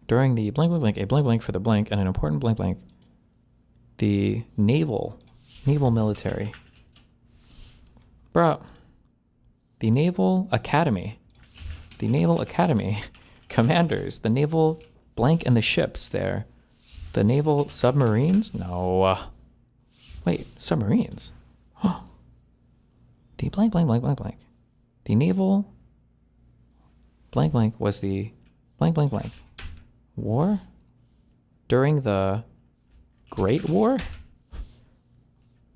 During the blank, blank, blank, a blank, blank for the blank, and an important blank, blank, the naval military. Bro, the Naval Academy commanders, the naval blank and the ships there, the naval submarines? No. Wait, submarines? The blank, blank, blank, blank, blank. The naval blank, blank was the blank, blank, blank. War? During the Great War?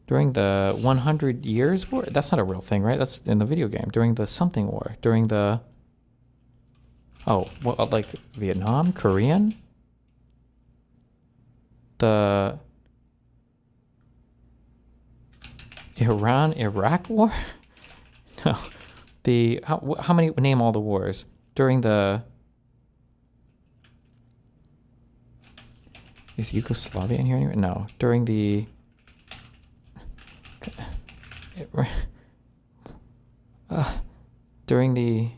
During the 100 Years War? That's not a real thing, right? That's in the video game. During the something war. During the... Oh, well, like Vietnam? Korean? The... Iran-Iraq War? No. The... How many... Name all the wars. During the... Is Yugoslavia in here anyway? No. During the... during the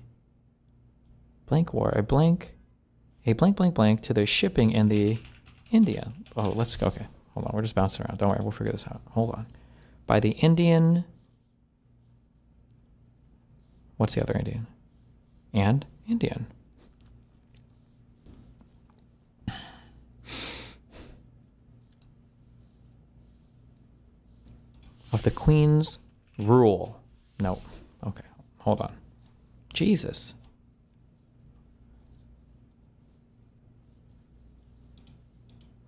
blank war, a blank blank blank to the shipping and the India. Oh, let's go. Okay, hold on. We're just bouncing around. Don't worry. We'll figure this out. Hold on. By the Indian. What's the other Indian? And Indian. Of the Queen's rule. No. Okay. Hold on. Jesus.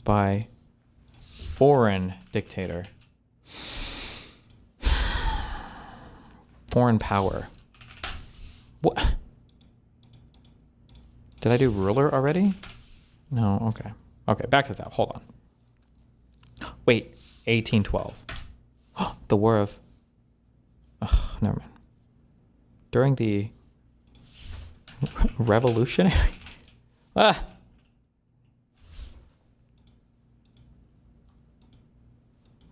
By foreign dictator. Foreign power. What? Did I do ruler already? No, okay. Okay, back to that. Hold on. Wait, 1812. The War of... never mind. During the Revolutionary...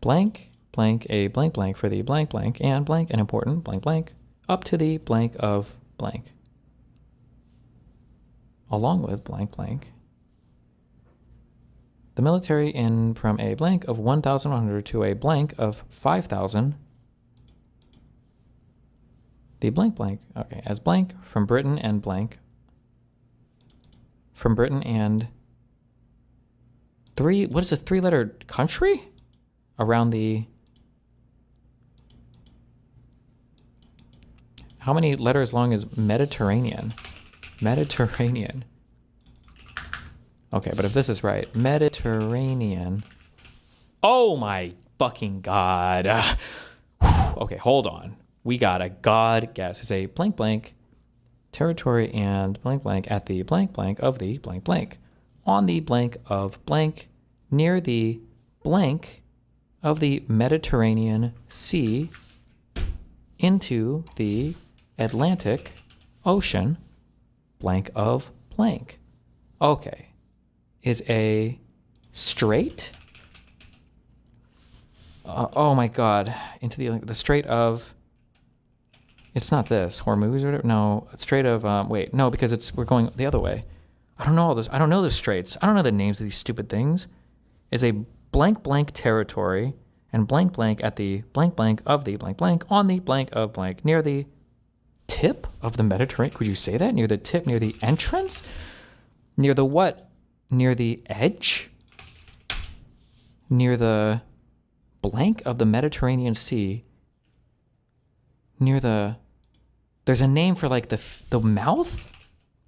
Blank, blank, a blank blank for the blank blank, and blank, an important blank blank, up to the blank of blank. Along with blank blank. The military in from a blank of 1,100 to a blank of 5,000. The blank blank, okay, as blank from Britain and blank. From Britain and what is a 3-letter country? Around the... How many letters long is Mediterranean? Mediterranean. Okay, but if this is right, Mediterranean. Oh my fucking God. Okay, hold on. We got a God guess. It's a blank blank territory and blank blank at the blank blank of the blank blank. On the blank of blank near the blank of the Mediterranean Sea into the Atlantic Ocean, blank of blank. Okay. Is a strait? Oh my God. Into the Strait of... It's not this. Hormuz or whatever? No. Strait of... wait. No, because we're going the other way. I don't know all this. I don't know the straits. I don't know the names of these stupid things. Is a blank blank territory and blank blank at the blank blank of the blank blank on the blank of blank near the tip of the Mediterranean. Could you say that? Near the tip, near the entrance? Near the what? Near the edge? Near the blank of the Mediterranean Sea? Near the... There's a name for like the mouth?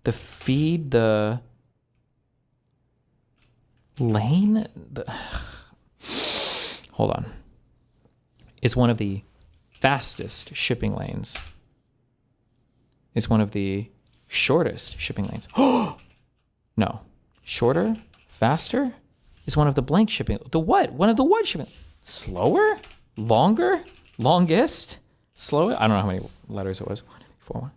The feed, the... lane? Hold on. Is one of the fastest shipping lanes. Is one of the shortest shipping lanes. No. Shorter? Faster? Is one of the blank shipping... The what? One of the what shipping... Slower? Longer? Longest? Slower? I don't know how many letters it was. 1, 2, 3, 4, 1.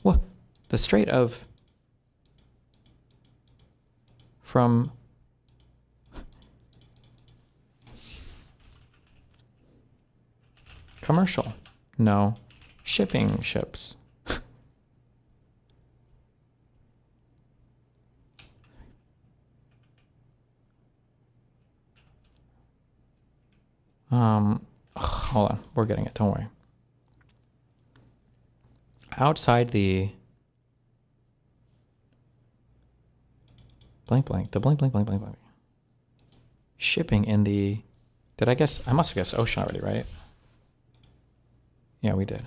What? The Strait of... From... Commercial. No. Shipping ships. Hold on. We're getting it. Don't worry. Outside the blank blank, the blank blank blank blank blank. Shipping in the... Did I guess? I must have guessed ocean already, right? Yeah, we did.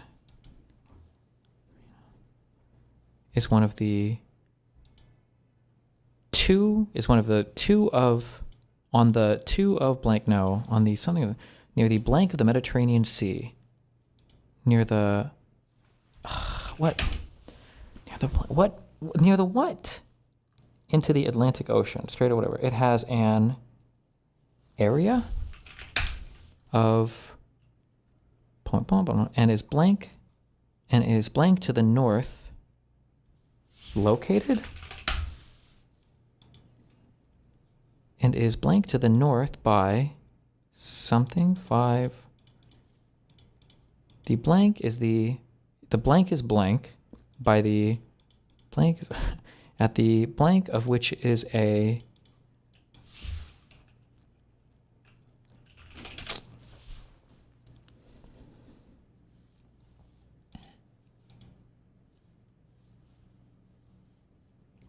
Is one of the two... Is one of the two of... On the two of blank, no. On the something... Near the blank of the Mediterranean Sea. Near the... what? Near the... What? Near the what? Into the Atlantic Ocean. Straight or whatever. It has an area of... And is blank... And is blank to the north... Located? And is blank to the north by... Something 5. The blank is the blank is blank by the blank at the blank of which is a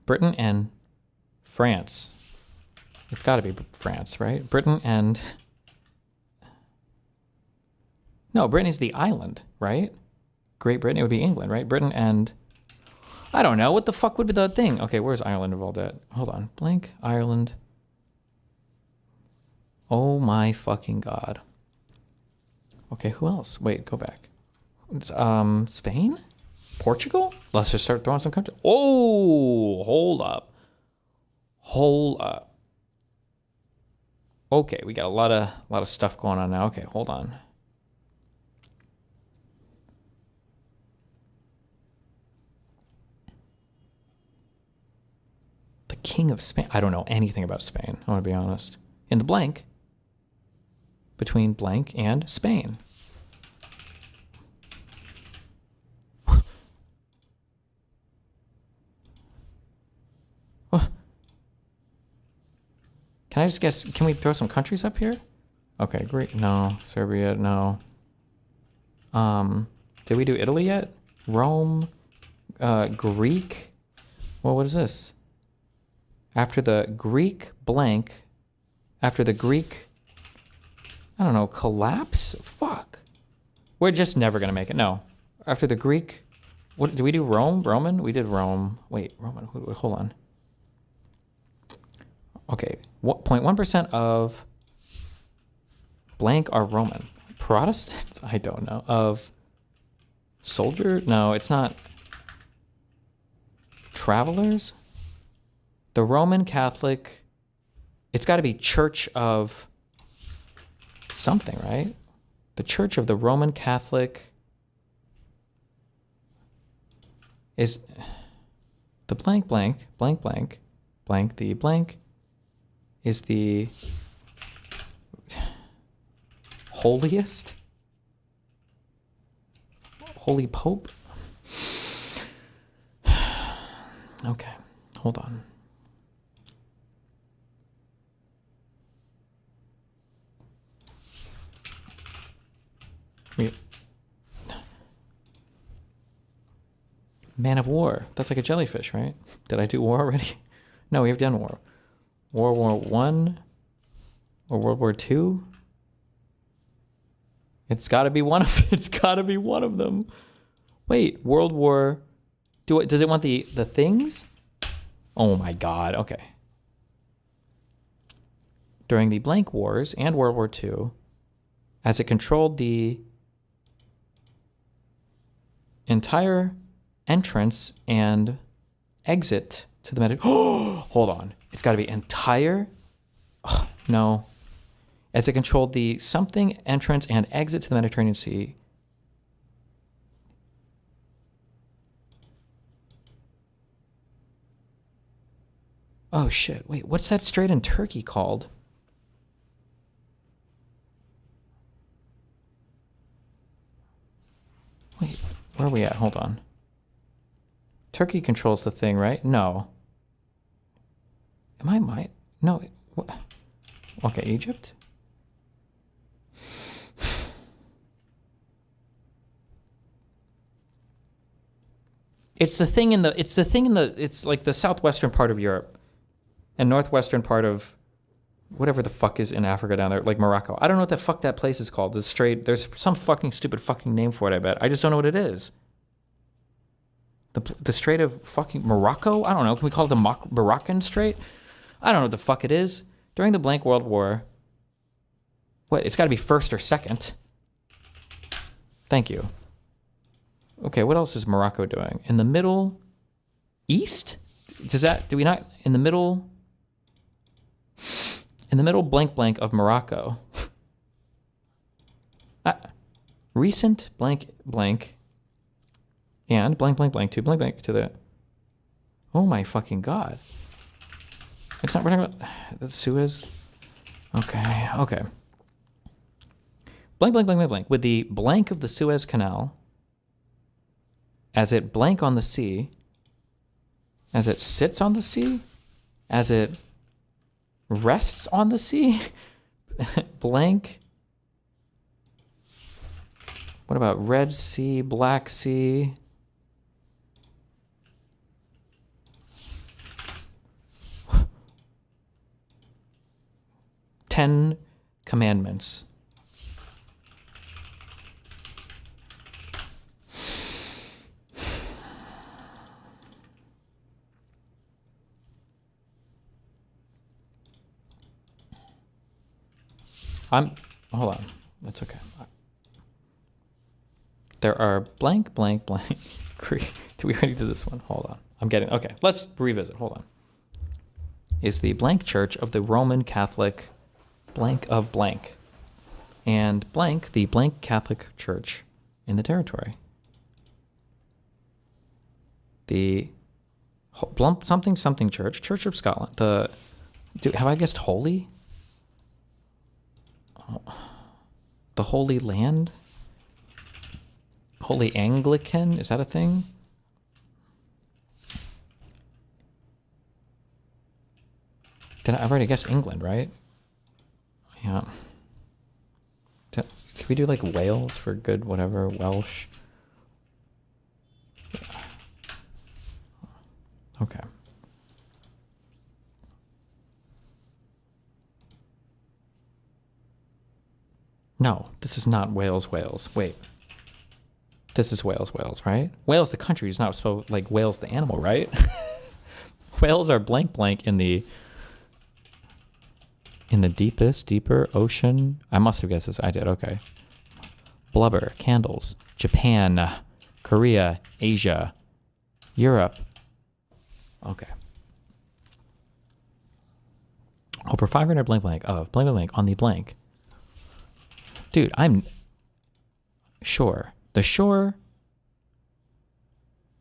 Britain and France. It's got to be France, right? Britain and... No, Britain is the island, right? Great Britain, it would be England, right? Britain and... I don't know. What the fuck would be the thing? Okay, where's Ireland involved at? Hold on. Blank, Ireland. Oh my fucking God. Okay, who else? Wait, go back. Spain? Portugal? Let's just start throwing some countries. Oh, hold up. Hold up. Okay, we got a lot of stuff going on now. Okay, hold on. The King of Spain. I don't know anything about Spain, I want to be honest. In the blank, between blank and Spain. Can I just guess? Can we throw some countries up here? Okay, great. No. Serbia, no. Did we do Italy yet? Rome, Greek. Well, what is this? After the Greek blank, after the Greek, I don't know, collapse? Fuck. We're just never gonna make it. No. After the Greek, what did we do? Rome? Roman? We did Rome. Wait, Roman. Hold on. Okay, 0.1% of blank are Roman. Protestants? I don't know. Of soldier? No, it's not. Travelers? The Roman Catholic, it's got to be Church of something, right? The Church of the Roman Catholic is the blank, blank, blank, blank, blank, the blank is the holiest? Holy Pope? Okay, hold on. Wait. Man of War. That's like a jellyfish, right? Did I do war already? No, we have done war. World War I or World War II? It's got to be one of it's got to be one of them. Wait, World War. Does it want the things? Oh my God. Okay. During the blank wars and World War II, as it controlled the entire entrance and exit to the Mediterranean. Hold on. It's got to be entire. No. As it controlled the something entrance and exit to the Mediterranean Sea. Oh shit. Wait, what's that strait in Turkey called? Wait, where are we at? Hold on. Turkey controls the thing, right? No. Am I might? No. What? Okay, Egypt. It's like the southwestern part of Europe and northwestern part of whatever the fuck is in Africa down there, like Morocco. I don't know what the fuck that place is called. The strait, there's some fucking stupid fucking name for it, I bet. I just don't know what it is. The Strait of fucking Morocco? I don't know. Can we call it the Moroccan Strait? I don't know what the fuck it is. During the blank World War. What? It's got to be first or second. Thank you. Okay, what else is Morocco doing? In the Middle East? Do we not? In the middle blank blank of Morocco. Recent blank blank. And blank blank blank to blank blank to the. Oh my fucking God. It's not, we're talking about the Suez. Okay, okay. Blank blank blank blank blank. With the blank of the Suez Canal as it blank on the sea As it sits on the sea? As it rests on the sea? Blank. What about Red Sea, Black Sea? Ten Commandments. Hold on. That's okay. There are blank, blank, blank. Did we already do this one? Hold on. I'm getting, okay. Let's revisit. Hold on. Is the blank church of the Roman Catholic blank of blank. And blank, the blank Catholic church in the territory. The something something church, Church of Scotland. Have I guessed holy? The Holy Land? Holy Anglican? Is that a thing? I've already guessed England, right? Yeah. Can we do like Wales for good, whatever, Welsh? Yeah. Okay. No, this is not Wales, Wales. Wait. This is Wales, Wales, right? Wales, the country, is not supposed, like Wales, the animal, right? Whales are blank blank in the deeper ocean. I must have guessed this. I did, okay. Blubber, candles, Japan, Korea, Asia, Europe. Okay. Over 500 blank blank of blank blank on the blank. Dude, I'm sure. The shore,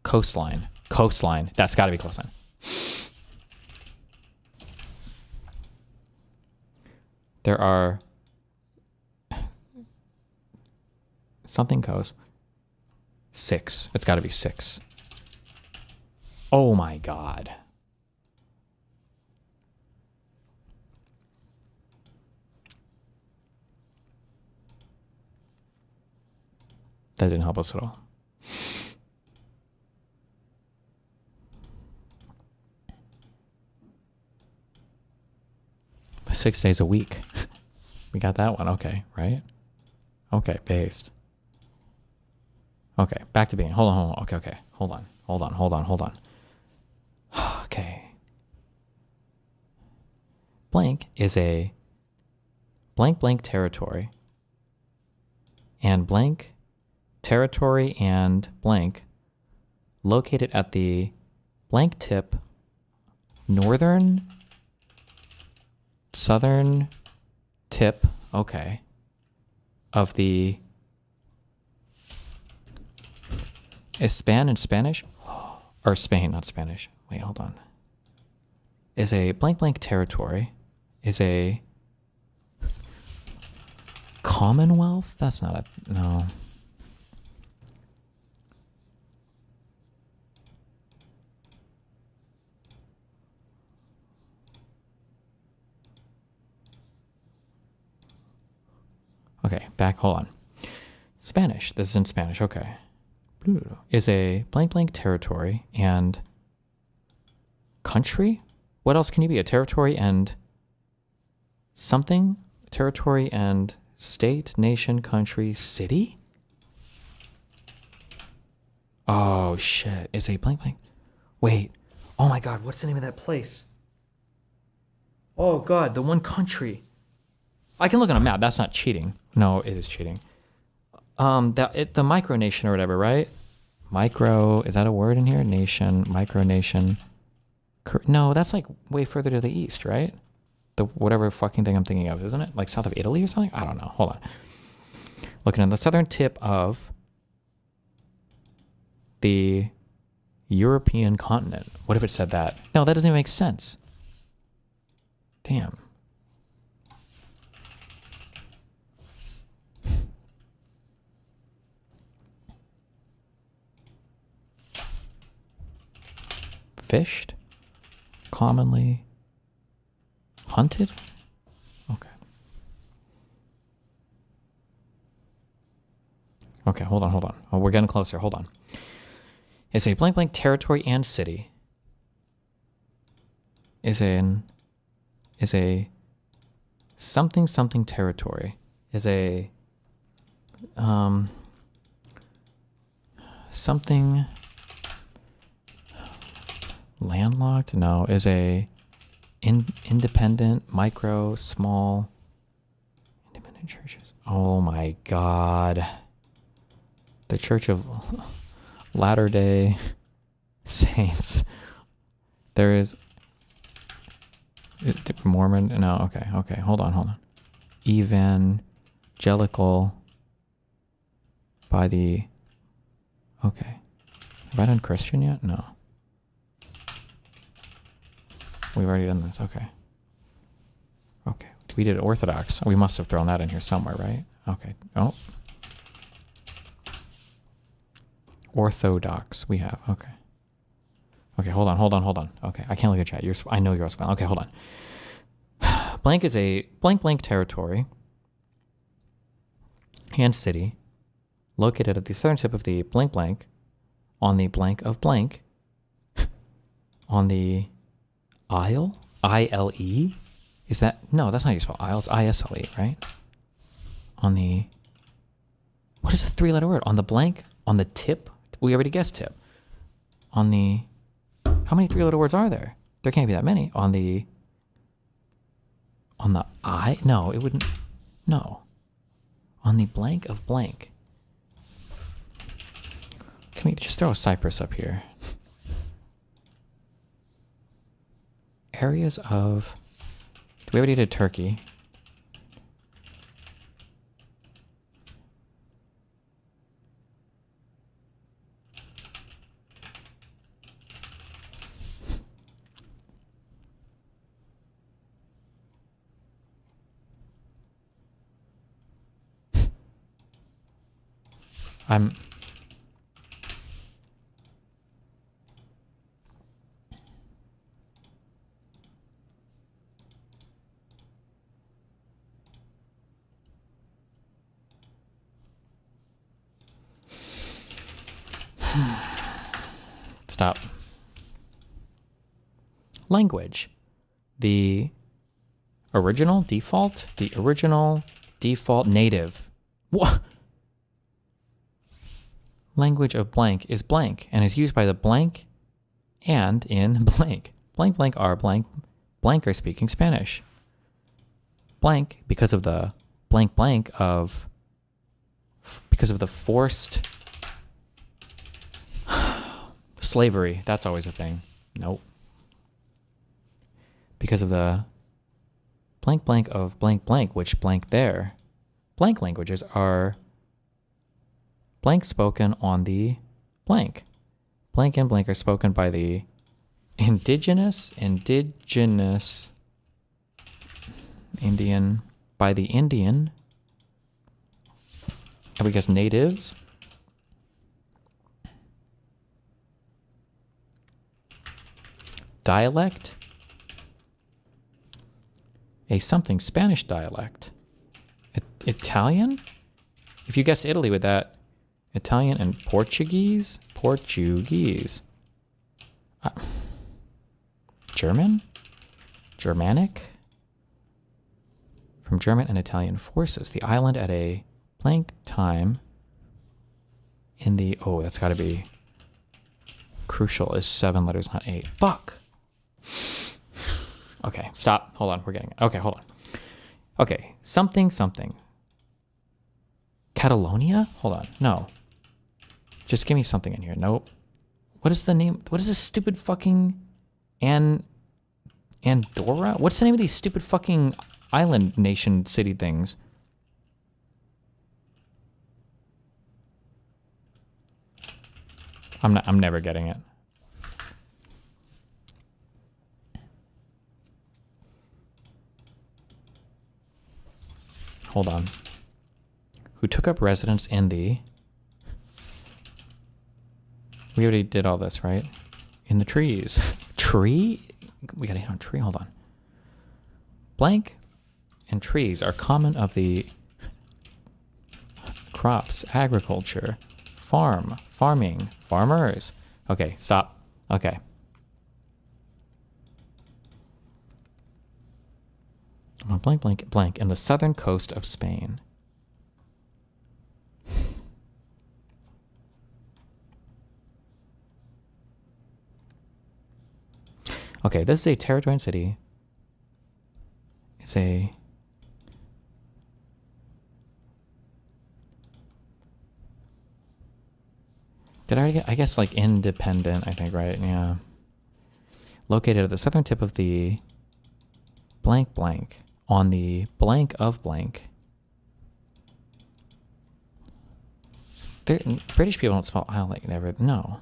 coastline. Coastline. That's got to be coastline. There are something coast. 6. It's got to be 6. Oh my God. That didn't help us at all. Six days a week. We got that one. Okay, right? Okay, based. Okay, back to being. Hold on. Okay. Hold on. Okay. Blank is a blank territory. And blank territory and blank located at the blank tip southern tip, okay, of the is Spanish or Spain, not Spanish. Wait, hold on. Is a blank territory is a Commonwealth? That's not a no. Okay, back, hold on. Spanish, this is in Spanish, okay. Is a blank territory and country? What else can you be? A territory and something? Territory and state, nation, country, city? Oh, shit. Is a blank. Wait. Oh my God, what's the name of that place? Oh God, the one country. I can look on a map. That's not cheating. No, it is cheating. The micronation or whatever, right? Micro, is that a word in here? Nation, micronation. No, that's like way further to the east, right? The whatever fucking thing I'm thinking of, isn't it? Like south of Italy or something? I don't know. Hold on. Looking at the southern tip of the European continent. What if it said that? No, that doesn't even make sense. Damn. Fished? Commonly hunted? Okay. Okay, hold on. Oh, we're getting closer. Hold on. It's a blank blank territory and city. Is a something something territory. Is a something landlocked? No, is a independent, micro, small, independent churches. Oh my God. The Church of Latter-day Saints. There is Mormon. No, okay. Hold on. Evangelical by the. Okay. Have I done Christian yet? No. We've already done this. Okay. We did Orthodox. We must have thrown that in here somewhere, right? Okay. Oh. Orthodox. We have. Okay. Okay, hold on. Okay, I can't look at chat. I know you're spelling. Okay, hold on. Blank is a blank territory and city located at the southern tip of the blank on the blank of blank on the Isle? I-L-E? Is that? No, that's not how you spell Isle. It's I-S-L-E, right? On the... What is a three-letter word? On the blank? On the tip? We already guessed tip. On the... How many three-letter words are there? There can't be that many. On the I? No, it wouldn't... No. On the blank of blank. Can we just throw a Cypress up here? Areas of... We already did Turkey. I'm... Stop. Language. The original default native. What? Language of blank is blank and is used by the blank and in blank. Blank are blank are speaking Spanish. Blank because of the because of the forced slavery. That's always a thing. Nope. Because of the blank of blank, which blank there. Blank languages are blank spoken on the blank. Blank and blank are spoken by the indigenous, Indian, by the Indian, and we guess natives. Dialect. A something Spanish dialect. Italian? If you guessed Italy with that, Italian and Portuguese? German? Germanic? From German and Italian forces. The island at a blank time in the... Oh, that's got to be... Crucial is 7 letters, not 8. Fuck! Okay, stop. Hold on, we're getting it. Okay, hold on. Okay, something. Catalonia? Hold on, no. Just give me something in here. Nope. What is the name? What is this stupid fucking... Andorra? What's the name of these stupid fucking island nation city things? I'm never getting it. Hold on. Who took up residence in the... We already did all this, right? in the trees. Tree? We gotta hit on tree. Hold on. Blank and trees are common of the crops, agriculture, farming, farmers. Okay, stop. Okay. Blank, blank, blank. In the southern coast of Spain. Okay, this is a territory and city. It's a... Did I get, I guess like independent, I think, right? Yeah. Located at the southern tip of the blank blank on the blank of blank. British people don't spell Isle like never. No.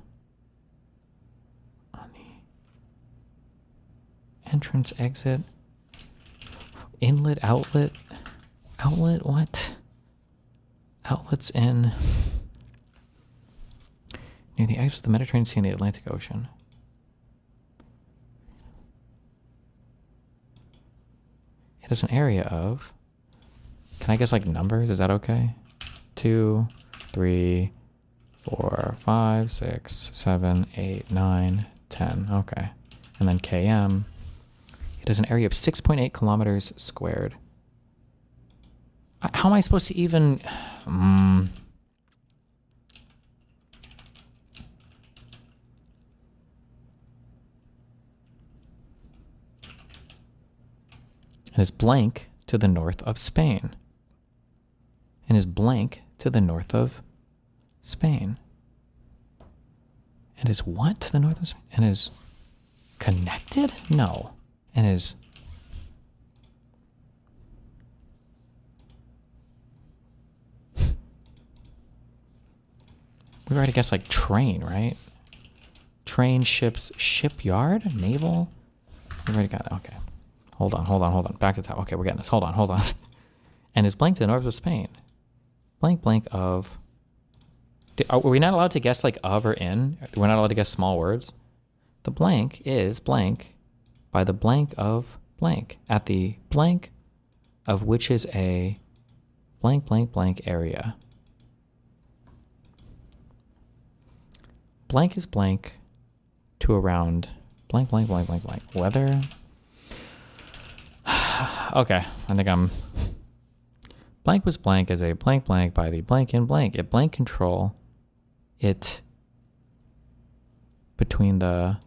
On the entrance, exit, inlet, outlet, what? Outlets in near the exit of the Mediterranean Sea and the Atlantic Ocean. It is an area of, can I guess like numbers? Is that okay? 2, 3, 4, 5, 6, 7, 8, 9, 10. Okay. And then km. It is an area of 6.8 kilometers squared. How am I supposed to even... It is blank to the north of Spain. And is blank to the north of Spain. And is what to the north of Spain? And is connected? No. And is... We already guessed like train, right? Train, ships, shipyard, naval. We already got it. Okay. Hold on. Back to the top. Okay, we're getting this. Hold on. And it's blank to the north of Spain. Blank of... Are we not allowed to guess like of or in? We're not allowed to guess small words? The blank is blank by the blank of blank. At the blank of which is a blank area. Blank is blank to around blank. Weather... Okay, I think I'm... Blank was blank as a blank by the blank in blank. It blank control it between the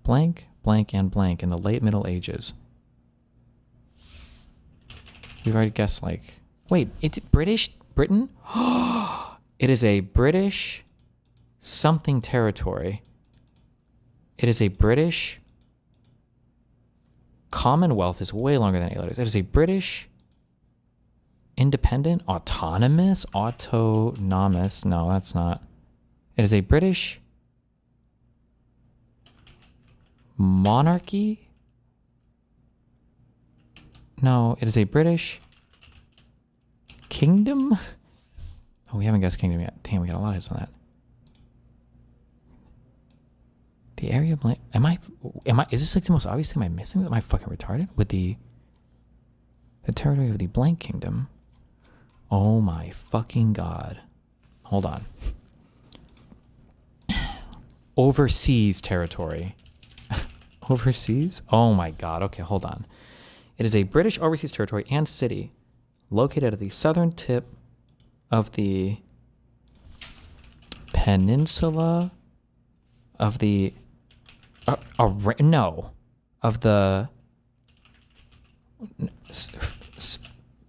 blank and blank in the late Middle Ages. We've already guessed like... Wait, it's Britain? It is a British something territory. It is a British... Commonwealth is way longer than 8 letters. It is a British independent, autonomous. No, that's not. It is a British monarchy. No, it is a British kingdom. Oh, we haven't guessed kingdom yet. Damn, we got a lot of hits on that. The area of blank. Is this like the most obvious thing? Am I missing? Am I fucking retarded? With the territory of the blank kingdom. Oh my fucking god. Hold on. Overseas territory. Overseas? Oh my god. Okay, hold on. It is a British overseas territory and city located at the southern tip of the peninsula of the of the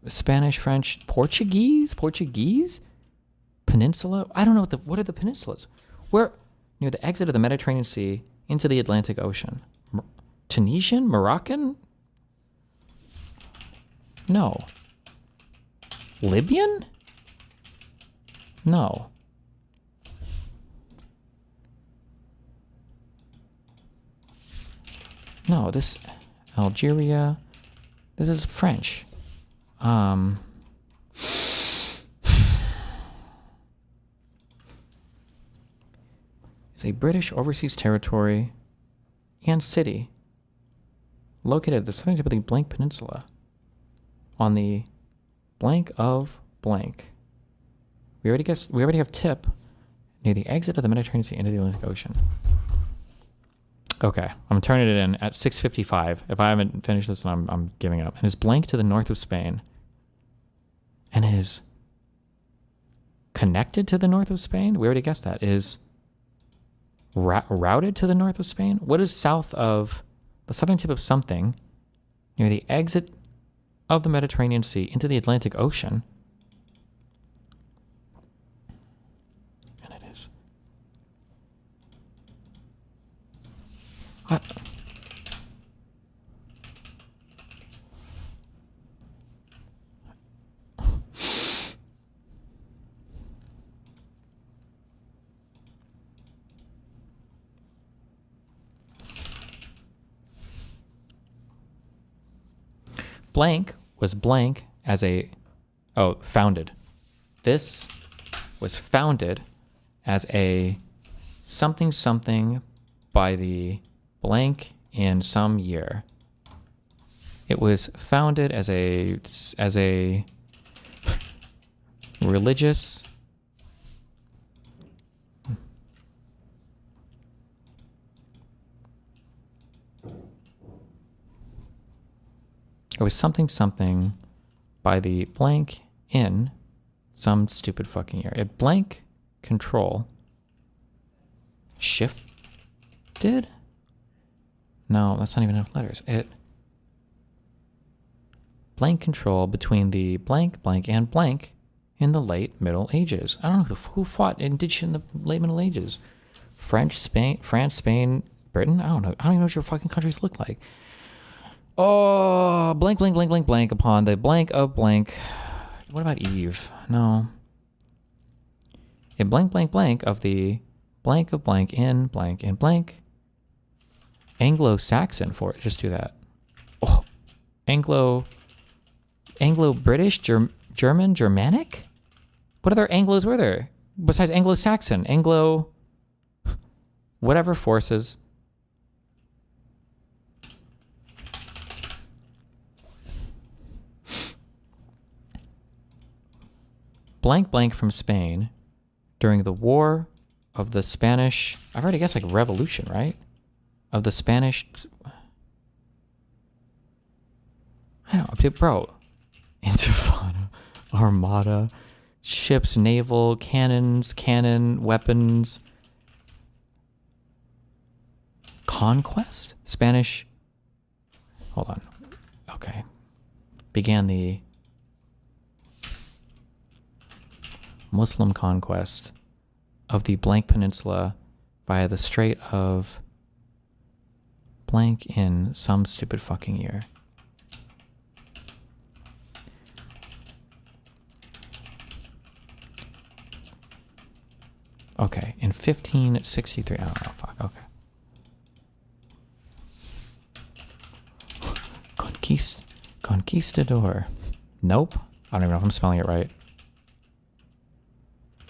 Spanish, French, Portuguese peninsula. I don't know what are the peninsulas. Where near the exit of the Mediterranean Sea into the Atlantic Ocean. Tunisian, Moroccan? No. Libyan? No. No, this Algeria. This is French. is a British overseas territory and city located at the southern tip of the blank peninsula on the blank of blank. We already have tip near the exit of the Mediterranean Sea into the Atlantic Ocean. Okay, I'm turning it in at 6:55. If I haven't finished this, then I'm giving up. And is blank to the north of Spain. And is connected to the north of Spain. We already guessed that. Is routed to the north of Spain. What is south of the southern tip of something near the exit of the Mediterranean Sea into the Atlantic Ocean? And it is. What? Blank was blank as a... Oh, founded. This was founded as a something something by the blank in some year. It was founded as a religious... It was something something by the blank in some stupid fucking year. It blank control shifted? No, that's not even enough letters. It blank control between the blank, blank, and blank in the late Middle Ages. I don't know who fought in the late Middle Ages. France, Spain, Britain? I don't know. I don't even know what your fucking countries look like. Oh, blank, blank, blank, blank, blank upon the blank of blank. What about Eve? No. A blank, blank, blank of the blank of blank in blank. Anglo-Saxon for it. Just do that. Oh, Anglo-British, German, Germanic? What other Anglos were there? Besides Anglo-Saxon, Anglo... Whatever forces... Blank blank from Spain during the War of the Spanish... I've already guessed like Revolution, right? Of the Spanish... I don't know, bro. Intifada, Armada, ships, naval, cannon, weapons... Conquest? Spanish... Hold on. Okay. Began the... Muslim conquest of the blank peninsula via the Strait of blank in some stupid fucking year. Okay, in 1563. I don't know, fuck, okay. Conquistador. Nope. I don't even know if I'm spelling it right.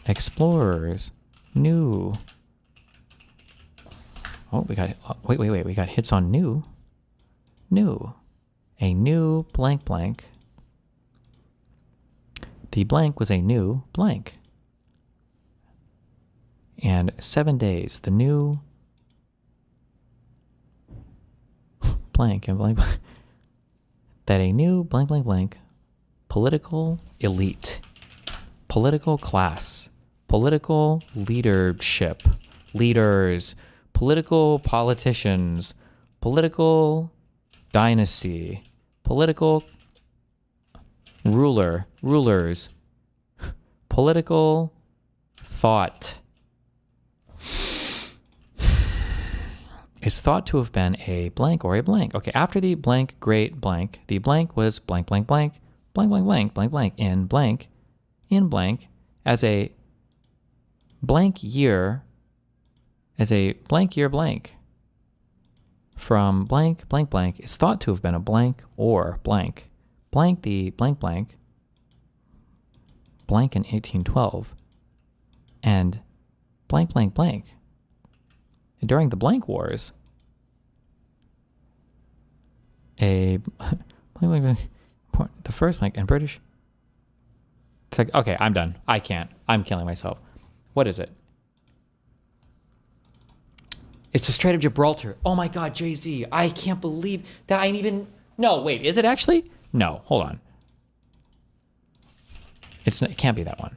Explorers. New. Oh, we got... Wait. We got hits on new. New. A new blank blank. The blank was a new blank. And 7 days. The new... blank and blank blank. That a new blank blank blank. Political elite. Political class. Political leadership, leaders, political politicians, political dynasty, political rulers, political thought. Is thought to have been a blank or a blank. Okay, after the blank great blank, the blank was blank blank blank, blank blank blank, blank blank, in blank, as a blank year, blank. From blank, blank, blank is thought to have been a blank or blank. Blank the blank blank, blank in 1812, and blank blank blank During the blank wars, the first blank and British. It's like, okay, I'm done. I can't. I'm killing myself. What is it? It's the Strait of Gibraltar. Oh my God, Jay-Z. I can't believe that I even... No, wait, is it actually? No, hold on. It can't be that one.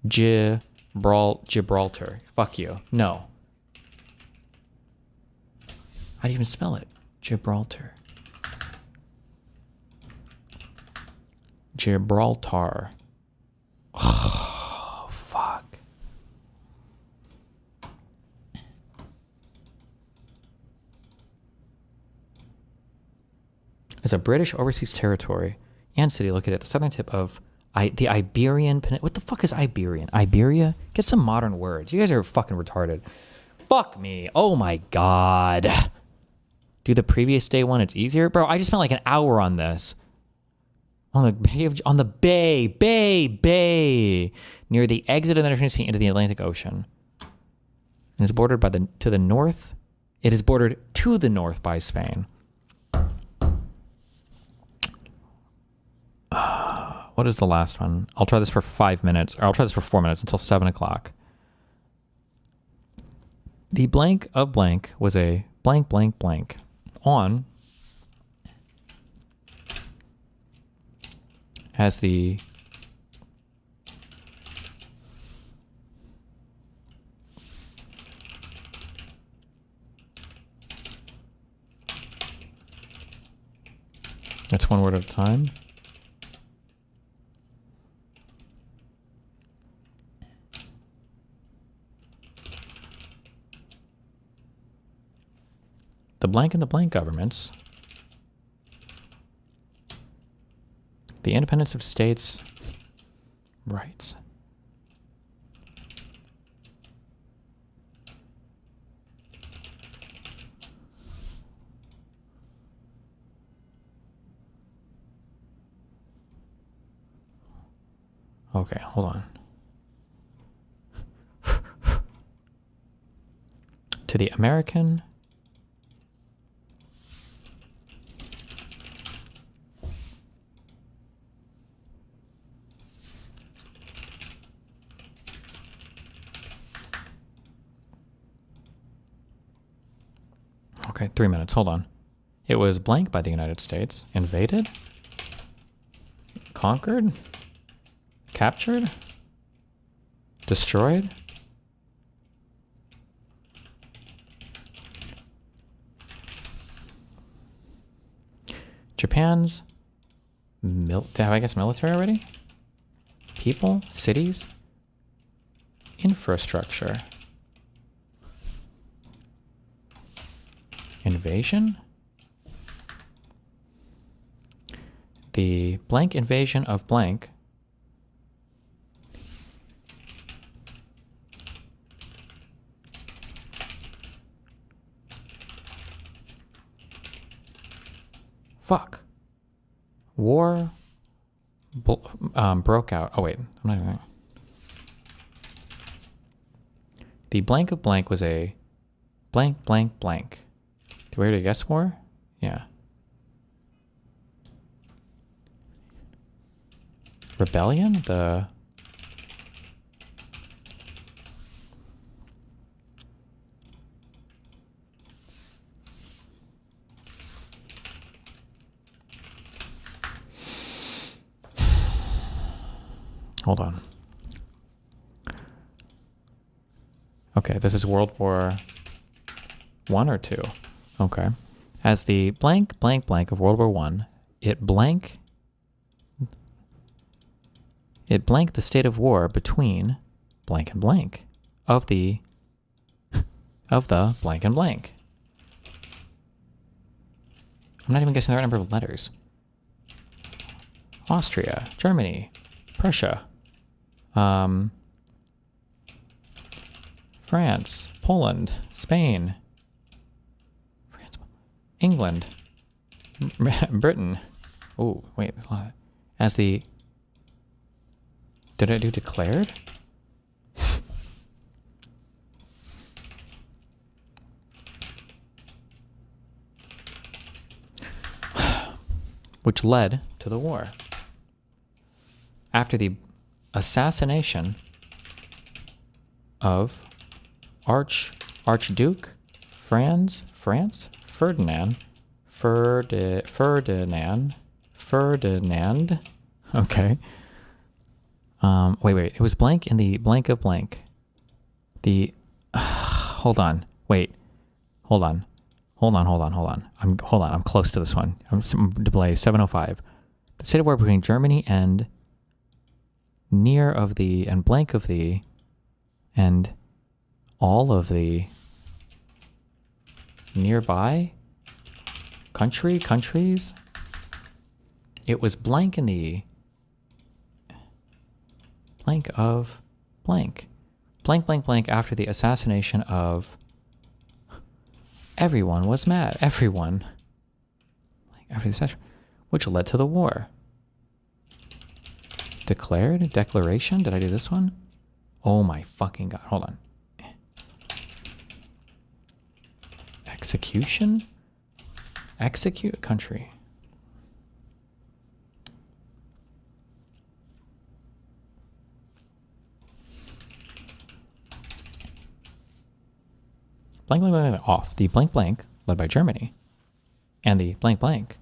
Gibraltar. Fuck you. No. How do you even spell it? Gibraltar. Gibraltar. Oh, fuck. It's a British overseas territory and city located at the southern tip of the Iberian Peninsula. What the fuck is Iberian? Iberia? Get some modern words. You guys are fucking retarded. Fuck me. Oh my God. Do the previous day one, it's easier? Bro, I just spent like an hour on this. On the bay, near the exit of the Mediterranean Sea into the Atlantic Ocean. And it's bordered to the north. It is bordered to the north by Spain. What is the last one? I'll try this for 5 minutes, or I'll try this for 4 minutes until 7 o'clock. The blank of blank was a blank, blank, blank on as the That's one word at a time. The blank and the blank governments. The independence of states' rights. Okay, hold on. To the American Okay, 3 minutes. Hold on. It was blank by the United States. Invaded? Conquered? Captured? Destroyed? Japan's I guess military already? People? Cities? Infrastructure? Invasion? The blank invasion of blank Fuck. War broke out. Oh wait, I'm not even. The blank of blank was a blank, blank, blank. Do we already guess war? Yeah. Rebellion? Hold on. Okay, this is World War I or II. Okay. As the blank, blank, blank of World War I, it blanked the state of war between blank and blank of the blank and blank. I'm not even guessing the right number of letters. Austria, Germany, Prussia, France, Poland, Spain, England, Britain. Oh, wait. As the... Did I do declared? which led to the war. After the assassination of Archduke France Ferdinand. Okay. Wait. It was blank in the blank of blank. Hold on. Hold on. I'm close to this one. I'm delay 705. The state of war between Germany and near of the and blank of the and all of the nearby countries. It was blank in the blank of blank. Blank after the assassination of everyone was mad. Everyone. After the assassination, which led to the war. Declaration? Did I do this one? Oh my fucking god. Hold on. Execution? Execute country. Blank, off. The blank, led by Germany. And the blank,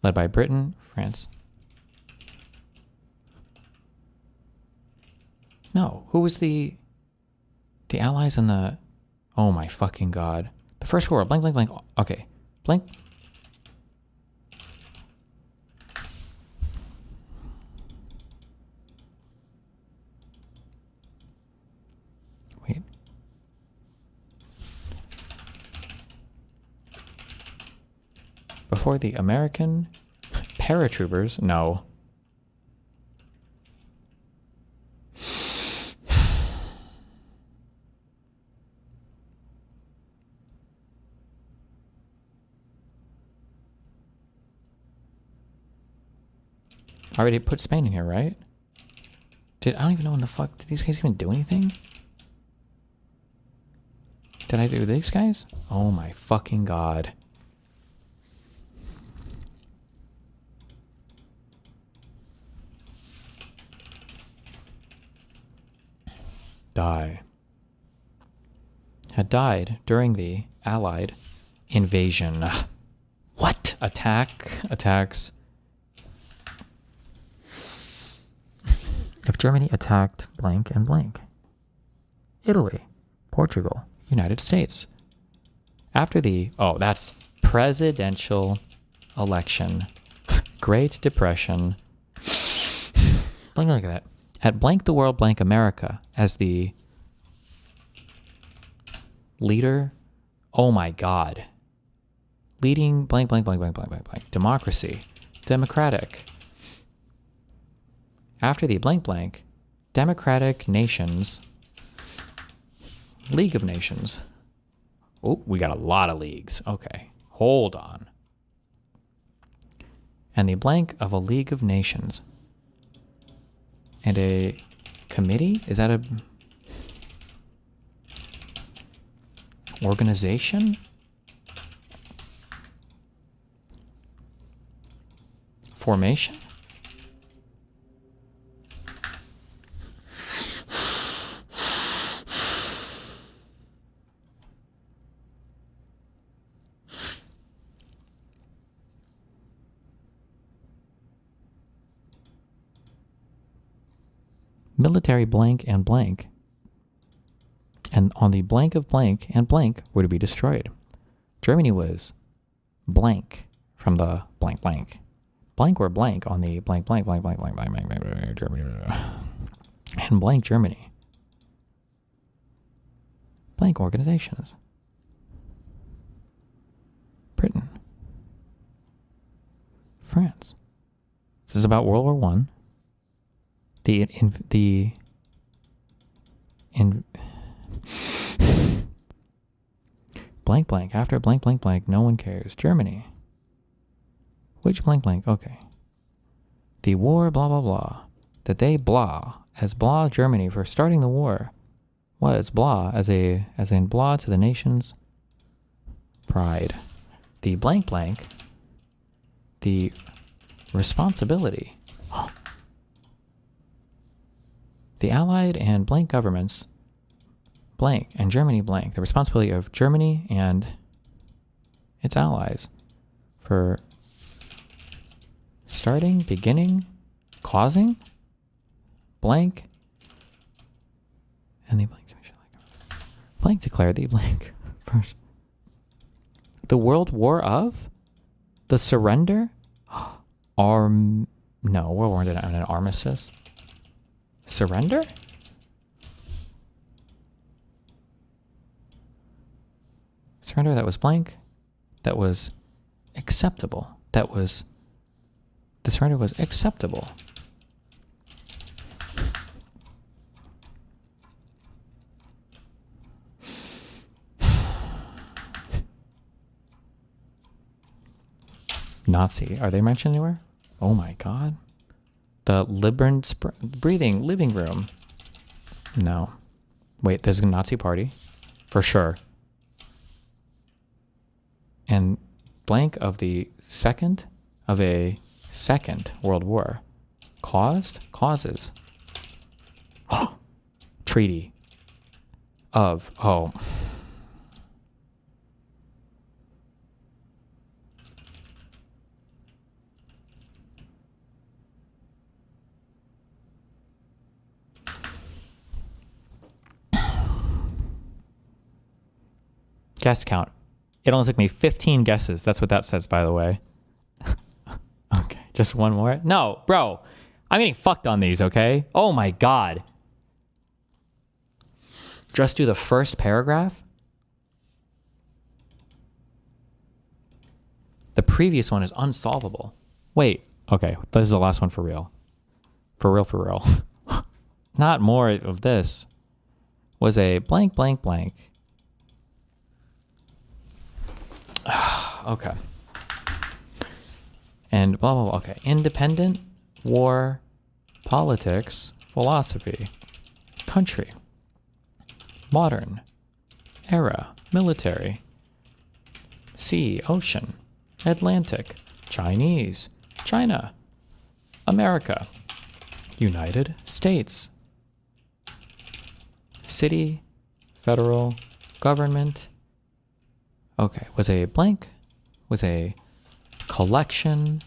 led by Britain, France. No, who was the allies in the... Oh my fucking god. The First World War, blank. Okay, blank. Wait. Before the American paratroopers, no. I already put Spain in here, right? I don't even know when the fuck, did these guys even do anything? Did I do these guys? Oh my fucking god. Had died during the Allied invasion. What? Attacks. If Germany attacked blank and blank. Italy, Portugal, United States. After the, that's presidential election. Great Depression. Blank like that. At blank the world, blank America as the leader. Oh my god. Leading blank. Democracy. Democratic. After the blank, Democratic Nations, League of Nations. Oh, we got a lot of leagues. Okay, hold on. And the blank of a League of Nations. And a committee? Is that a organization? Formation? Military blank and blank, and on the blank of blank and blank were to be destroyed. Germany was blank from the blank. Blank were blank on the blank Germany. And blank Germany. Blank organizations. Britain. France. This is about World War One. Blank after blank, no one cares. Germany. Which blank? Okay. The war, blah. That they blah as blah Germany for starting the war was blah as in blah to the nation's pride. The blank, the responsibility. The Allied and blank governments, blank, and Germany blank, the responsibility of Germany and its allies for starting, beginning, causing, blank, and the blank declared the blank first. The World War of? The surrender? No, World War didn't have an armistice. Surrender? Surrender that was blank, that was acceptable, that was, the surrender was acceptable. Nazi, are they mentioned anywhere? Oh my god. The breathing living room. No. Wait, there's a Nazi party. For sure. And blank of a second World War. Causes. Treaty. Of, guess count. It only took me 15 guesses. That's what that says, by the way. Okay, just one more. No, bro. I'm getting fucked on these, okay? Oh my god. Just do the first paragraph? The previous one is unsolvable. Wait, okay. This is the last one for real. For real. Not more of this. Was a blank, blank, blank. Okay. And blah, blah, blah. Okay. Independent, war, politics, philosophy, country, modern, era, military, sea, ocean, Atlantic, Chinese, China, America, United States, city, federal, government. Okay, was a blank, was a collection,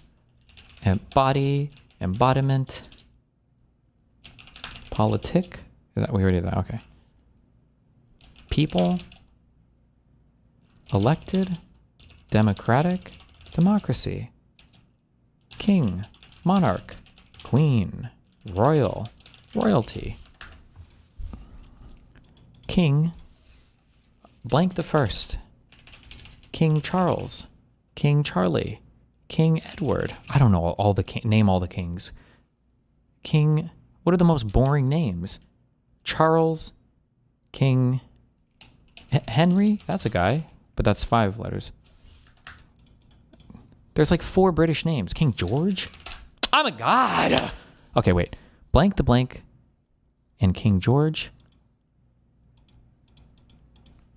body, embodiment, politic. Is that we already did that? Okay. People, elected, democratic, democracy, king, monarch, queen, royal, royalty, king, blank the first, King Charles, King Charlie, King Edward. I don't know all the name all the kings. King, what are the most boring names? Charles, King Henry, that's a guy, but that's 5 letters. There's like 4 British names. King George? Oh my god! Okay, wait. Blank the blank and King George.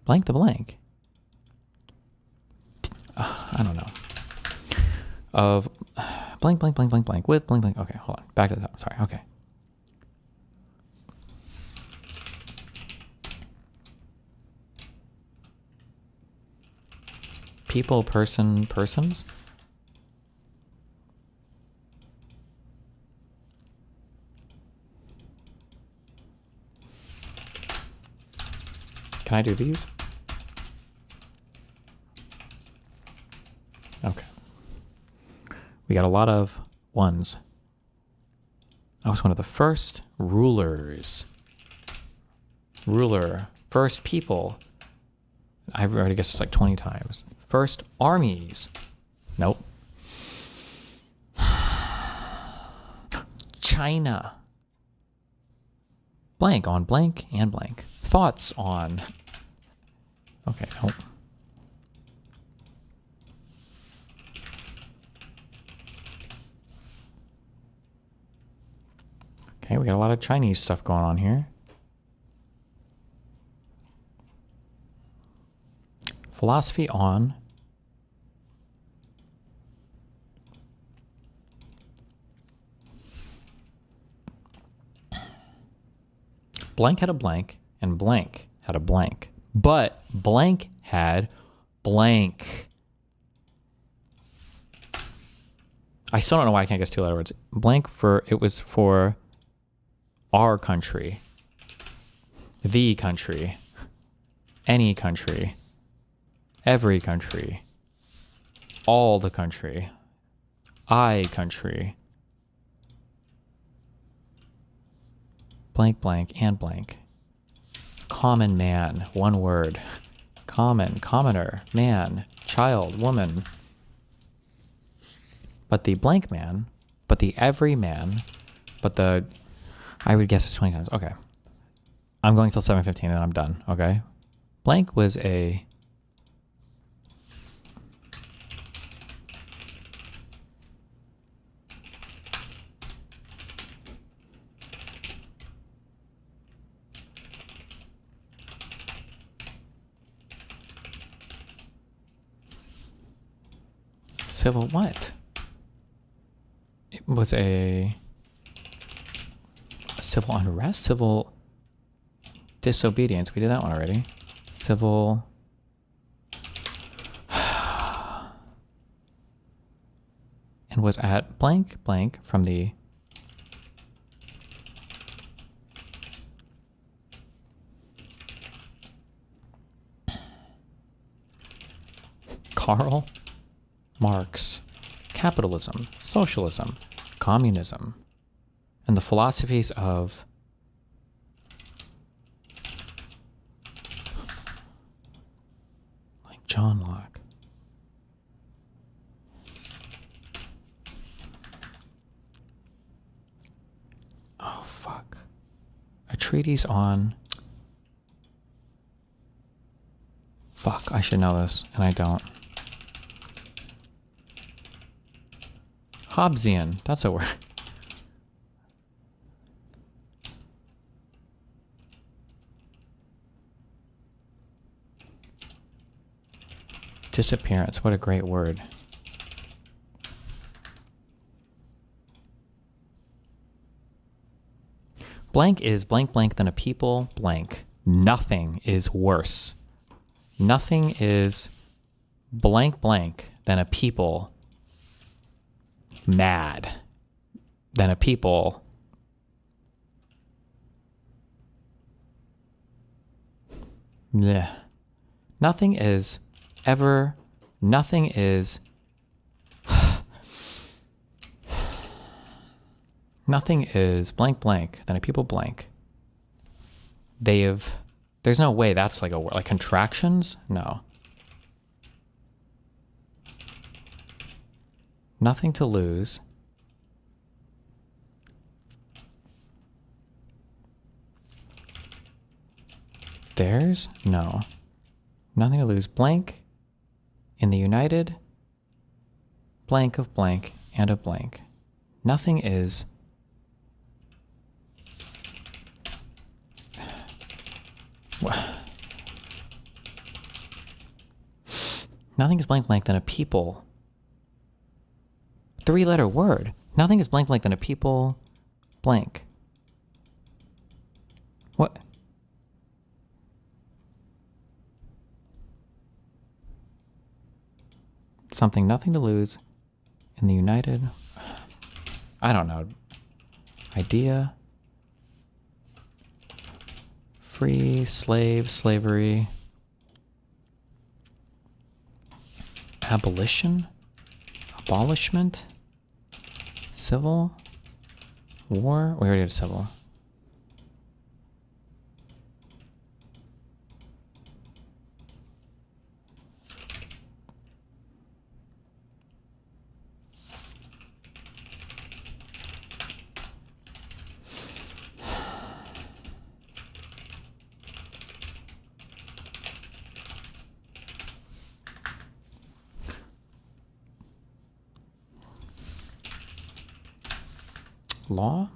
Blank the blank. I don't know. Of blank, blank, blank, blank, blank, with blank, blank. Okay, hold on. Back to the top. Sorry. Okay. People, person, persons. Can I do these? Okay. We got a lot of ones. I was one of the first rulers. Ruler. First people. I've already guessed this like 20 times. First armies. Nope. China. Blank on blank and blank. Thoughts on. Okay, nope. Okay, we got a lot of Chinese stuff going on here. Philosophy on Blank had a blank, and blank had a blank. But blank had blank. I still don't know why I can't guess 2-letter words. Blank it was for our country, the country, any country, every country, all the country, country, blank, blank, and blank. Common man, one word. Common, commoner, man, child, woman. But the blank man, but the every man, but the, I would guess it's 20 times. Okay. I'm going till 7:15 and I'm done. Okay. Blank was a, civil what? It was a civil unrest, civil disobedience. We did that one already. Civil. And was at blank blank from the Karl Marx, capitalism, socialism, communism, and the philosophies of like John Locke. Oh, fuck. A treatise on... Fuck, I should know this, and I don't. Hobbesian, that's a word. Disappearance, what a great word. Blank is blank blank than a people blank. Nothing is worse. Nothing is blank blank than a people mad than a people bleh. Nothing is ever, nothing is nothing is blank blank than a people blank. There's no way that's like a word, like contractions? No. Nothing to lose. Theirs? No. Nothing to lose. Blank in the united blank of blank and a blank. Nothing is nothing is blank blank than a people. 3-letter word. Nothing is blank blank than a people blank. What? Something, nothing to lose in the united. I don't know. Idea. Free, slave, slavery. Abolition. Abolishment. Civil war. We already did civil. Law?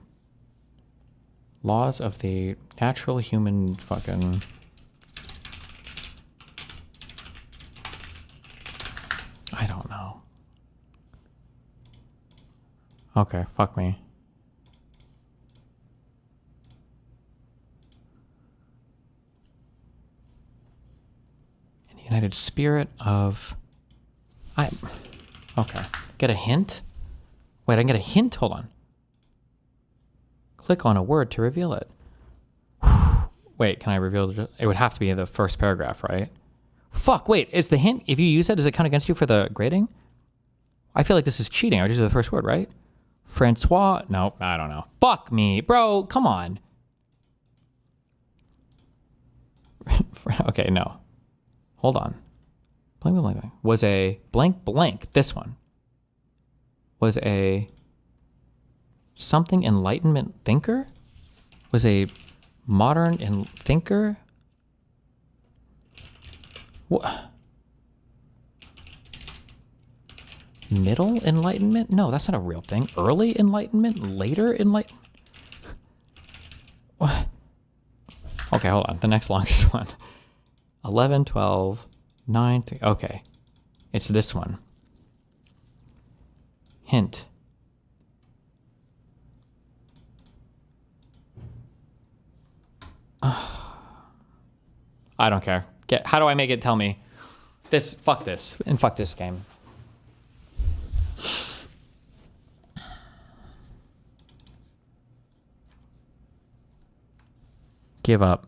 Laws of the natural human fucking... I don't know. Okay, fuck me. United spirit of... Okay. Get a hint? Wait, I can get a hint? Hold on. Click on a word to reveal it. Wait, can I reveal it? It would have to be the first paragraph, right? Fuck, wait, is the hint, if you use that, does it count against you for the grading? I feel like this is cheating. I just do the first word, right? Francois? No, I don't know. Fuck me. Bro, come on. Okay, no. Hold on. Blank, blank, blank. Was a blank, blank. This one. Was a something enlightenment thinker? Was a modern thinker? What? Middle enlightenment? No, that's not a real thing. Early enlightenment? Later enlightenment? What? Okay, hold on. The next longest one. 11, 12, 9, 3. Okay. It's this one. Hint. I don't care. How do I make it tell me? Fuck this. And fuck this game. Give up.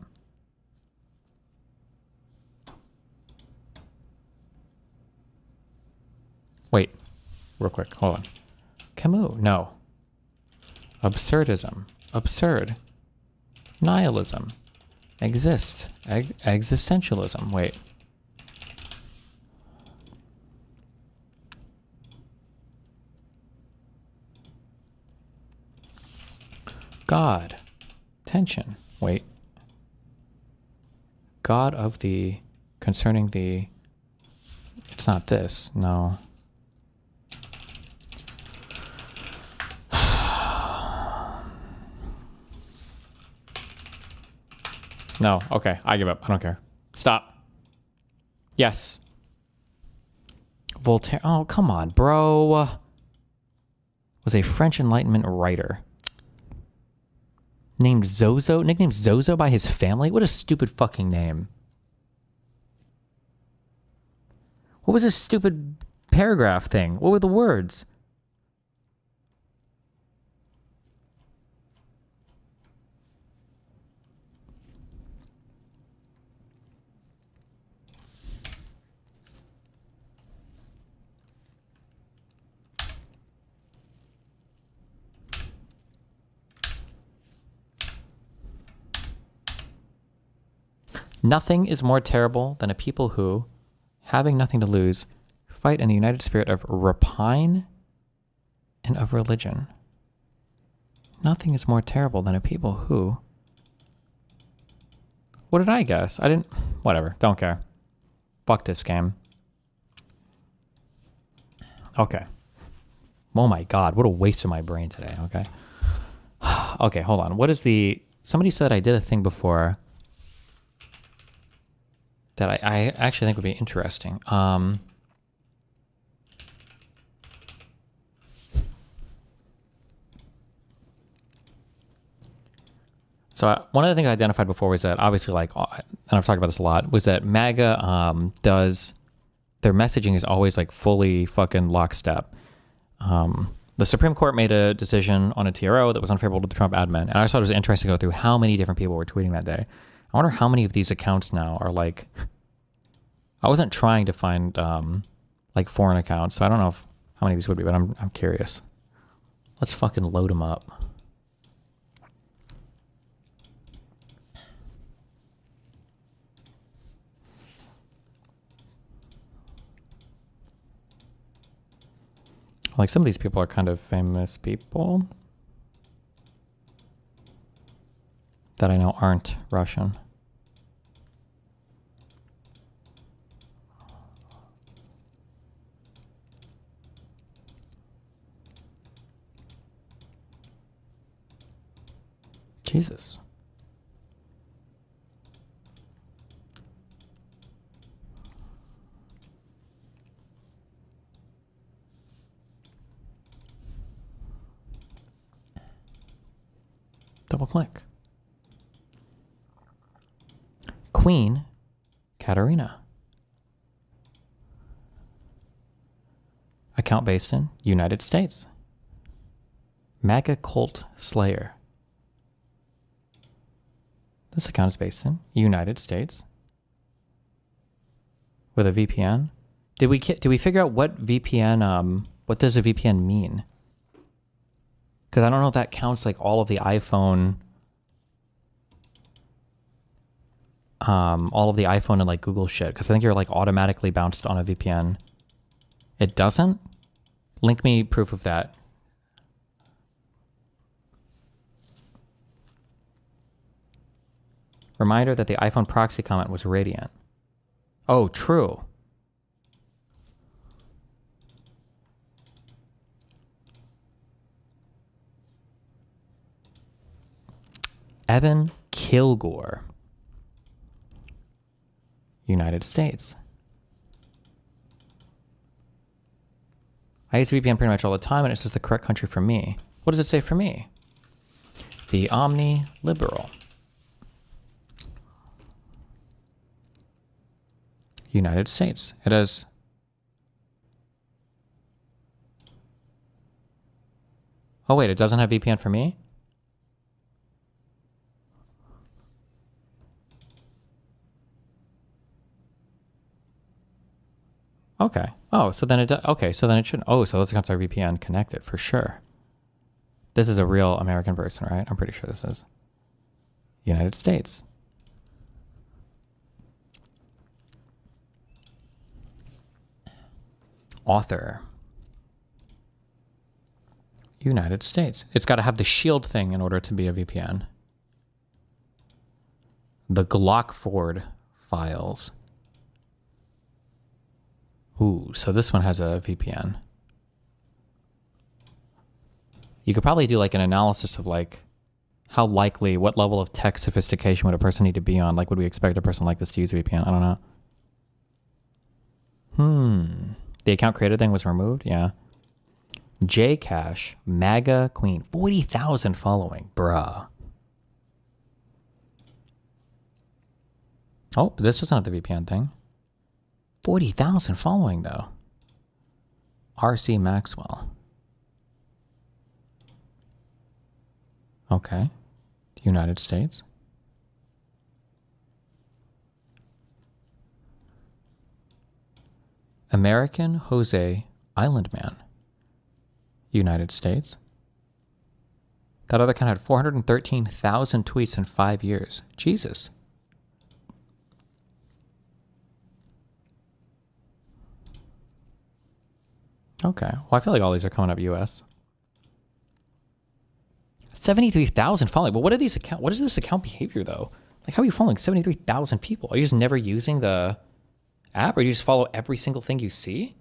Wait. Real quick. Hold on. Camus. No. Absurdism. Absurd. Nihilism. Existentialism. Wait. God. Tension. Wait. God of the... Concerning the... It's not this. No. No. Okay. I give up. I don't care. Stop. Yes. Voltaire. Oh, come on, bro. Was a French Enlightenment writer. Named Zozo. Nicknamed Zozo by his family? What a stupid fucking name. What was this stupid paragraph thing? What were the words? Nothing is more terrible than a people who, having nothing to lose, fight in the united spirit of rapine and of religion. Nothing is more terrible than a people who... What did I guess? I didn't... Whatever. Don't care. Fuck this game. Okay. Oh my god. What a waste of my brain today. Okay. Okay, hold on. What is the... Somebody said I did a thing before... that I actually think would be interesting. So one of the things I identified before was that obviously, like, and I've talked about this a lot, was that MAGA does, their messaging is always like fully fucking lockstep. The Supreme Court made a decision on a TRO that was unfavorable to the Trump admin, and I just thought it was interesting to go through how many different people were tweeting that day. I wonder how many of these accounts now are like, I wasn't trying to find like foreign accounts, so I don't know how many of these would be, but I'm curious. Let's fucking load them up. Like some of these people are kind of famous people that I know aren't Russian. Jesus. Double click. Queen Katerina. Account based in United States. MAGA Cult Slayer. This account is based in United States. With a VPN. Did we figure out what VPN, what does a VPN mean? Because I don't know if that counts like all of the iPhone, and like Google shit. Because I think you're like automatically bounced on a VPN. It doesn't? Link me proof of that. Reminder that the iPhone proxy comment was Radiant. Oh, true. Evan Kilgore. United States. I use VPN pretty much all the time, and it says the correct country for me. What does it say for me? The Omni Liberal. United States. It has... Oh wait, it doesn't have VPN for me? Okay. Oh, so then it does. Okay, so then it shouldn't. Oh, so those accounts are VPN connected for sure. This is a real American person, right? I'm pretty sure this is. United States. Author. United States. It's got to have the shield thing in order to be a VPN. The Glockford files. Ooh, so this one has a VPN. You could probably do like an analysis of like how likely, what level of tech sophistication would a person need to be on? Like, would we expect a person like this to use a VPN? I don't know. The account created thing was removed? Yeah. Jcash, MAGA Queen, 40,000 following. Bruh. Oh, this doesn't have the VPN thing. 40,000 following though. RC Maxwell. Okay. United States. American Jose Islandman. United States. That other account had 413,000 tweets in 5 years. Jesus. Okay. Well, I feel like all these are coming up US. 73,000 following. But what are these account? What is this account behavior though? Like, how are you following 73,000 people? Are you just never using the app, or do you just follow every single thing you see?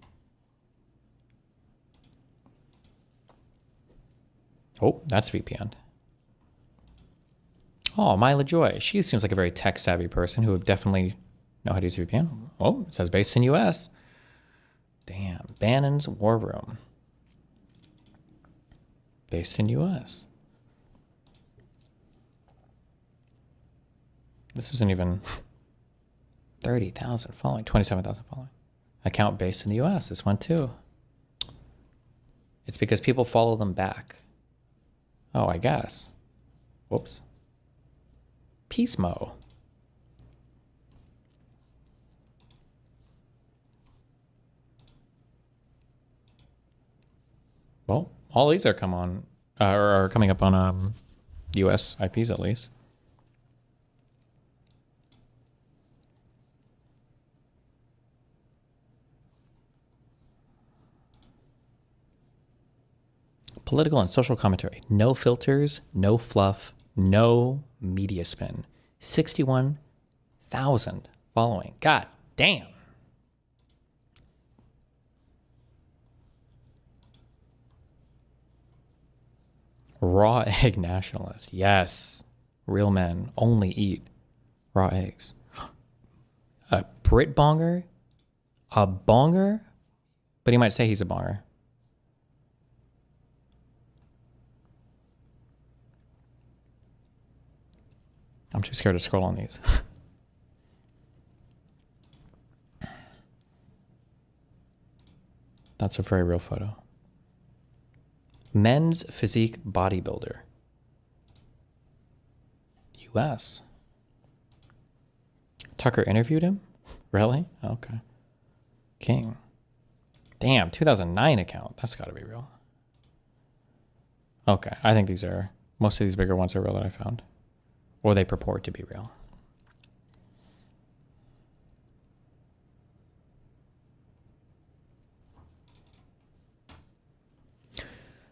Oh, that's VPN. Oh, Mila Joy. She seems like a very tech savvy person who would definitely know how to use VPN. Oh, it says based in US. Damn. Bannon's War Room. Based in US. This isn't even 30,000 following, 27,000 following. Account based in the US. This one too. It's because people follow them back. Oh, I guess. Whoops. Peacemo. Well, all these are coming up on US IPs at least. Political and social commentary. No filters, no fluff, no media spin. 61,000 following. God damn. Raw egg nationalist. Yes. Real men only eat raw eggs. A Brit bonger? A bonger? But he might say he's a bonger. I'm too scared to scroll on these. That's a very real photo. Men's physique bodybuilder. US. Tucker interviewed him? Really? Okay. King. Damn, 2009 account. That's got to be real. Okay, I think these are, most of these bigger ones are real that I found. Or they purport to be real.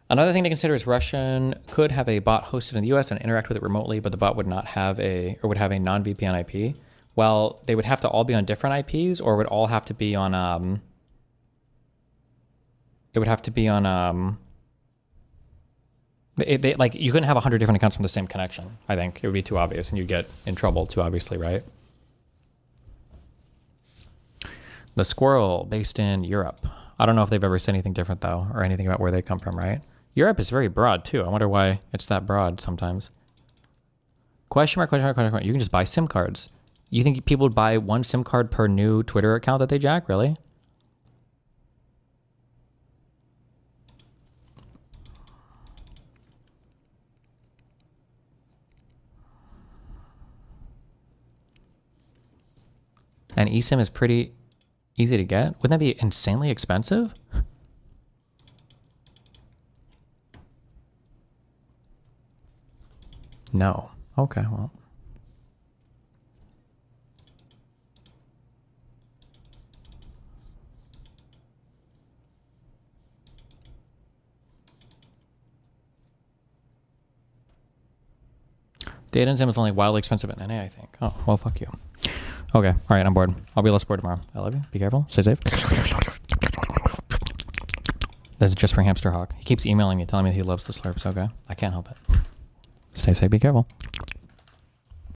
Another thing to consider is Russian could have a bot hosted in the US and interact with it remotely, but the bot would not have a, or would have a non-VPN IP. Well, they would have to all be on different IPs, or would all have to be on, it would have to be on, like, you couldn't have 100 different accounts from the same connection, I think. It would be too obvious, and you'd get in trouble too obviously, right? The squirrel, based in Europe. I don't know if they've ever said anything different, though, or anything about where they come from, right? Europe is very broad, too. I wonder why it's that broad sometimes. Question mark, question mark, question mark. You can just buy SIM cards. You think people would buy one SIM card per new Twitter account that they jack? Really? And eSIM is pretty easy to get. Wouldn't that be insanely expensive? No. Okay, well. Data and SIM is only wildly expensive at NA, I think. Oh, well, fuck you. Okay, all right, I'm bored. I'll be less bored tomorrow. I love you. Be careful. Stay safe. That's just for Hamster Hawk. He keeps emailing me, telling me he loves the slurps. Okay, I can't help it. Stay safe. Be careful.